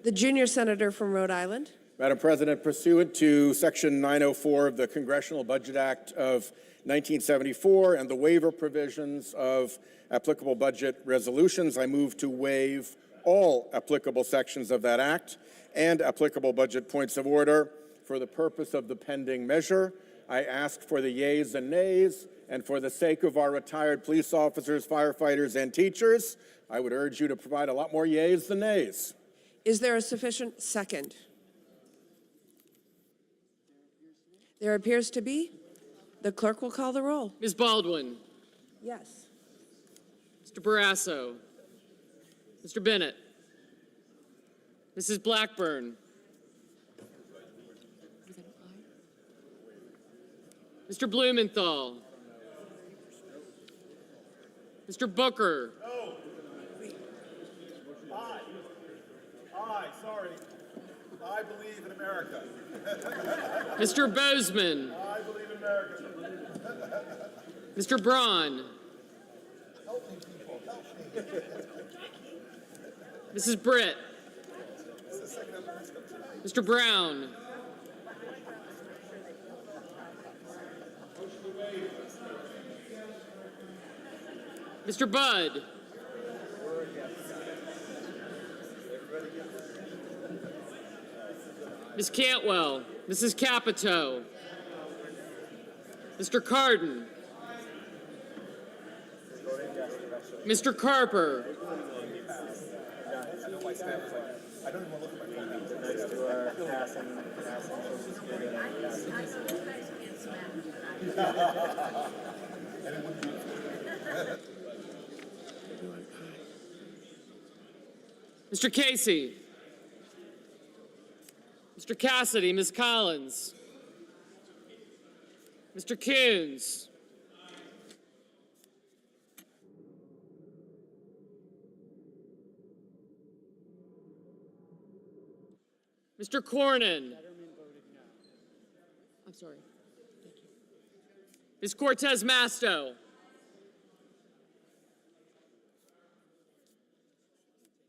The junior senator from Rhode Island. Madam President, pursuant to Section 904 of the Congressional Budget Act of 1974 and the waiver provisions of applicable budget resolutions, I move to waive all applicable sections of that act and applicable budget points of order for the purpose of the pending measure. I ask for the yeas and nays, and for the sake of our retired police officers, firefighters, and teachers, I would urge you to provide a lot more yeas than nays. Is there a sufficient second? There appears to be. The clerk will call the roll. Ms. Baldwin. Yes. Mr. Barrasso. Mr. Bennett. Mrs. Blackburn. Mr. Blumenthal. Mr. Booker. No. Aye, sorry. I believe in America. Mr. Bozeman. I believe in America. Mr. Braun. Help me, people. Help me. Mrs. Britt. Mr. Brown. Mr. Budd. Ms. Cantwell. Mrs. Capito. Mr. Cardin. Mr. Carper. Mr. Casey. Mr. Cassidy, Ms. Collins. Mr. Coons. Mr. Cornyn. I'm sorry. Thank you. Ms. Cortez Masto.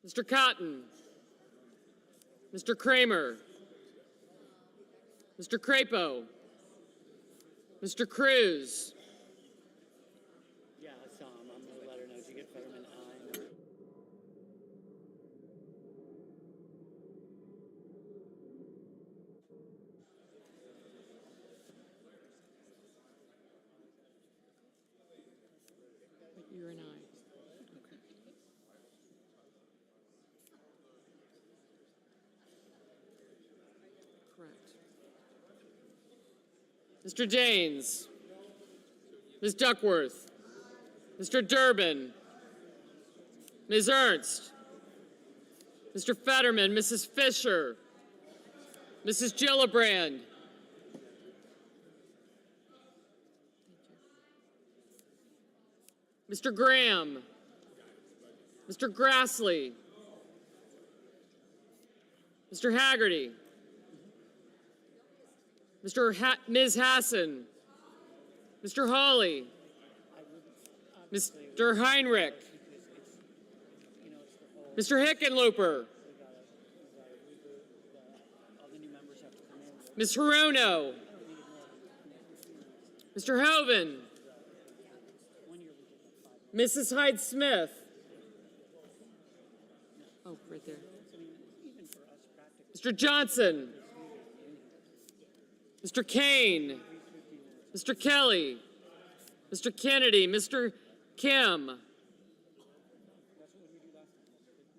Mr. Cotton. Mr. Kramer. Mr. Crapo. Mr. Cruz. Yeah, I saw him. I'm going to let her know. Did you get Fetterman? I know. You're an aye. Correct. Mr. Janes. Ms. Duckworth. Mr. Durbin. Ms. Ernst. Mr. Fetterman. Mrs. Fisher. Mrs. Gillibrand. Mr. Graham. Mr. Grassley. Mr. Haggerty. Ms. Hassan. Mr. Hawley. Mr. Heinrich. Mr. Hickenlooper. Ms. Hirono. Mr. Hoven. Mrs. Hyde-Smith. Oh, right there. Mr. Johnson. Mr. Kane. Mr. Kelly. Mr. Kennedy. Mr. Kim.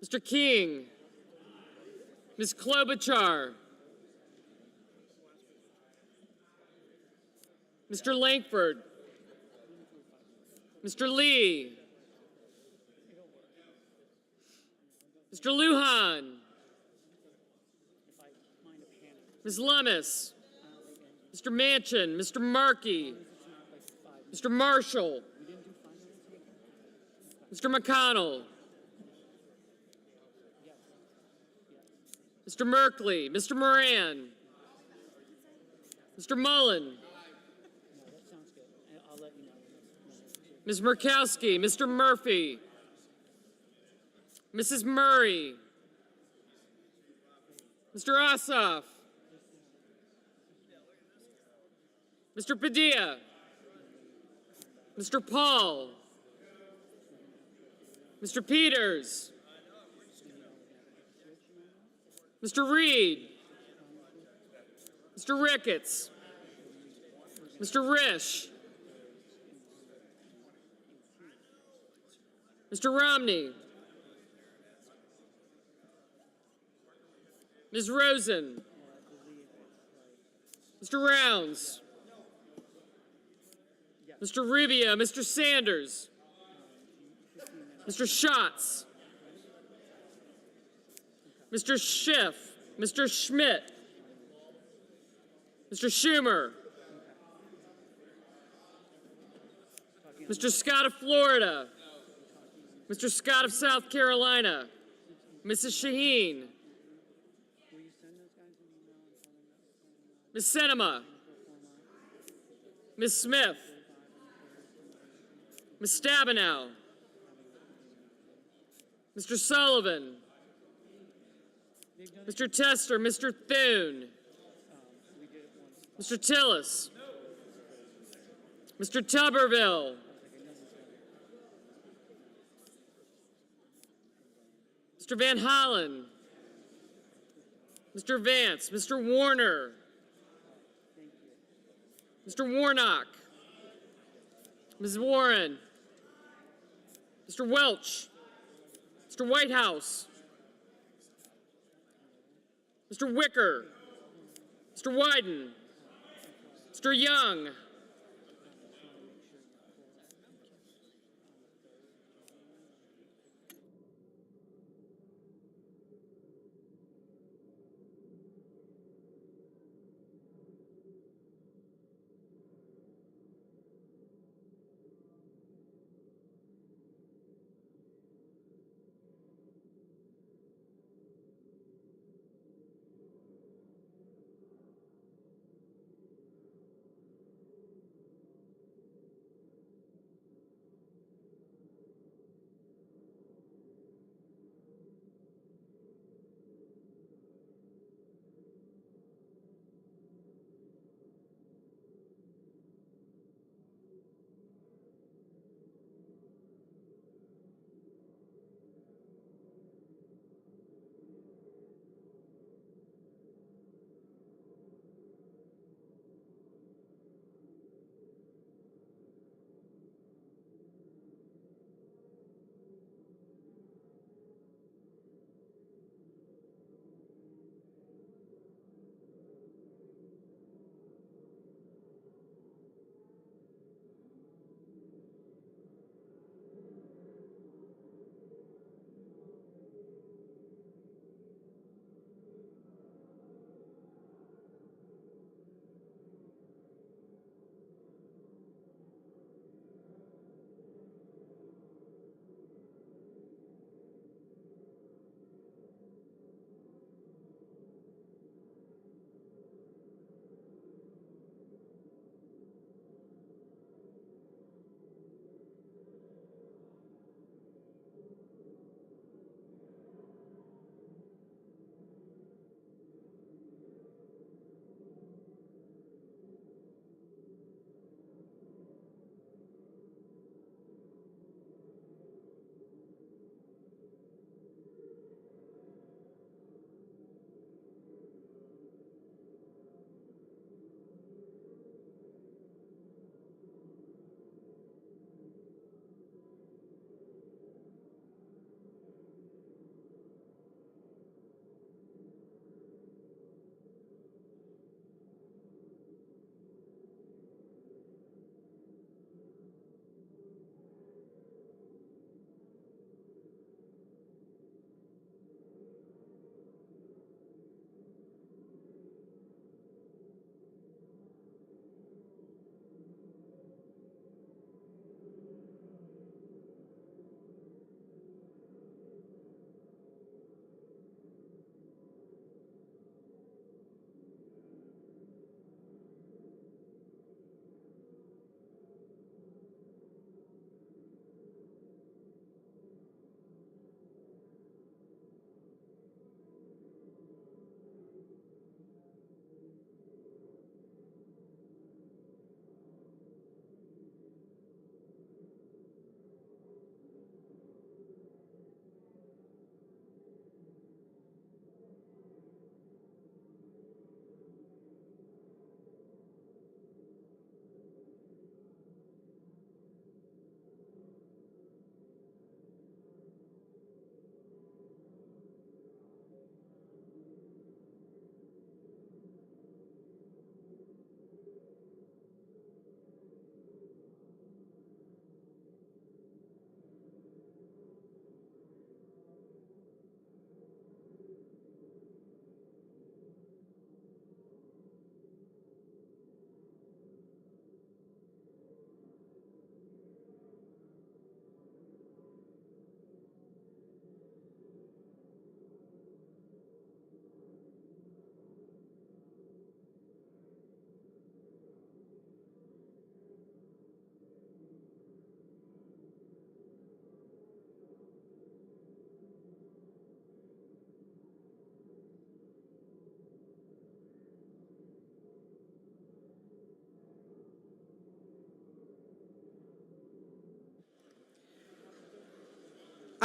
Mr. King. Ms. Klobuchar. Mr. Langford. Mr. Lee. Mr. Lujan. Ms. Lummis. Mr. Manchin. Mr. Markey. Mr. Marshall. Mr. McConnell. Mr. Merkley. Mr. Moran. Mr. Mullen. Ms. Murkowski, Mr. Murphy, Mrs. Murray, Mr. Ossoff, Mr. Padilla, Mr. Paul, Mr. Peters, Mr. Reed, Mr. Ricketts, Mr. Risch, Mr. Romney, Ms. Rosen, Mr. Rounds, Mr. Rubio, Mr. Sanders, Mr. Schatz, Mr. Schiff, Mr. Schmidt, Mr. Schumer, Mr. Scott of Florida, Mr. Scott of South Carolina, Mrs. Shaheen, Ms. Sinema, Ms. Smith, Ms. Stabenow, Mr. Sullivan, Mr. Tester, Mr. Thune, Mr. Tillis, Mr. Tuberville, Mr. Van Hollen, Mr. Vance, Mr. Warner, Mr. Warnock, Ms. Warren, Mr. Welch, Mr. Whitehouse, Mr. Wicker, Mr. Wyden, Mr. Young,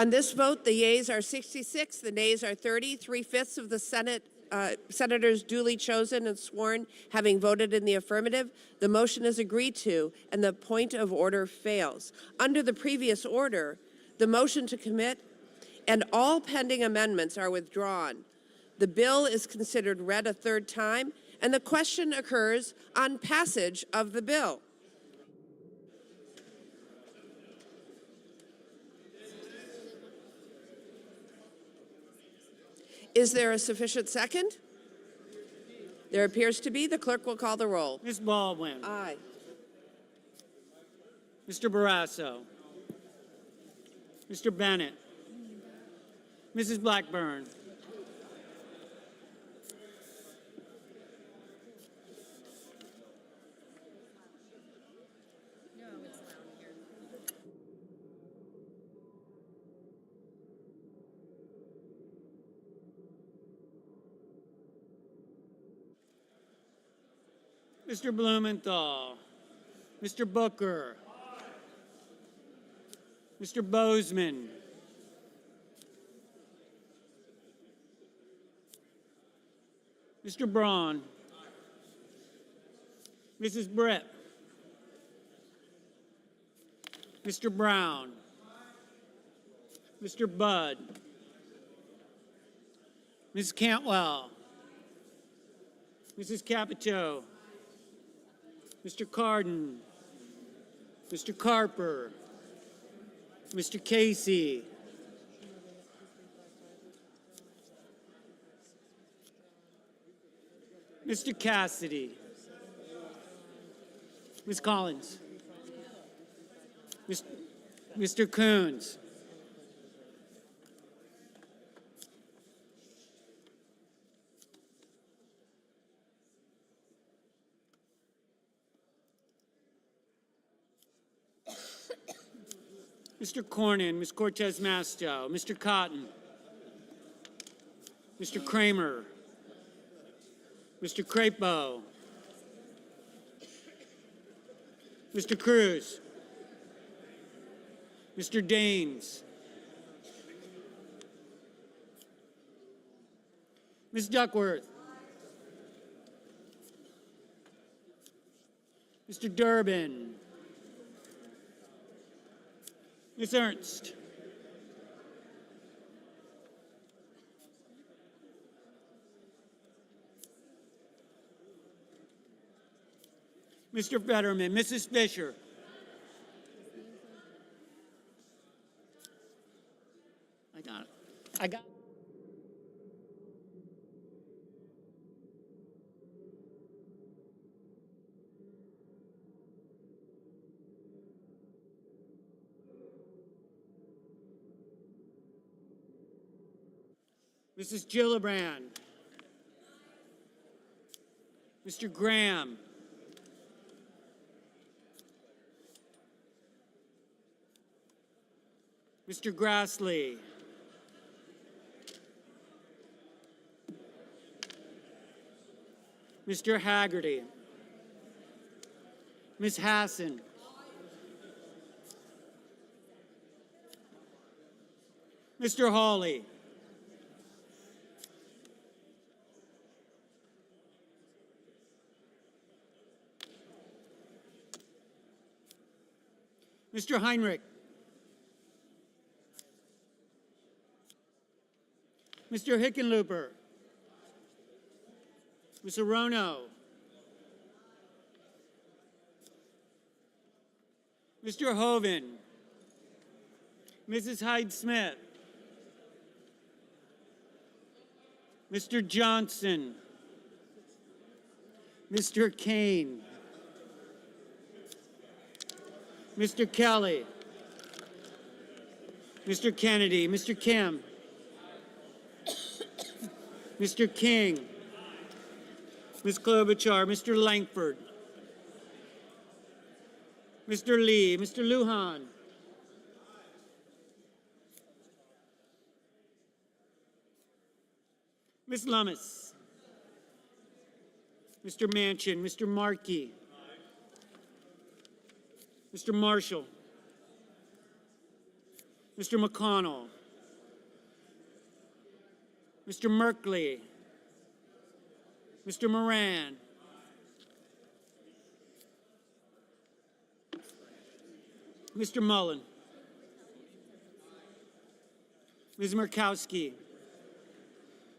On this vote, the yeas are 66, the nays are 30. 3/5 of the senators duly chosen and sworn having voted in the affirmative. The motion is agreed to, and the point of order fails. Under the previous order, the motion to commit and all pending amendments are withdrawn. The bill is considered read a third time, and the question occurs on passage of the bill. Is there a sufficient second? There appears to be. The clerk will call the roll. Ms. Baldwin. Aye. Mr. Barrasso. Mr. Bennett. Mrs. Blackburn. Mr. Blumenthal, Mr. Booker, Mr. Bozeman, Mr. Braun, Mrs. Britt, Mr. Brown, Mr. Budd, Ms. Cantwell, Mrs. Capito, Mr. Cardin, Mr. Carper, Mr. Casey, Mr. Cassidy, Ms. Collins, Mr. Coons, Mr. Cornyn, Ms. Cortez Masto, Mr. Cotton, Mr. Kramer, Mr. Crapo, Mr. Cruz, Mr. Daines, Ms. Duckworth, Mr. Durbin, Ms. Ernst, Mr. Fetterman, Mrs. Fisher, I got it. Mrs. Gillibrand, Mr. Graham, Mr. Grassley, Mr. Haggerty, Ms. Hassan, Mr. Hawley, Mr. Heinrich, Mr. Hickenlooper, Ms. Arono, Mr. Hoven, Mrs. Hyde-Smith, Mr. Johnson, Mr. Kane, Mr. Kelly, Mr. Kennedy, Mr. Kim, Mr. King, Ms. Klobuchar, Mr. Langford, Mr. Lee, Mr. Lujan, Ms. Lummis, Mr. Manchin, Mr. Markey, Mr. Marshall, Mr. McConnell, Mr. Merkley, Mr. Moran, Mr. Mullen, Ms. Murkowski,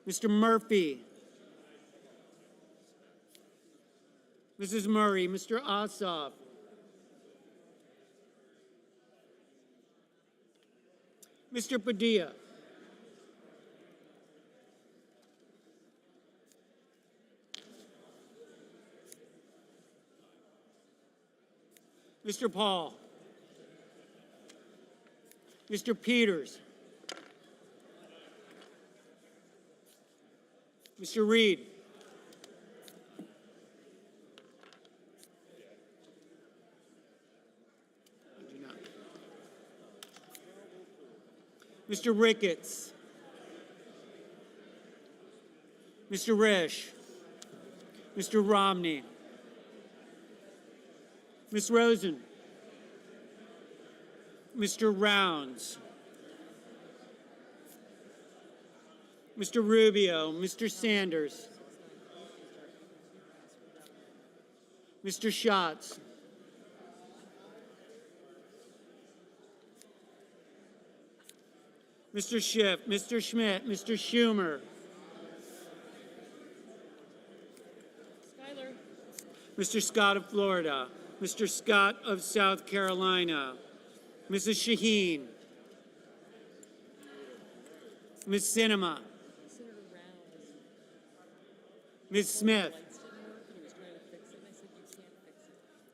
Mr. Murphy, Mrs. Murray, Mr. Ossoff, Mr. Padilla, Mr. Paul, Mr. Peters, Mr. Reed, Mr. Ricketts, Mr. Risch, Mr. Romney, Ms. Rosen, Mr. Rounds, Mr. Rubio, Mr. Sanders, Mr. Schatz, Mr. Schiff, Mr. Schmidt, Mr. Schumer, Mr. Scott of Florida, Mr. Scott of South Carolina, Mrs. Shaheen, Ms. Sinema, Ms. Smith,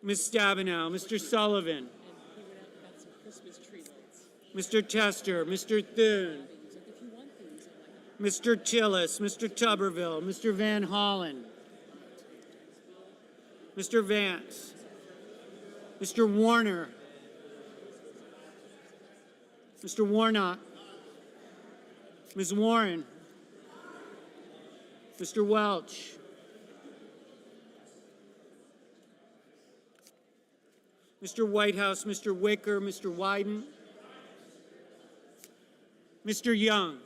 Ms. Stabenow, Mr. Sullivan, Mr. Tester, Mr. Thune, Mr. Tillis, Mr. Tuberville, Mr. Van Hollen, Mr. Vance, Mr. Warner, Mr. Warnock, Ms. Warren, Mr. Welch, Mr. Whitehouse, Mr. Wicker, Mr. Wyden, Mr. Young,